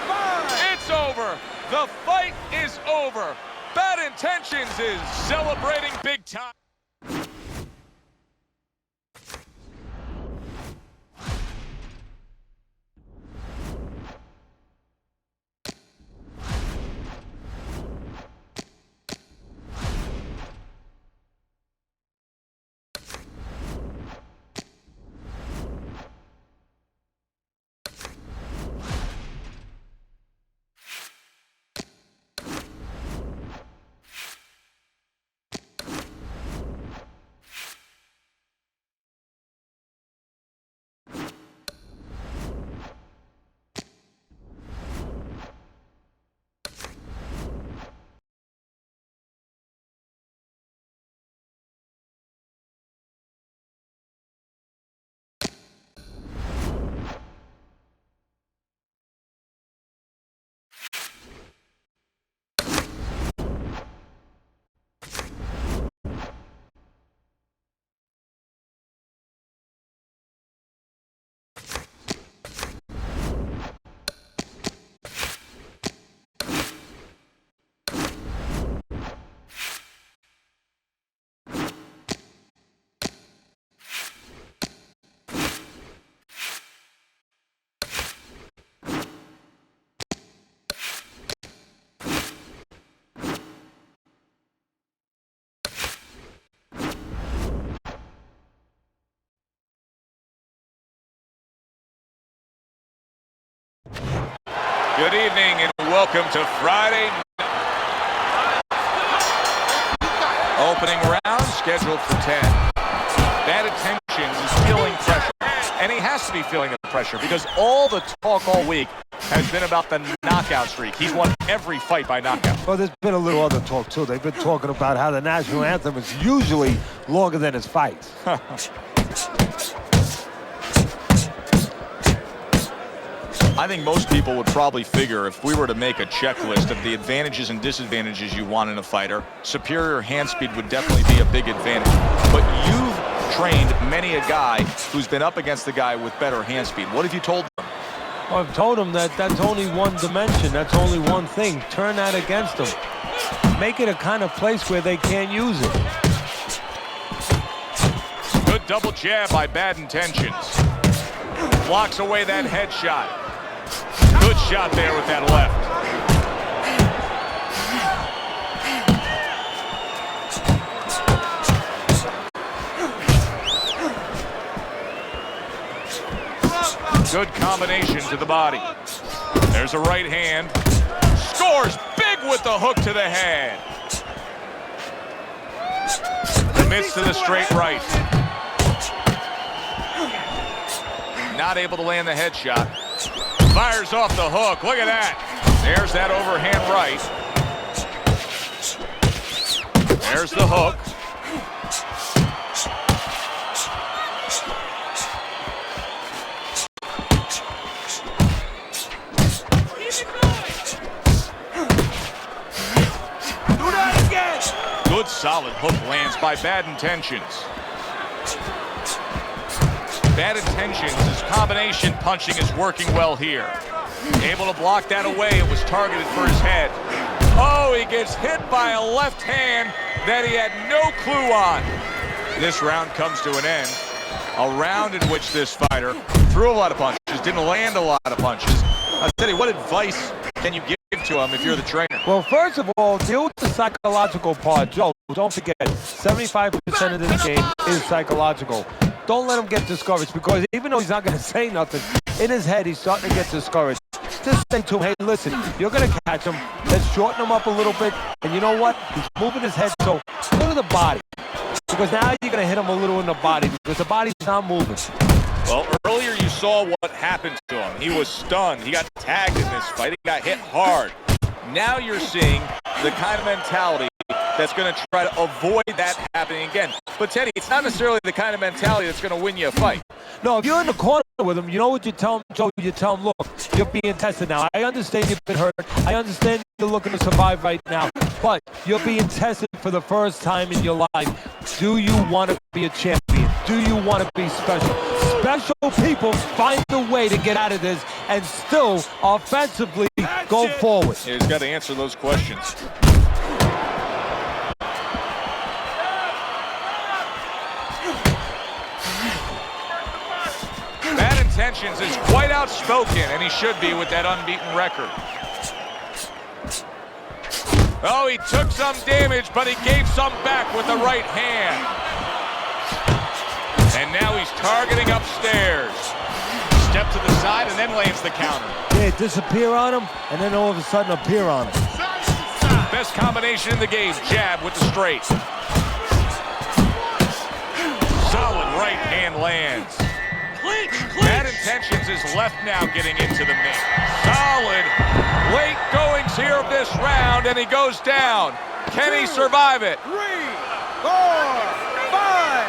[SPEAKER 5] 5.
[SPEAKER 1] It's over. The fight is over. Bad Intentions is celebrating big time. Good evening and welcome to Friday. Opening round scheduled for 10. Bad Intentions is feeling pressure. And he has to be feeling the pressure because all the talk all week has been about the knockout streak. He's won every fight by knockout.
[SPEAKER 3] Well, there's been a little other talk, too. They've been talking about how the national anthem is usually longer than his fights.
[SPEAKER 2] I think most people would probably figure if we were to make a checklist of the advantages and disadvantages you want in a fighter, superior hand speed would definitely be a big advantage. But you've trained many a guy who's been up against the guy with better hand speed. What have you told them?
[SPEAKER 3] Well, I've told him that that's only one dimension. That's only one thing. Turn that against them. Make it a kind of place where they can't use it.
[SPEAKER 2] Good double jab by Bad Intentions. Blocks away that headshot. Good shot there with that left. Good combination to the body. There's a right hand. Scores big with the hook to the head. Commits to the straight right. Not able to land the headshot. Fires off the hook. Look at that. There's that overhand right. There's the hook.
[SPEAKER 5] Do that again.
[SPEAKER 2] Good solid hook lands by Bad Intentions. Bad Intentions, his combination punching is working well here. Able to block that away. It was targeted for his head. Oh, he gets hit by a left hand that he had no clue on. This round comes to an end. A round in which this fighter threw a lot of punches, didn't land a lot of punches. I'll tell you, what advice can you give to him if you're the trainer?
[SPEAKER 3] Well, first of all, deal with the psychological part. Joe, don't forget, 75% of this game is psychological. Don't let him get discouraged because even though he's not going to say nothing, in his head he's starting to get discouraged. Just say to him, hey, listen, you're going to catch him. Let's shorten him up a little bit. And you know what? He's moving his head, so go to the body. Because now you're going to hit him a little in the body because the body's not moving.
[SPEAKER 2] Well, earlier you saw what happened to him. He was stunned. He got tagged in this fight. He got hit hard. Now you're seeing the kind of mentality that's going to try to avoid that happening again. But, Teddy, it's not necessarily the kind of mentality that's going to win you a fight.
[SPEAKER 3] No, if you're in the corner with him, you know what you tell him, Joe? You tell him, look, you're being tested now. I understand you've been hurt. I understand you're looking to survive right now. But you're being tested for the first time in your life. Do you want to be a champion? Do you want to be special? Special people find a way to get out of this and still offensively go forward.
[SPEAKER 2] Yeah, he's got to answer those questions. Bad Intentions is quite outspoken, and he should be with that unbeaten record. Oh, he took some damage, but he gave some back with the right hand. And now he's targeting upstairs. Step to the side and then lands the counter.
[SPEAKER 3] Yeah, disappear on him, and then all of a sudden appear on him.
[SPEAKER 2] Best combination in the game, jab with the straight. Solid right hand lands. Bad Intentions is left now getting into the mix. Solid late goings here of this round, and he goes down. Can he survive it?
[SPEAKER 5] 3, 4, 5,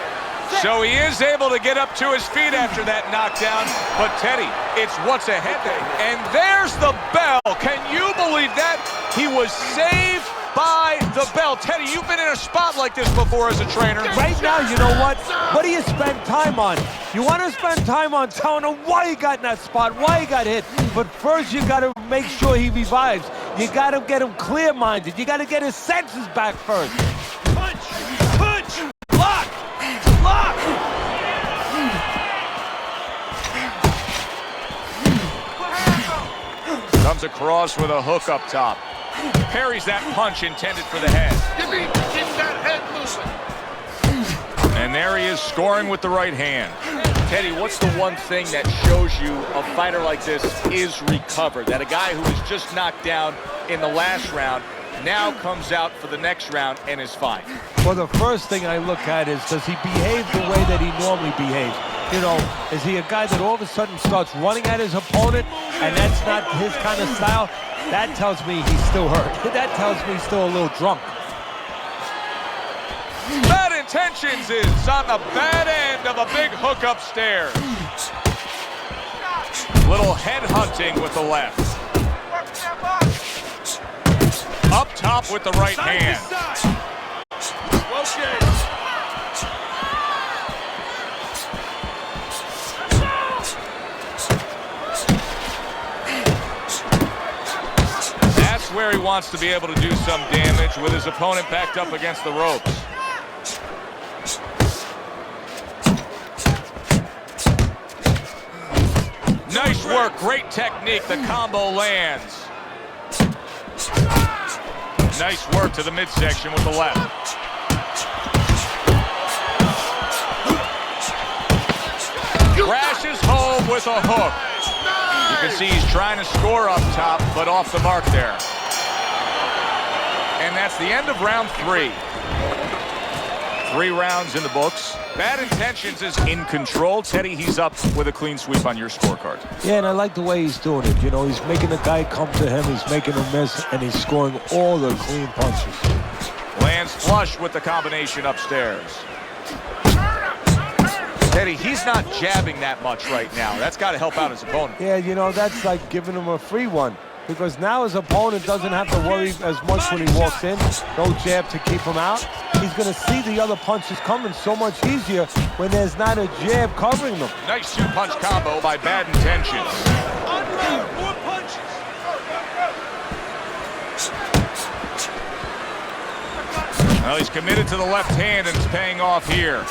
[SPEAKER 5] 6.
[SPEAKER 2] So he is able to get up to his feet after that knockdown, but Teddy, it's what's ahead. And there's the bell. Can you believe that? He was saved by the bell. Teddy, you've been in a spot like this before as a trainer.
[SPEAKER 3] Right now, you know what? What do you spend time on? You want to spend time on telling him why he got in that spot, why he got hit. But first, you got to make sure he revives. You got to get him clear-minded. You got to get his senses back first.
[SPEAKER 5] Punch! Punch! Block! Block!
[SPEAKER 2] Comes across with a hook up top. Parries that punch intended for the head.
[SPEAKER 4] Keep that head moving.
[SPEAKER 2] And there he is scoring with the right hand.
[SPEAKER 7] Teddy, what's the one thing that shows you a fighter like this is recovered? That a guy who was just knocked down in the last round now comes out for the next round and is fine.
[SPEAKER 3] Well, the first thing I look at is, does he behave the way that he normally behaves? You know, is he a guy that all of a sudden starts running at his opponent and that's not his kind of style? That tells me he's still hurt. That tells me he's still a little drunk.
[SPEAKER 1] Bad Intentions is on the bad end of a big hook upstairs.
[SPEAKER 2] Little head hunting with the left. Up top with the right hand.
[SPEAKER 1] That's where he wants to be able to do some damage with his opponent backed up against the ropes. Nice work, great technique, the combo lands. Nice work to the midsection with the left. Crashes home with a hook. You can see he's trying to score up top, but off the mark there. And that's the end of round 3. 3 rounds in the books. Bad Intentions is in control. Teddy, he's up with a clean sweep on your scorecard.
[SPEAKER 3] Yeah, and I like the way he's doing it. You know, he's making the guy come to him, he's making him miss, and he's scoring all the clean punches.
[SPEAKER 1] Lands flush with the combination upstairs. Teddy, he's not jabbing that much right now. That's got to help out his opponent.
[SPEAKER 3] Yeah, you know, that's like giving him a free one. Because now his opponent doesn't have to worry as much when he walks in. No jab to keep him out. He's going to see the other punches coming so much easier when there's not a jab covering them.
[SPEAKER 1] Nice 2-punch combo by Bad Intentions.
[SPEAKER 5] Unload more punches.
[SPEAKER 1] Well, he's committed to the left hand and it's paying off here.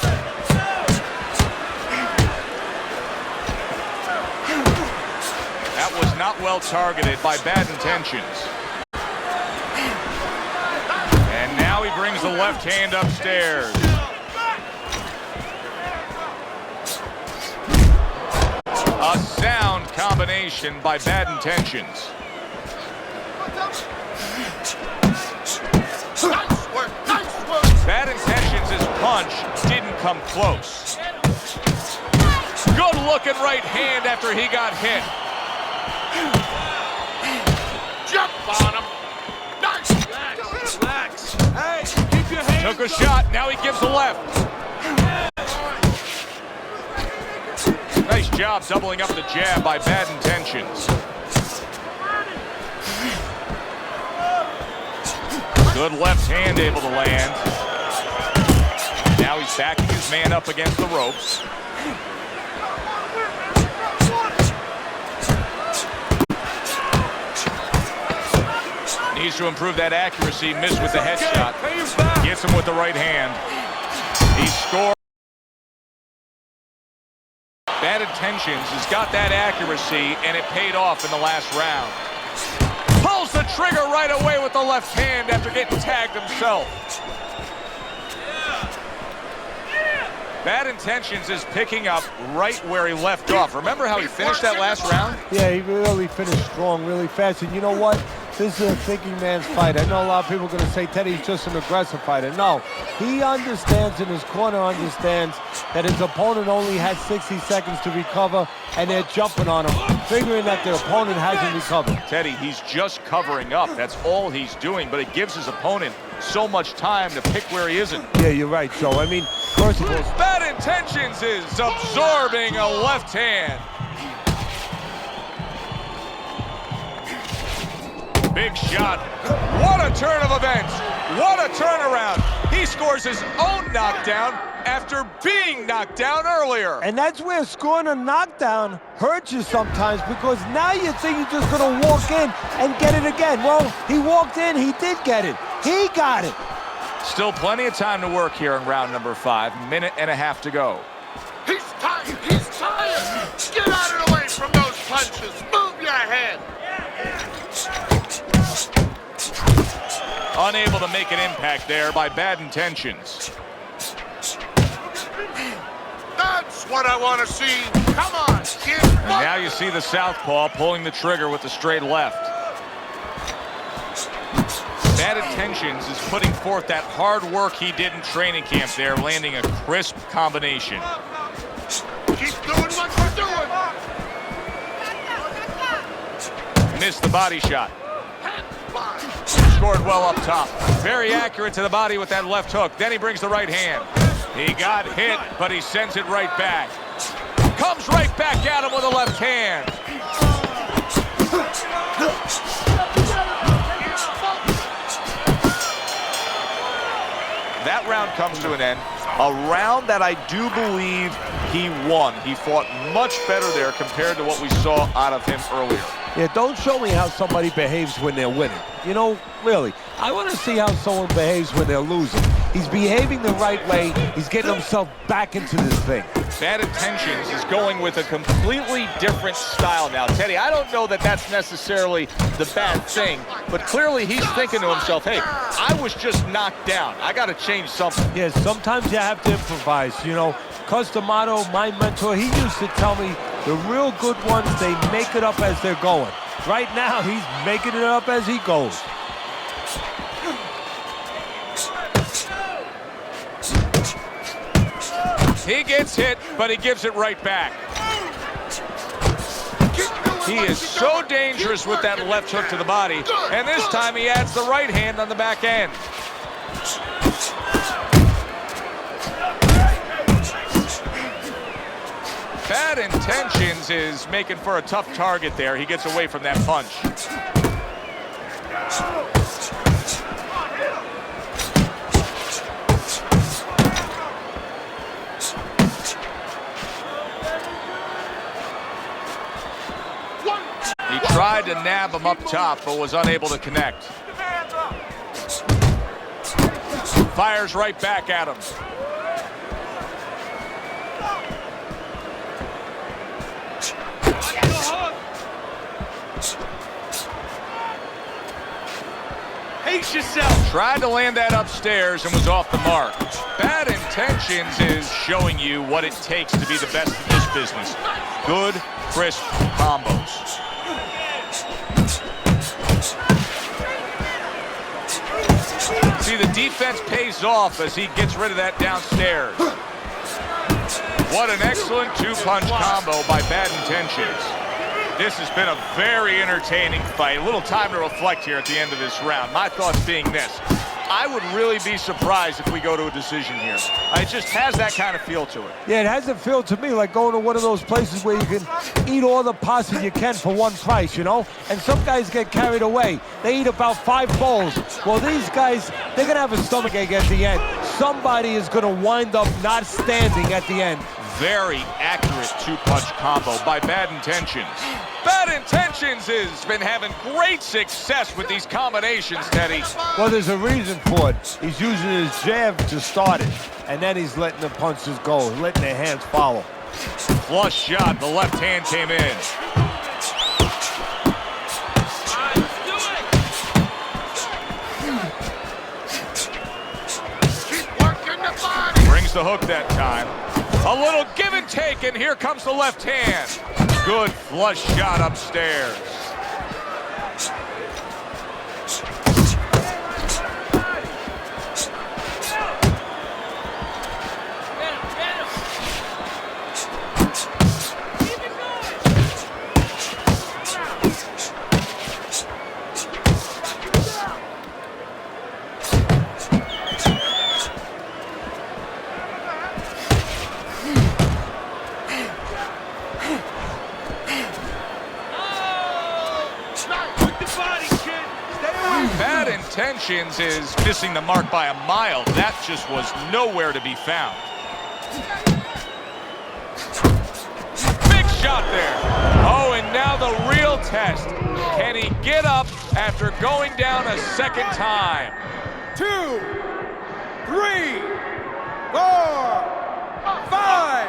[SPEAKER 1] That was not well targeted by Bad Intentions. And now he brings the left hand upstairs. A sound combination by Bad Intentions. Bad Intentions' punch didn't come close. Good looking right hand after he got hit.
[SPEAKER 4] Jump on him. Nice.
[SPEAKER 5] Relax. Hey, keep your hands
[SPEAKER 1] Took a
[SPEAKER 5] up.
[SPEAKER 1] shot, now he gives the left. Nice job doubling up the jab by Bad Intentions. Good left hand able to land. Now he's backing his man up against the ropes. Needs to improve that accuracy. Missed with the headshot. Gets him with the right hand. He scored. Bad Intentions has got that accuracy, and it paid off in the last round. Pulls the trigger right away with the left hand after getting tagged himself. Bad Intentions is picking up right where he left off. Remember how he finished that last round?
[SPEAKER 3] Yeah, he really finished strong, really fast. And you know what? This is a thinking man's fight. I know a lot of people are going to say Teddy's just an aggressive fighter. No, he understands, and his corner understands that his opponent only has 60 seconds to recover, and they're jumping on him, figuring that their opponent hasn't recovered.
[SPEAKER 1] Teddy, he's just covering up. That's all he's doing, but it gives his opponent so much time to pick where he isn't.
[SPEAKER 3] Yeah, you're right, Joe. I mean, first of all,
[SPEAKER 1] Bad Intentions is absorbing a left hand. Big shot. What a turn of events. What a turnaround. He scores his own knockdown after being knocked down earlier.
[SPEAKER 3] and that's where scoring a knockdown hurts you sometimes, because now you think you're just going to walk in and get it again. Well, he walked in, he did get it. He got it.
[SPEAKER 1] Still plenty of time to work here in round number 5. Minute and a half to go.
[SPEAKER 4] He's tired. He's tired. Get out of the way from those punches. Move your head.
[SPEAKER 1] Unable to make an impact there by Bad Intentions.
[SPEAKER 4] That's what I want to see. Come on, kid.
[SPEAKER 1] And now you see the southpaw pulling the trigger with the straight left. Bad Intentions is putting forth that hard work he did in training camp there, landing a crisp combination.
[SPEAKER 4] Keep doing what you're doing.
[SPEAKER 1] Missed the body shot.
[SPEAKER 4] Bye.
[SPEAKER 1] Scored well up top. Very accurate to the body with that left hook. Then he brings the right hand. He got hit, but he sends it right back. Comes right back at him with a left hand. That round comes to an end. A round that I do believe he won. He fought much better there compared to what we saw out of him earlier.
[SPEAKER 3] Yeah, don't show me how somebody behaves when they're winning. You know, really, I want to see how someone behaves when they're losing. He's behaving the right way. He's getting himself back into this thing.
[SPEAKER 1] Bad Intentions is going with a completely different style now. Teddy, I don't know that that's necessarily the bad thing, but clearly he's thinking to himself, hey, I was just knocked down. I got to change something.
[SPEAKER 3] Yeah, sometimes you have to improvise. You know, Cus D'Amato, my mentor, he used to tell me the real good ones, they make it up as they're going. Right now, he's making it up as he goes.
[SPEAKER 1] He gets hit, but he gives it right back. He is so dangerous with that left hook to the body, and this time he adds the right hand on the back end. Bad Intentions is making for a tough target there. He gets away from that punch. He tried to nab him up top, but was unable to connect. Fires right back at him.
[SPEAKER 5] Pace yourself.
[SPEAKER 1] Tried to land that upstairs and was off the mark. Bad Intentions is showing you what it takes to be the best in this business. Good, crisp combos. See, the defense pays off as he gets rid of that downstairs. What an excellent two-punch combo by Bad Intentions. This has been a very entertaining fight. A little time to reflect here at the end of this round. My thoughts being this. I would really be surprised if we go to a decision here. It just has that kind of feel to it.
[SPEAKER 3] Yeah, it has a feel to me like going to one of those places where you can eat all the pasta you can for one price, you know? And some guys get carried away. They eat about 5 bowls. Well, these guys, they're going to have a stomachache at the end. Somebody is going to wind up not standing at the end.
[SPEAKER 1] Very accurate two-punch combo by Bad Intentions. Bad Intentions has been having great success with these combinations, Teddy.
[SPEAKER 3] Well, there's a reason for it. He's using his jab to start it, and then he's letting the punches go, letting the hands follow.
[SPEAKER 1] Flush shot, the left hand came in.
[SPEAKER 4] Keep working the body.
[SPEAKER 1] Brings the hook that time. A little give and take, and here comes the left hand. Good flush shot upstairs. Bad Intentions is missing the mark by a mile. That just was nowhere to be found. Big shot there. Oh, and now the real test. Can he get up after going down a second time?
[SPEAKER 5] 2, 3, 4, 5,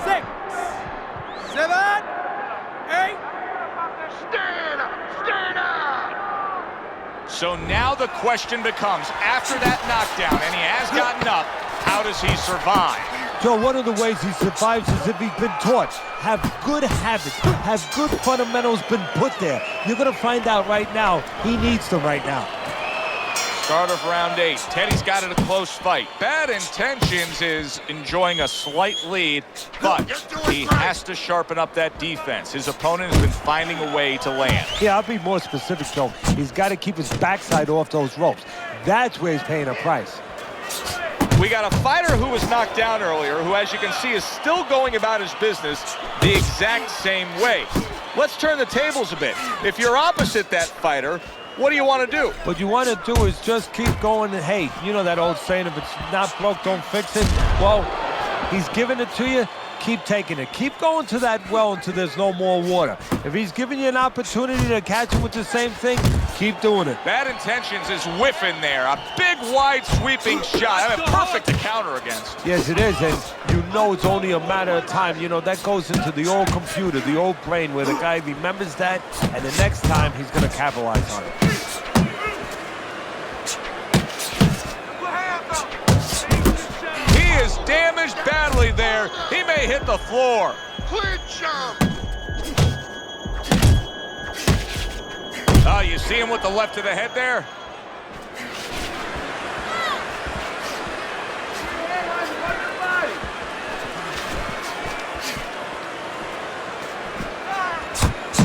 [SPEAKER 5] 6, 7, 8.
[SPEAKER 4] Stand up! Stand up!
[SPEAKER 1] So now the question becomes, after that knockdown, and he has gotten up, how does he survive?
[SPEAKER 3] Joe, one of the ways he survives is if he's been taught. Have good habits, have good fundamentals been put there. You're going to find out right now he needs them right now.
[SPEAKER 2] Start of round 8. Teddy's got it a close fight. Bad Intentions is enjoying a slight lead, but he has to sharpen up that defense. His opponent has been finding a way to land.
[SPEAKER 3] Yeah, I'll be more specific, Joe. He's got to keep his backside off those ropes. That's where he's paying a price.
[SPEAKER 2] We got a fighter who was knocked down earlier, who, as you can see, is still going about his business the exact same way. Let's turn the tables a bit. If you're opposite that fighter, what do you want to do?
[SPEAKER 3] What you want to do is just keep going. And hey, you know that old saying, if it's not broke, don't fix it. Well, he's giving it to you. Keep taking it. Keep going to that well until there's no more water. If he's giving you an opportunity to catch him with the same thing, keep doing it.
[SPEAKER 2] Bad Intentions is whiffing there. A big, wide, sweeping shot. I mean, perfect to counter against.
[SPEAKER 3] Yes, it is, and you know it's only a matter of time. You know, that goes into the old computer, the old brain, where the guy remembers that, and the next time he's going to capitalize on it.
[SPEAKER 2] He is damaged badly there. He may hit the floor.
[SPEAKER 4] Clinch him!
[SPEAKER 2] Oh, you see him with the left to the head there?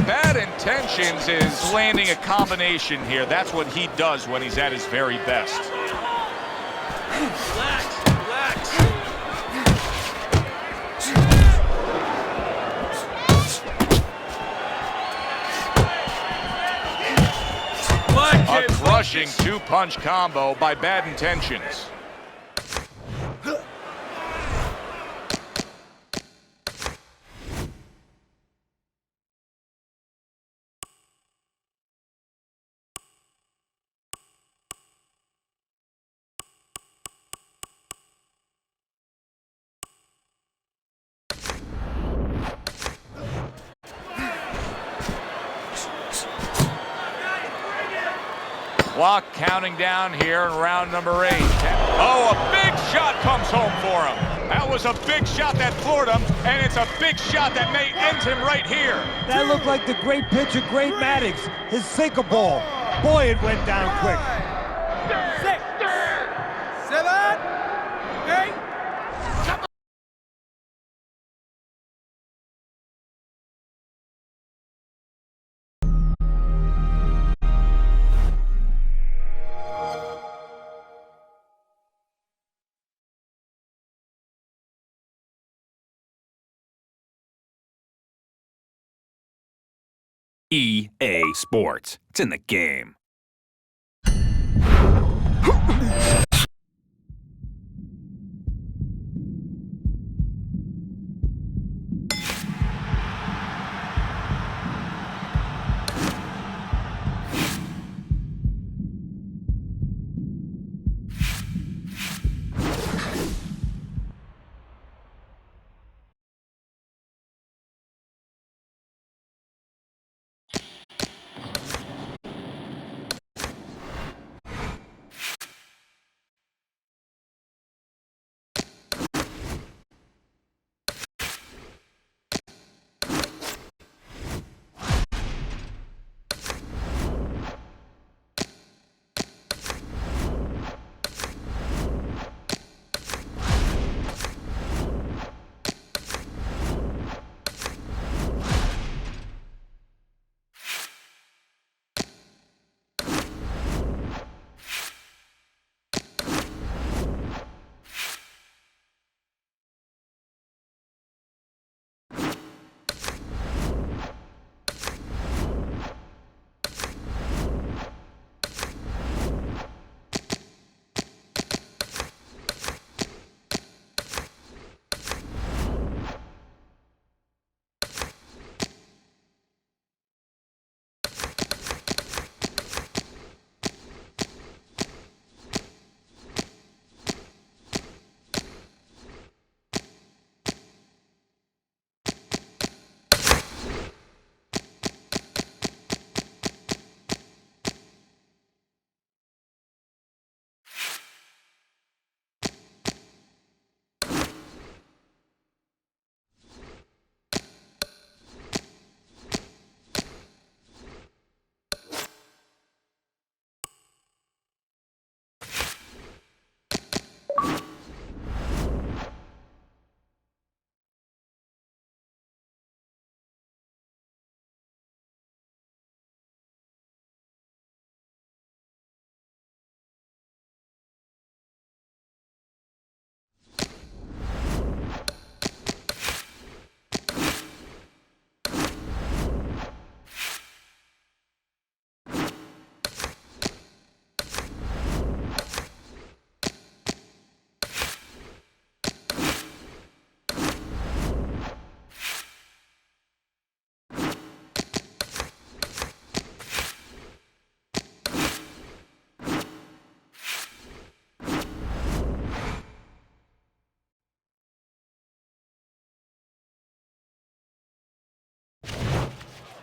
[SPEAKER 2] Bad Intentions is landing a combination here. That's what he does when he's at his very best.
[SPEAKER 5] Relax, relax.
[SPEAKER 2] A crushing two-punch combo by Bad Intentions. Clock counting down here in round number 8. Oh, a big shot comes home for him. That was a big shot that floored him, and it's a big shot that may end him right here.
[SPEAKER 3] That looked like the great pitcher, Great Maddox, his sinker ball. Boy, it went down quick.
[SPEAKER 5] 6, 7, 8.
[SPEAKER 6] EA Sports. It's in the game.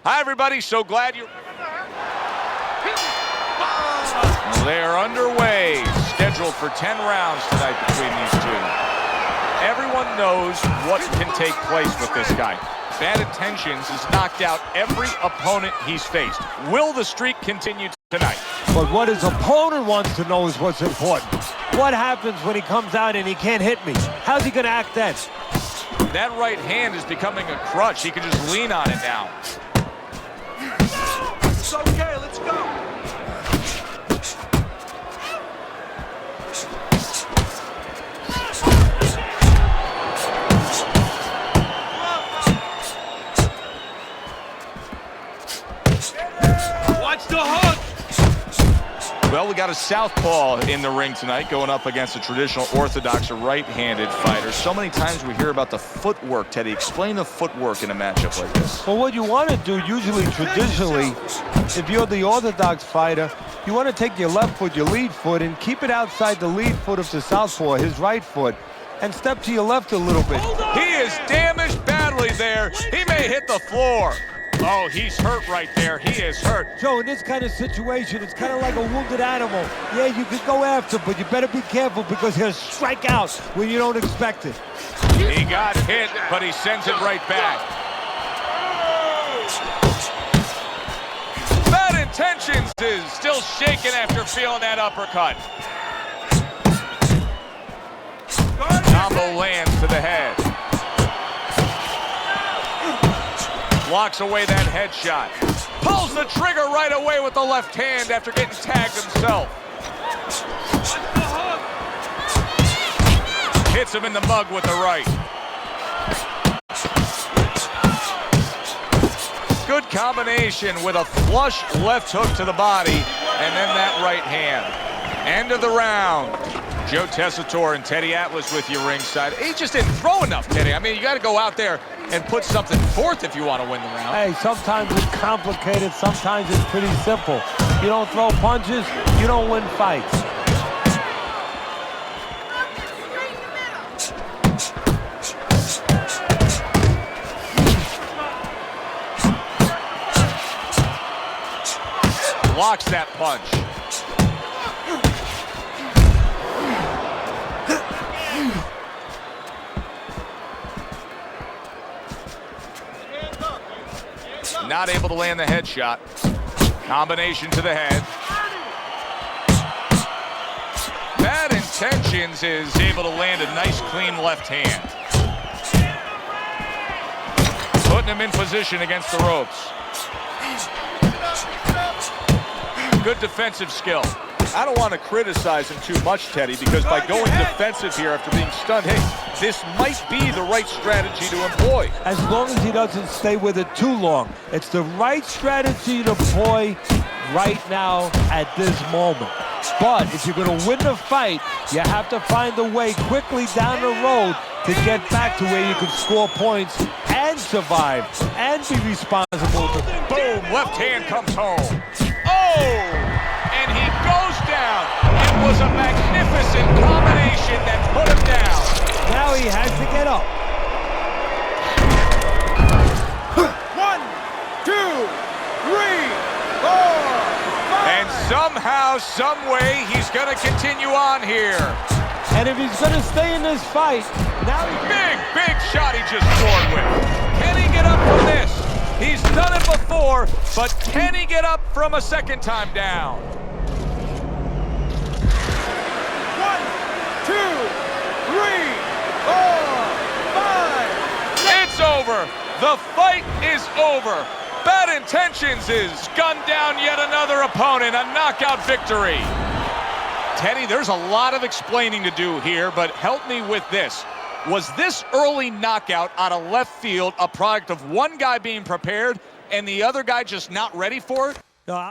[SPEAKER 1] Hi, everybody. So glad you're... They're underway. Scheduled for 10 rounds tonight between these two. Everyone knows what can take place with this guy. Bad Intentions has knocked out every opponent he's faced. Will the streak continue tonight?
[SPEAKER 3] But what his opponent wants to know is what's important. What happens when he comes out and he can't hit me? How's he going to act then?
[SPEAKER 1] That right hand is becoming a crutch. He can just lean on it now.
[SPEAKER 5] It's okay, let's go. Watch the hook.
[SPEAKER 1] Well, we got a southpaw in the ring tonight going up against a traditional orthodox or right-handed fighter. So many times we hear about the footwork. Teddy, explain the footwork in a matchup like this.
[SPEAKER 3] Well, what you want to do, usually, traditionally, if you're the orthodox fighter, you want to take your left foot, your lead foot, and keep it outside the lead foot of the southpaw, his right foot, and step to your left a little bit.
[SPEAKER 1] He is damaged badly there. He may hit the floor.
[SPEAKER 2] Oh, he's hurt right there. He is hurt.
[SPEAKER 3] Joe, in this kind of situation, it's kind of like a wounded animal. Yeah, you can go after, but you better be careful because he'll strike out when you don't expect it.
[SPEAKER 1] He got hit, but he sends it right back. Bad Intentions is still shaking after feeling that uppercut. Combo lands to the head. Blocks away that headshot. Pulls the trigger right away with the left hand after getting tagged himself. Hits him in the mug with the right. Good combination with a flush left hook to the body and then that right hand. End of the round. Joe Tessitore and Teddy Atlas with you ringside. He just didn't throw enough, Teddy. I mean, you got to go out there and put something forth if you want to win the round.
[SPEAKER 3] Hey, sometimes it's complicated, sometimes it's pretty simple. You don't throw punches, you don't win fights.
[SPEAKER 1] Blocks that punch. Not able to land the headshot. Combination to the head. Bad Intentions is able to land a nice clean left hand. Putting him in position against the ropes. Good defensive skill. I don't want to criticize him too much, Teddy, because by going defensive here after being stunned, hey, this might be the right strategy to employ.
[SPEAKER 3] As long as he doesn't stay with it too long. It's the right strategy to employ right now at this moment. But if you're going to win the fight, you have to find a way quickly down the road to get back to where you can score points and survive and be responsible.
[SPEAKER 1] Boom, left hand comes home. Oh! And he goes down. It was a magnificent combination that put him down.
[SPEAKER 3] Now he has to get up.
[SPEAKER 5] 1, 2, 3, 4, 5.
[SPEAKER 1] And somehow, some way, he's going to continue on here.
[SPEAKER 3] And if he's going to stay in this fight, now he
[SPEAKER 1] Big shot he just scored with. Can he get up from this? He's done it before, but can he get up from a second time down?
[SPEAKER 5] 1, 2, 3, 4, 5.
[SPEAKER 1] It's over. The fight is over. Bad Intentions is gunned down yet another opponent. A knockout victory. Teddy, there's a lot of explaining to do here, but help me with this. Was this early knockout out of left field a product of one guy being prepared and the other guy just not ready for it?
[SPEAKER 3] No,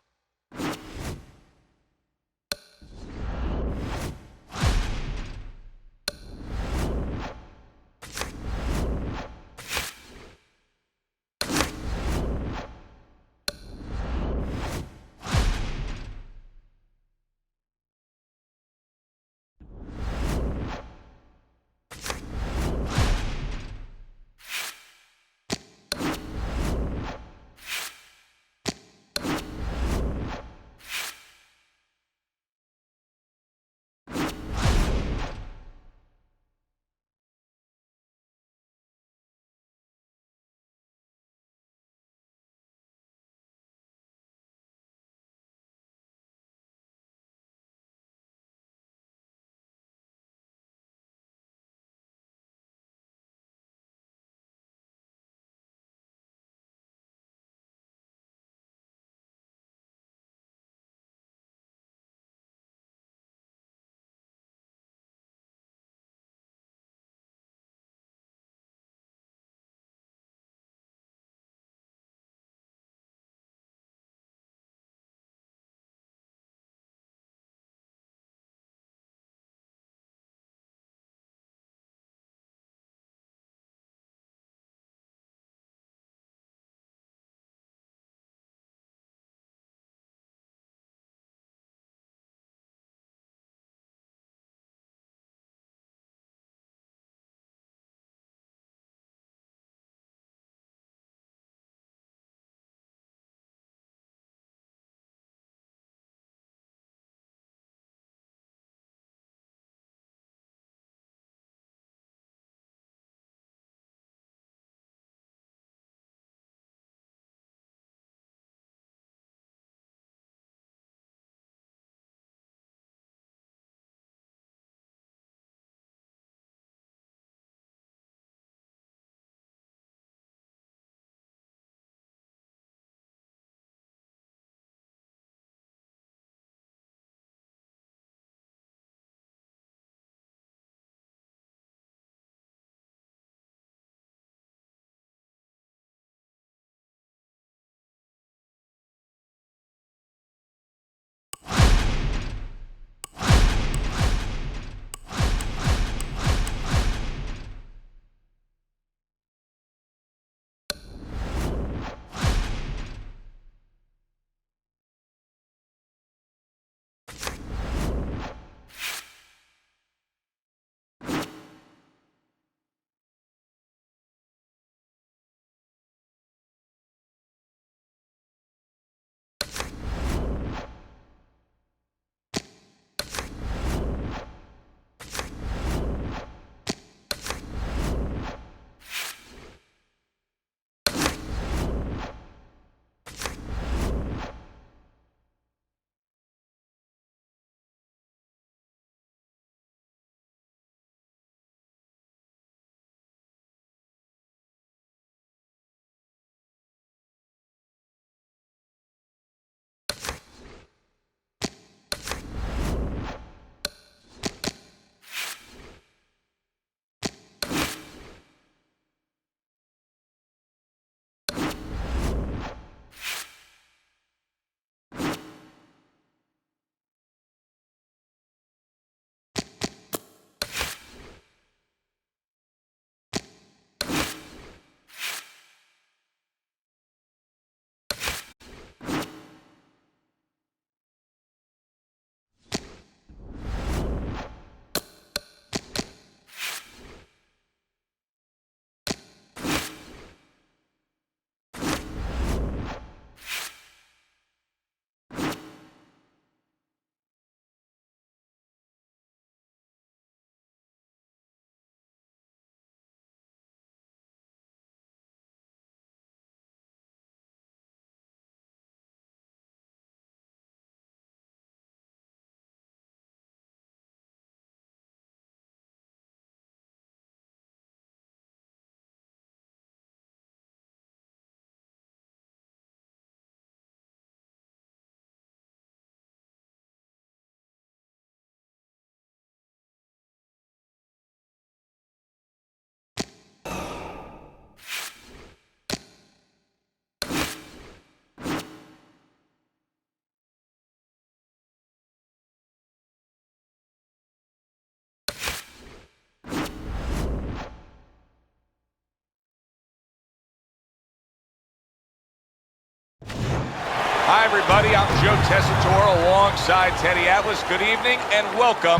[SPEAKER 1] Hi, everybody. I'm Joe Tessitore alongside Teddy Atlas. Good evening and welcome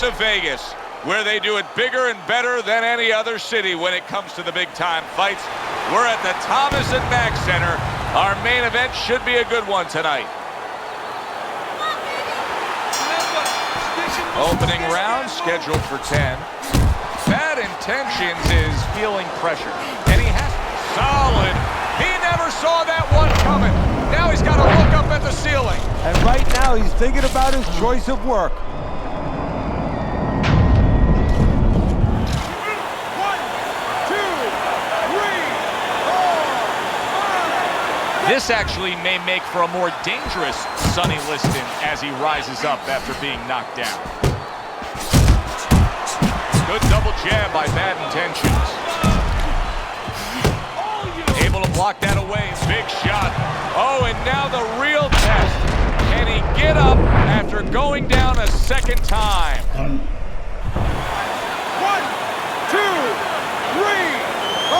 [SPEAKER 1] to Vegas, where they do it bigger and better than any other city when it comes to the big-time fights. We're at the Thomas & Mack Center. Our main event should be a good one tonight. Opening round scheduled for 10. Bad Intentions is feeling pressure, and he has solid. He never saw that one coming. Now he's got to look up at the ceiling.
[SPEAKER 3] And right now he's thinking about his choice of work.
[SPEAKER 2] This actually may make for a more dangerous Sonny Liston as he rises up after being knocked down. Good double jab by Bad Intentions. Able to block that away. Big shot.
[SPEAKER 1] Oh, and now the real test. Can he get up after going down a second time?
[SPEAKER 5] 1, 2, 3, 4,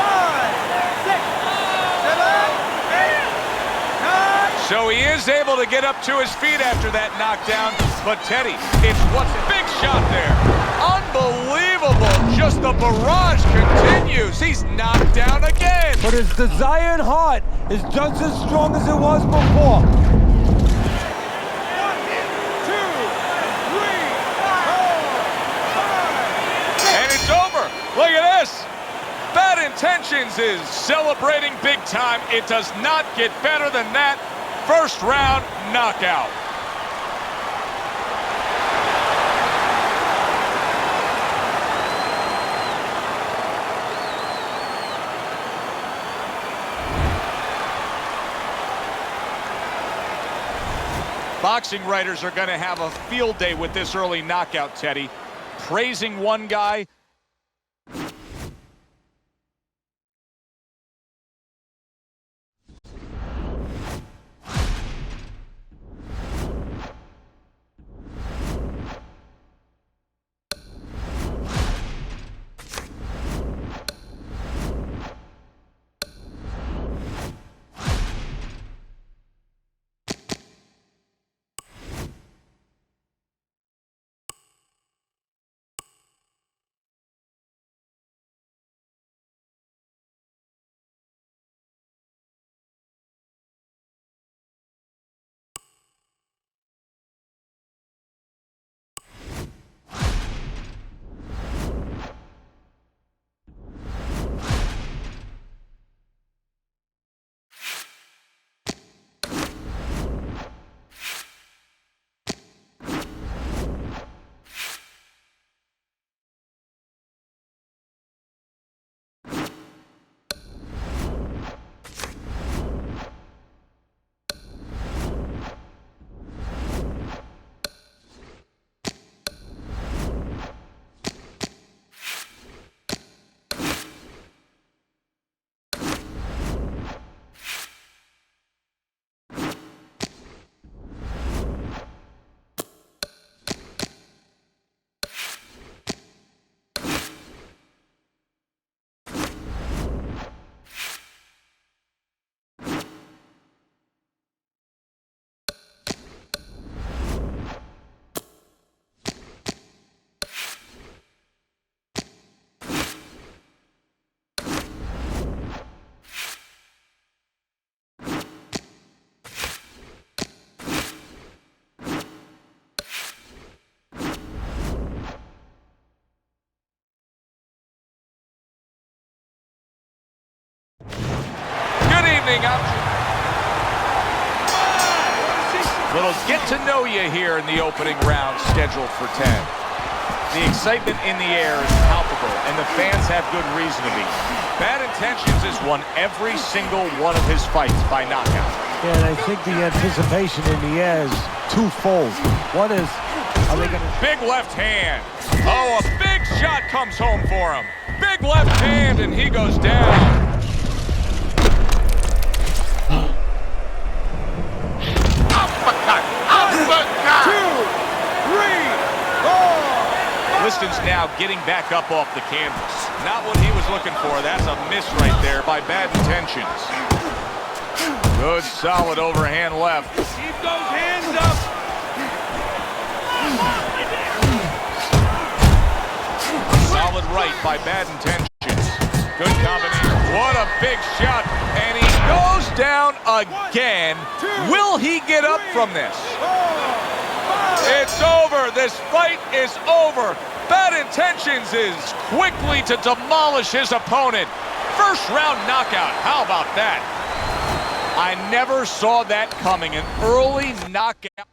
[SPEAKER 5] 5, 6, 7, 8, 9.
[SPEAKER 1] So he is able to get up to his feet after that knockdown. But Teddy, it's what's a big shot there. Unbelievable. Just the barrage continues. He's knocked down again.
[SPEAKER 3] But his desire and heart is just as strong as it was before.
[SPEAKER 5] 1, 2, 3, 4, 5, 6.
[SPEAKER 1] And it's over. Look at this. Bad Intentions is celebrating big time. It does not get better than that. First round knockout.
[SPEAKER 2] Boxing writers are going to have a field day with this early knockout, Teddy. Praising one guy.
[SPEAKER 1] Little get to know you here in the opening round scheduled for 10.
[SPEAKER 2] The excitement in the air is palpable, and the fans have good reason to be.
[SPEAKER 1] Bad Intentions has won every single one of his fights by knockout.
[SPEAKER 3] Yeah, and I think the anticipation in the air is twofold. One is, are they going to...
[SPEAKER 1] Big left hand. Oh, a big shot comes home for him. Big left hand, and he goes down.
[SPEAKER 2] Liston's now getting back up off the canvas.
[SPEAKER 1] Not what he was looking for. That's a miss right there by Bad Intentions.
[SPEAKER 2] Good, solid overhand left.
[SPEAKER 5] Keep those hands up.
[SPEAKER 2] Solid right by Bad Intentions. Good combination. What a big shot. And he goes down again. Will he get up from this?
[SPEAKER 1] It's over. This fight is over. Bad Intentions is
[SPEAKER 2] Quickly to demolish his opponent. First round knockout. How about that? I never saw that coming. An early knockout.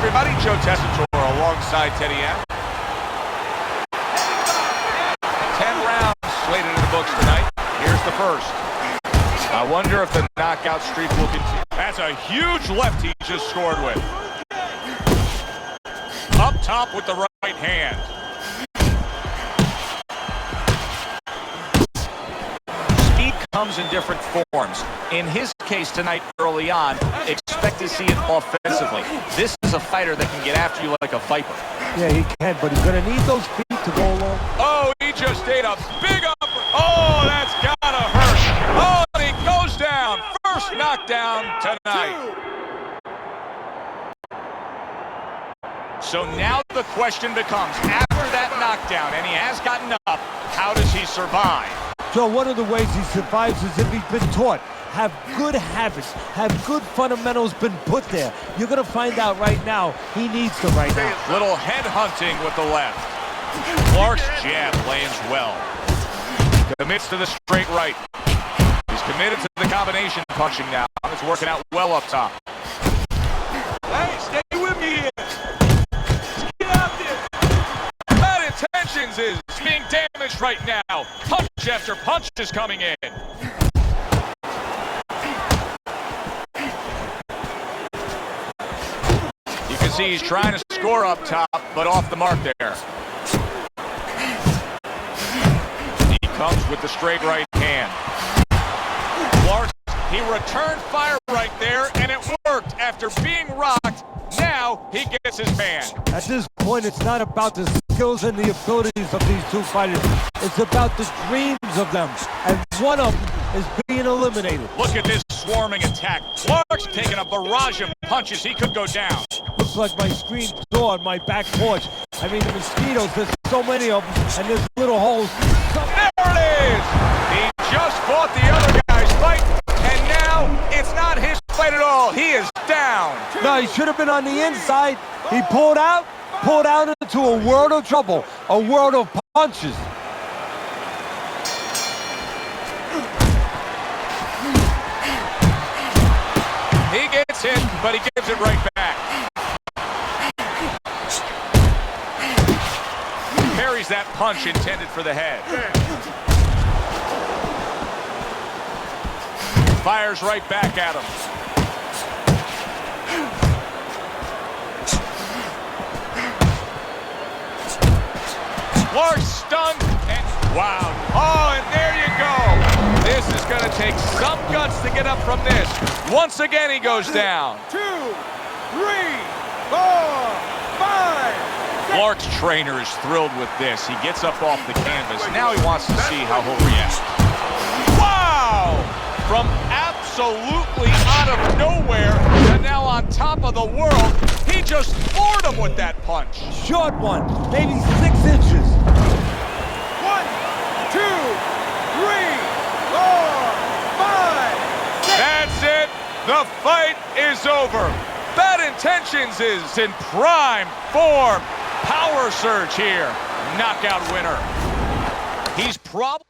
[SPEAKER 1] everybody. Joe Tessitore alongside Teddy Atlas. 10 rounds slated in the books tonight. Here's the first. I wonder if the knockout streak will continue.
[SPEAKER 2] That's a huge left he just scored with. Up top with the right hand. Speed comes in different forms. In his case tonight early on, expect to see it offensively. This is a fighter that can get after you like a viper.
[SPEAKER 3] Yeah, he can, but he's going to need those feet to go along.
[SPEAKER 1] Oh, he just ate a big upper. Oh, that's gotta hurt. Oh, and he goes down. First knockdown tonight.
[SPEAKER 2] So now the question becomes, after that knockdown, and he has gotten up, how does he survive?
[SPEAKER 3] Joe, one of the ways he survives is if he's been taught. Have good habits, have good fundamentals been put there. You're going to find out right now he needs them right now.
[SPEAKER 2] Little head hunting with the left. Clark's jab lands well. Commits to the straight right. He's committed to the combination punching now. It's working out well up top.
[SPEAKER 5] Hey, stay with me here. Let's get out there.
[SPEAKER 1] Bad Intentions is being damaged right now. Punch after punch is coming in.
[SPEAKER 2] You can see he's trying to score up top, but off the mark there. He comes with the straight right hand. Clark, he returned fire right there, and it worked after being rocked. Now he gets his man.
[SPEAKER 3] At this point, it's not about the skills and the abilities of these two fighters. It's about the dreams of them, and one of them is being eliminated.
[SPEAKER 2] Look at this swarming attack. Clark's taking a barrage of punches. He could go down.
[SPEAKER 3] Looks like my screen door on my back porch. I mean, the mosquitoes, there's so many of them, and there's little holes.
[SPEAKER 1] There it is! He just fought the other guy's fight, and now it's not his fight at all. He is down.
[SPEAKER 3] No, he should have been on the inside. He pulled out into a world of trouble, a world of punches.
[SPEAKER 2] He gets hit, but he gives it right back. Parries that punch intended for the head. fires right back at him. Clark stunned, and wow.
[SPEAKER 1] Oh, and there you go. This is going to take some guts to get up from this. Once again, he goes down.
[SPEAKER 5] 2, 3, 4, 5.
[SPEAKER 2] Clark's trainer is thrilled with this. He gets up off the canvas. Now he wants to see how he'll react. Wow! From absolutely out of nowhere to now on top of the world, he just floored him with that punch.
[SPEAKER 3] Short one, maybe 6 inches.
[SPEAKER 5] 1, 2, 3, 4, 5, 6.
[SPEAKER 1] That's it. The fight is over. Bad Intentions is in prime form.
[SPEAKER 2] Power surge here. Knockout winner. He's probably...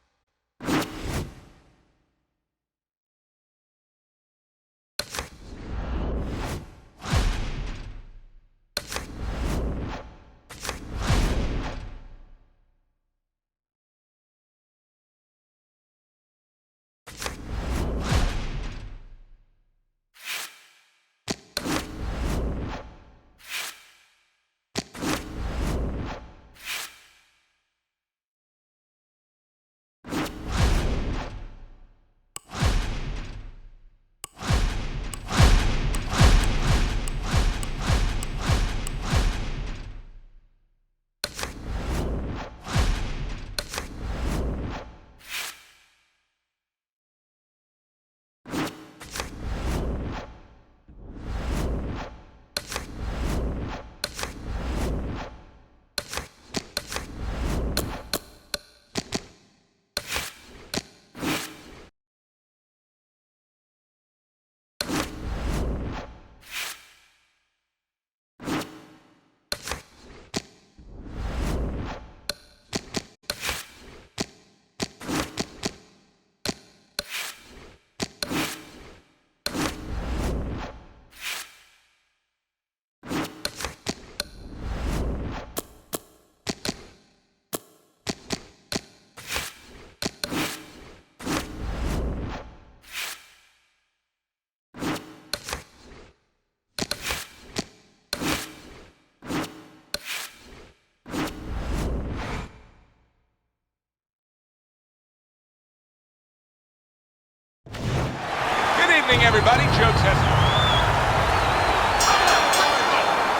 [SPEAKER 1] Everybody, Joe Tesser.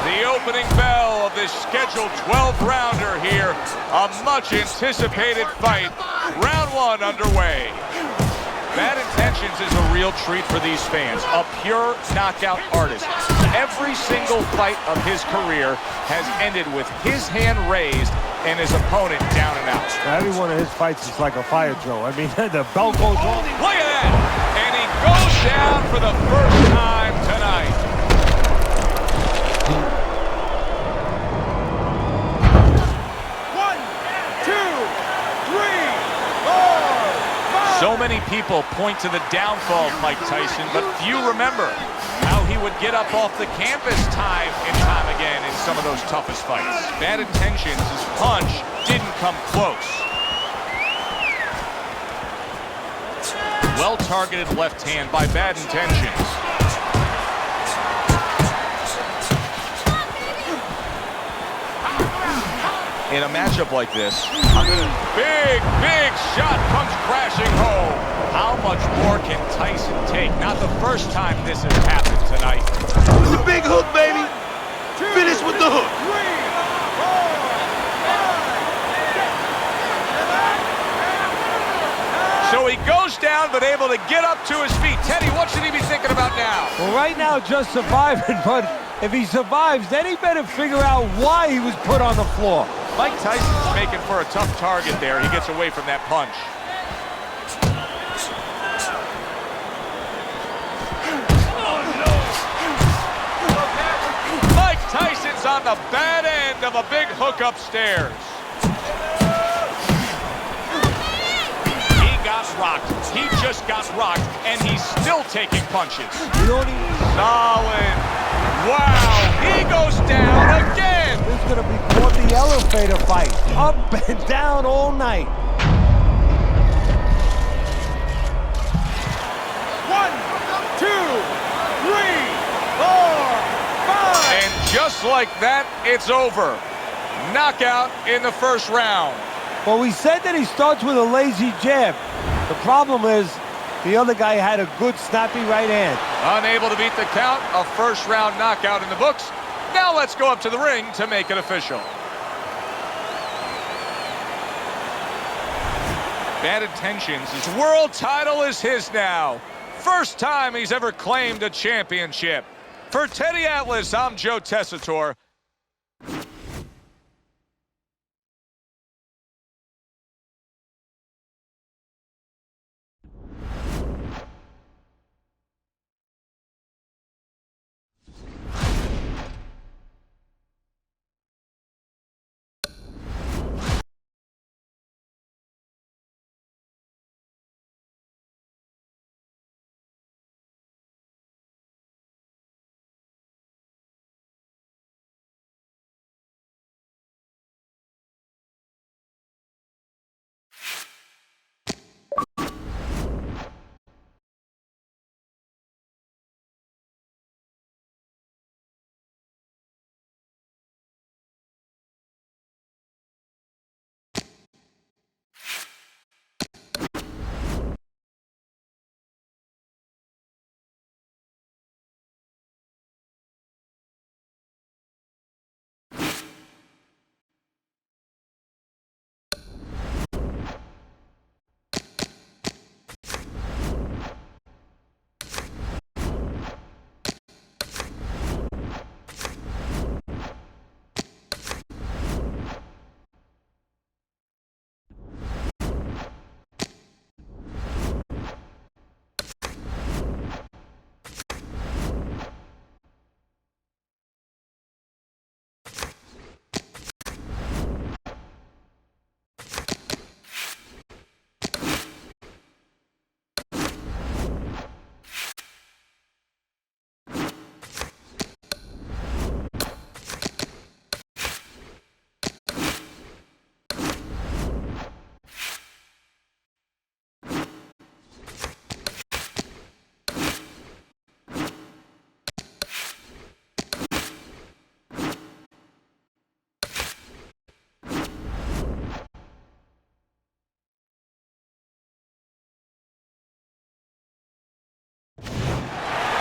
[SPEAKER 1] The opening bell of this scheduled 12-rounder here. A much-anticipated fight. Round 1 underway. Bad Intentions is a real treat for these fans. A pure knockout artist. Every single fight of his career has ended with his hand raised and his opponent down and out.
[SPEAKER 3] Every one of his fights is like a fire drill. I mean, the bell goes on.
[SPEAKER 1] Look at that! And he goes down for the first time tonight.
[SPEAKER 5] One, 2, 3, 4, 5.
[SPEAKER 2] So many people point to the downfall of Mike Tyson, but few remember how he would get up off the canvas time and time again in some of those toughest fights. Bad Intentions, his punch didn't come close. Well-targeted left hand by Bad Intentions. In a matchup like this, big shot comes crashing home. How much more can Tyson take? Not the first time this has happened tonight.
[SPEAKER 4] The big hook, baby. Finish with the hook.
[SPEAKER 5] 3, 4, 5.
[SPEAKER 1] So he goes down, but able to get up to his feet. Teddy, what should he be thinking about now?
[SPEAKER 3] Well, right now, just surviving, but if he survives, then he better figure out why he was put on the floor.
[SPEAKER 2] Mike Tyson's making for a tough target there. He gets away from that punch. Mike Tyson's on the bad end of a big hook upstairs. He got rocked. He just got rocked, and he's still taking punches.
[SPEAKER 3] You don't even...
[SPEAKER 1] Solid. Wow, he goes down again.
[SPEAKER 3] This is going to be called the elevator fight. Up and down all night.
[SPEAKER 5] 1,
[SPEAKER 1] And just like that, it's over. Knockout in the first round.
[SPEAKER 3] Well, we said that he starts with a lazy jab. The problem is the other guy had a good, snappy right hand.
[SPEAKER 1] Unable to beat the count, a first-round knockout in the books. Now let's go up to the ring to make it official. Bad Intentions, his world title is his now. First time he's ever claimed a championship. For Teddy Atlas, I'm Joe Tessitore.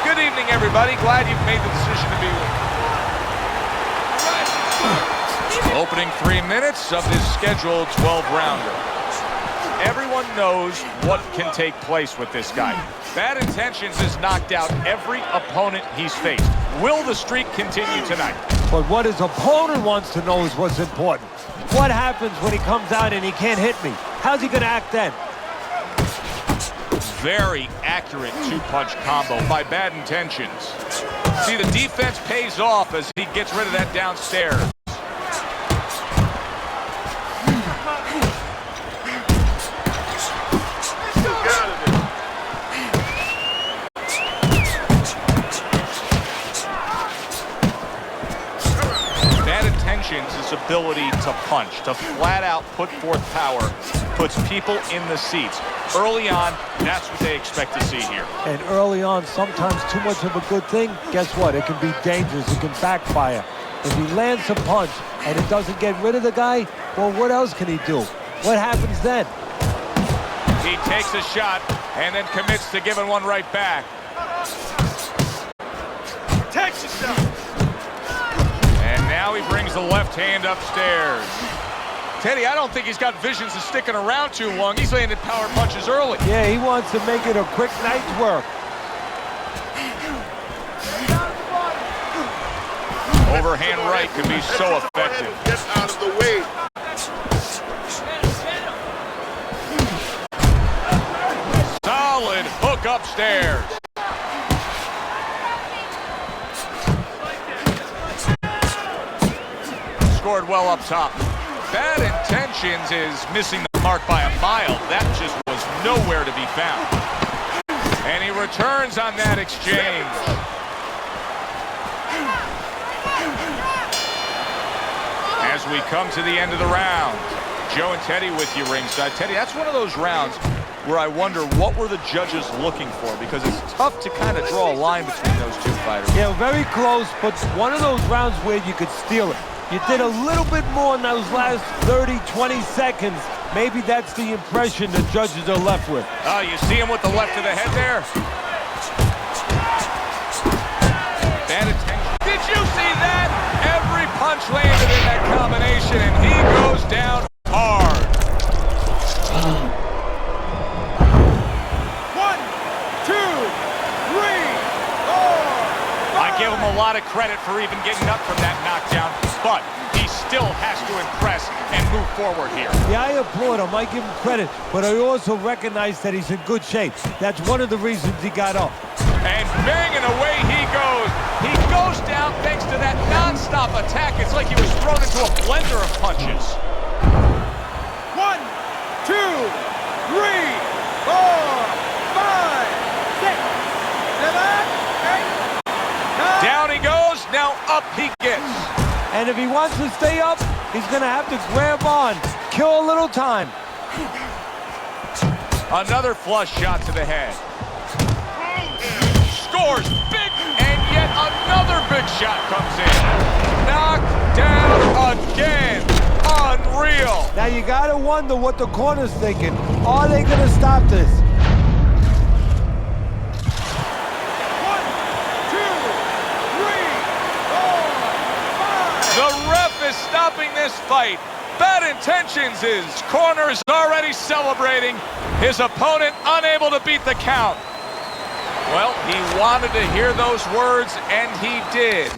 [SPEAKER 1] Good evening, everybody. Glad you've made the decision to be with me. Opening 3 minutes of this scheduled 12-rounder. Everyone knows what can take place with this guy. Bad Intentions has knocked out every opponent he's faced. Will the streak continue tonight?
[SPEAKER 3] But what his opponent wants to know is what's important. What happens when he comes out and he can't hit me? How's he going to act then?
[SPEAKER 1] Very accurate two-punch combo by Bad Intentions. See, the defense pays off as he gets rid of that downstairs. Bad Intentions' his ability to punch, to flat out put forth power, puts people in the seats. Early on, that's what they expect to see here.
[SPEAKER 3] And early on, sometimes too much of a good thing, guess what? It can be dangerous. It can backfire. If he lands a punch and it doesn't get rid of the guy, well, what else can he do? What happens then?
[SPEAKER 1] He takes a shot and then commits to giving one right back.
[SPEAKER 5] Protect yourself.
[SPEAKER 1] And now he brings the left hand upstairs. Teddy, I don't think he's got visions of sticking around too long. He's landed power punches early.
[SPEAKER 3] Yeah, he wants to make it a quick night's work.
[SPEAKER 1] Overhand right can be so effective.
[SPEAKER 4] Get out of the way.
[SPEAKER 1] Solid hook upstairs. Scored well up top. Bad Intentions is missing the mark by a mile. That just was nowhere to be found. And he returns on that exchange. As we come to the end of the round, Joe and Teddy with you ringside. Teddy, that's one of those rounds
[SPEAKER 2] where I wonder what were the judges looking for, because it's tough to kind of draw a line between those two fighters.
[SPEAKER 3] Yeah, very close, but one of those rounds where you could steal it. You did a little bit more in those last 30, 20 seconds. Maybe that's the impression the judges are left with.
[SPEAKER 2] Oh, you see him with the left of the head there? Bad attention. Did you see that? Every punch landed in that combination, and he goes down hard.
[SPEAKER 5] 1, 2, 3, 4.
[SPEAKER 2] I give him a lot of credit for even getting up from that knockdown, but he still has to impress and move forward here.
[SPEAKER 3] Yeah, I applaud him. I give him credit, but I also recognize that he's in good shape. That's one of the reasons he got up.
[SPEAKER 2] And banging away he goes. He goes down thanks to that non-stop attack. It's like he was thrown into a blender of punches.
[SPEAKER 5] 1, 2, 3, 4, 5, 6, 7, 8, 9.
[SPEAKER 2] Down he goes. Now up he gets.
[SPEAKER 3] And if he wants to stay up, he's going to have to grab on, kill a little time.
[SPEAKER 2] Another flush shot to the head. Scores big, and yet another big shot comes in. Knocked down again. Unreal.
[SPEAKER 3] Now you got to wonder what the corner's thinking. Are they going to stop this?
[SPEAKER 5] 1, 2, 3, 4, 5.
[SPEAKER 2] The ref is stopping this fight. Bad Intentions, his corner is already celebrating. His opponent unable to beat the count. Well, he wanted to hear those words, and he did.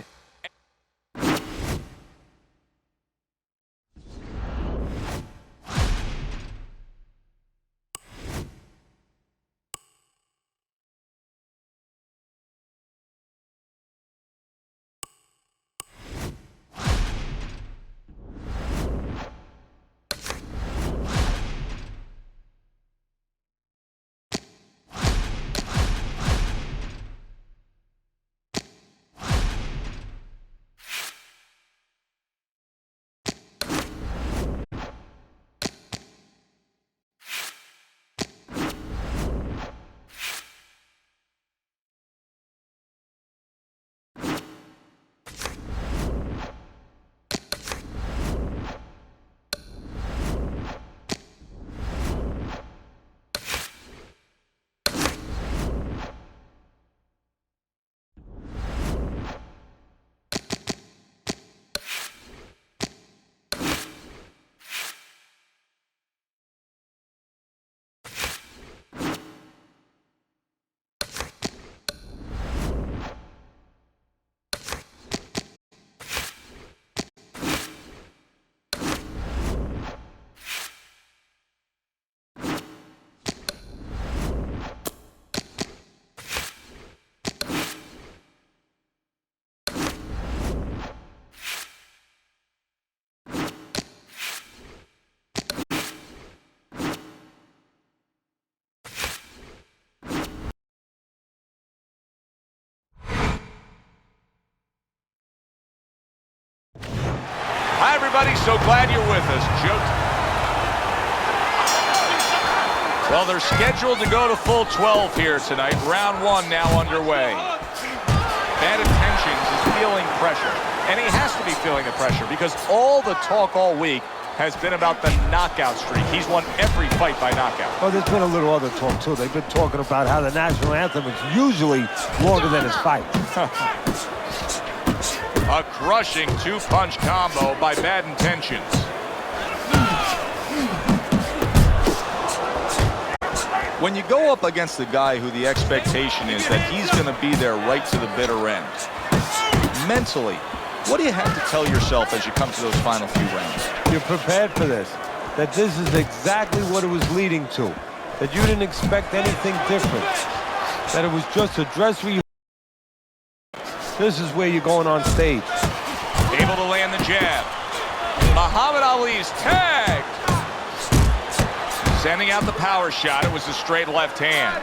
[SPEAKER 2] Hi, everybody. So glad you're with us. Well, they're scheduled to go to full 12 here tonight. Round 1 now underway. Bad Intentions is feeling pressure. And he has to be feeling the pressure because all the talk all week has been about the knockout streak. He's won every fight by knockout.
[SPEAKER 3] Oh, there's been a little other talk, too. They've been talking about how the national anthem is usually longer than his fight.
[SPEAKER 2] A crushing two-punch combo by Bad Intentions. When you go up against a guy who the expectation is that he's going to be there right to the bitter end, mentally, what do you have to tell yourself as you come to those final few rounds?
[SPEAKER 3] You're prepared for this, that this is exactly what it was leading to, that you didn't expect anything different, that it was just a dress rehearsal. This is where you're going on stage.
[SPEAKER 2] Able to land the jab. Muhammad Ali's tagged. Sending out the power shot. It was a straight left hand.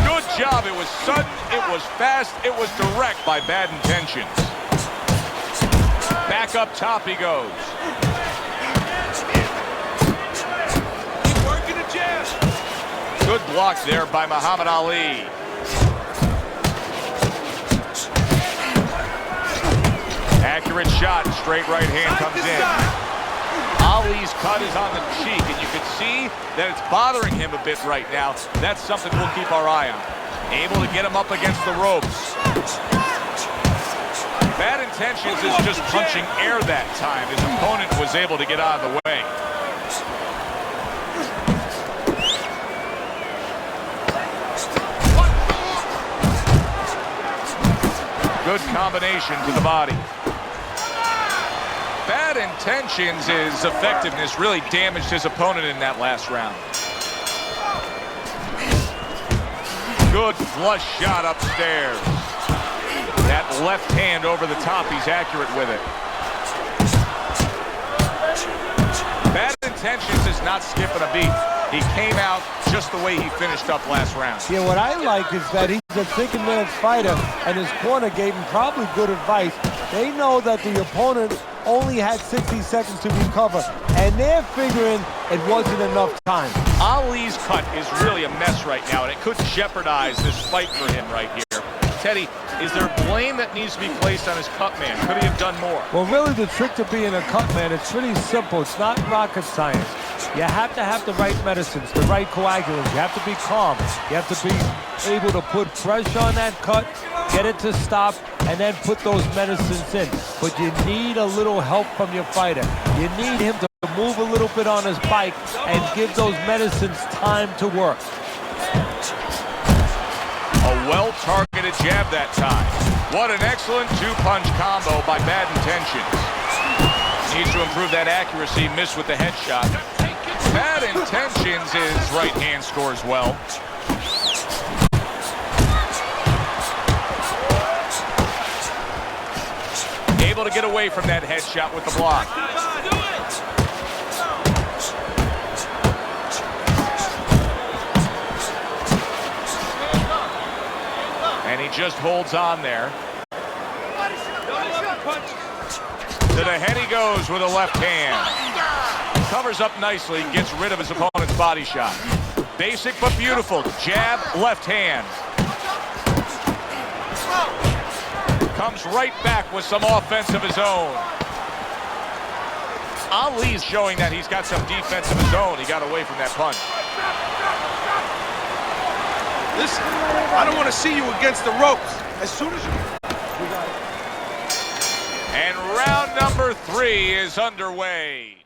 [SPEAKER 2] Good job. It was sudden, it was fast, it was direct by Bad Intentions. Back up top he goes. Good block there by Muhammad Ali. Accurate shot, straight right hand comes in. Ali's cut is on the cheek, and you can see that it's bothering him a bit right now. That's something we'll keep our eye on. Able to get him up against the ropes. Bad Intentions is just punching air that time. His opponent was able to get out of the way. Good combination to the body. Bad Intentions' effectiveness really damaged his opponent in that last round. Good flush shot upstairs. That left hand over the top, he's accurate with it. Bad Intentions is not skipping a beat. He came out just the way he finished up last round.
[SPEAKER 3] Yeah, what I like is that he's a thinking man's fighter, and his corner gave him probably good advice. They know that the opponent only had 60 seconds to recover, and they're figuring it wasn't enough time.
[SPEAKER 2] Ali's cut is really a mess right now, and it could jeopardize this fight for him right here. Teddy, is there blame that needs to be placed on his cut man? Could he have done more?
[SPEAKER 3] Well, really, the trick to being a cut man, it's pretty simple. It's not rocket science. You have to have the right medicines, the right coagulants. You have to be calm. You have to be able to put pressure on that cut, get it to stop, and then put those medicines in. But you need a little help from your fighter. You need him to move a little bit on his bike and give those medicines time to work.
[SPEAKER 2] A well-targeted jab that time. What an excellent two-punch combo by Bad Intentions. Needs to improve that accuracy, missed with the headshot. Bad Intentions' right hand scores well. Able to get away from that headshot with the block. And he just holds on there. To the head he goes with a left hand. Covers up nicely, gets rid of his opponent's body shot. Basic but beautiful. Jab, left hand. Comes right back with some offense of his own. Ali's showing that he's got some defense of his own. He got away from that punch.
[SPEAKER 5] Listen, I don't want to see you against the ropes. As soon as you...
[SPEAKER 2] And round number 3 is underway.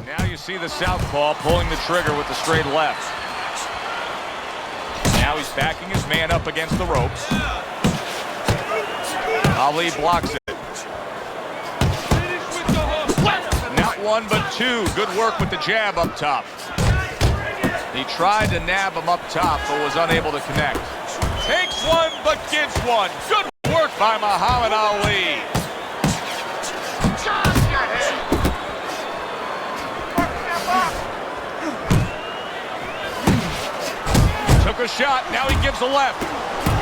[SPEAKER 2] Now you see the southpaw pulling the trigger with the straight left. Now he's backing his man up against the ropes. Ali blocks it. Not one, but two. Good work with the jab up top. He tried to nab him up top, but was unable to connect. Takes one, but gives one. Good work by Muhammad Ali. Took a shot, now he gives a left.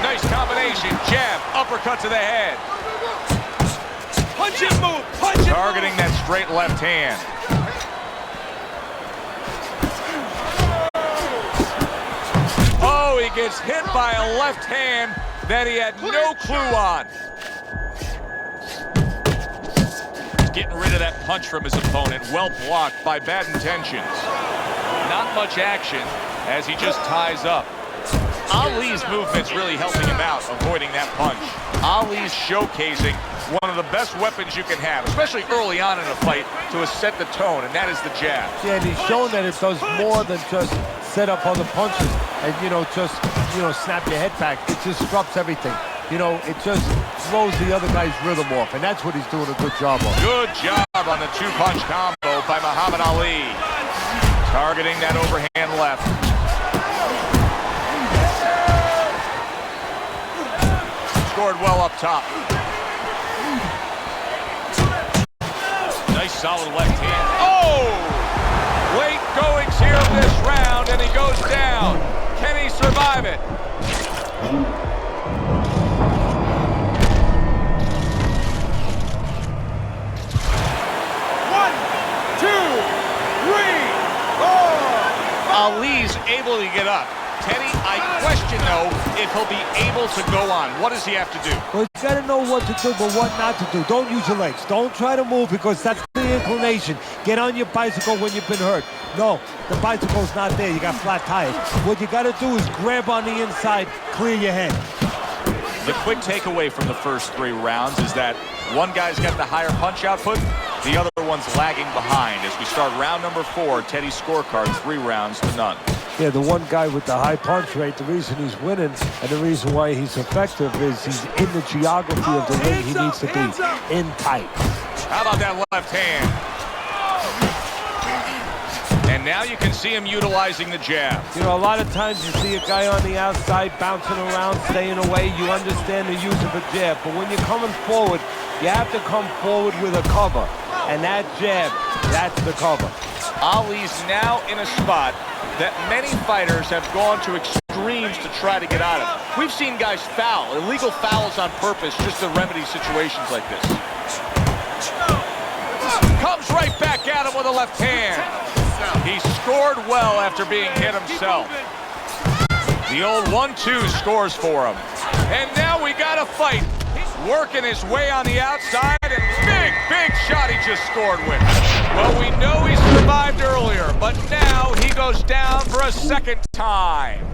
[SPEAKER 2] Nice combination, jab, uppercut to the head.
[SPEAKER 5] Punch and move, punch and
[SPEAKER 2] Targeting that straight left hand. Oh, he gets hit by a left hand that he had no clue on. Getting rid of that punch from his opponent. Well blocked by Bad Intentions. Not much action as he just ties up. Ali's movement's really helping him out, avoiding that punch. Ali's showcasing one of the best weapons you can have, especially early on in a fight, to set the tone, and that is the jab.
[SPEAKER 3] Yeah, and he's shown that it does more than just set up other punches and, just, snap your head back. It disrupts everything. It just throws the other guy's rhythm off, and that's what he's doing a good job of.
[SPEAKER 2] Good job on the two-punch combo by Muhammad Ali. Targeting that overhand left. Scored well up top. Nice solid left hand. Oh! Late goings here in this round, and he goes down. Can he survive it? Teddy, I question, though, if he'll be able to go on. What does he have to do?
[SPEAKER 3] Well, you got to know what to do, but what not to do. Don't use your legs. Don't try to move because that's the inclination. Get on your bicycle when you've been hurt. No, the bicycle's not there. You got flat tires. What you got to do is grab on the inside, clear your head.
[SPEAKER 2] The quick takeaway from the first 3 rounds is that one guy's got the higher punch output, the other one's lagging behind. As we start round number 4, Teddy's scorecard 3-0.
[SPEAKER 3] Yeah, the one guy with the high punch rate, the reason he's winning and the reason why he's effective is he's in the geography of the ring he needs to be, in tight.
[SPEAKER 2] How about that left hand? And now you can see him utilizing the jab.
[SPEAKER 3] You know, a lot of times you see a guy on the outside bouncing around, staying away. You understand the use of a jab. But when you're coming forward, you have to come forward with a cover. And that jab, that's the cover.
[SPEAKER 2] Ali's now in a spot that many fighters have gone to extremes to try to get out of. We've seen guys foul, illegal fouls on purpose just to remedy situations like this. Comes right back at him with a left hand. He scored well after being hit himself. The old 1-2 scores for him. And now we got a fight. He's working his way on the outside, and big shot he just scored with. Well, we know he survived earlier, but now he goes down for a second time.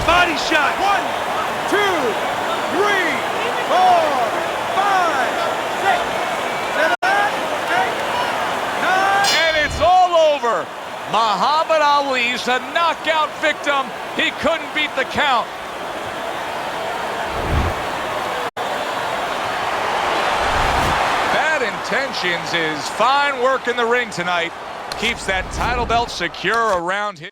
[SPEAKER 5] Body shot. 1, 2, 3, 4, 5, 6, 7, 8, 9.
[SPEAKER 2] And it's all over. Muhammad Ali's a knockout victim. He couldn't beat the count. Bad Intentions is fine work in the ring tonight. Keeps that title belt secure around him.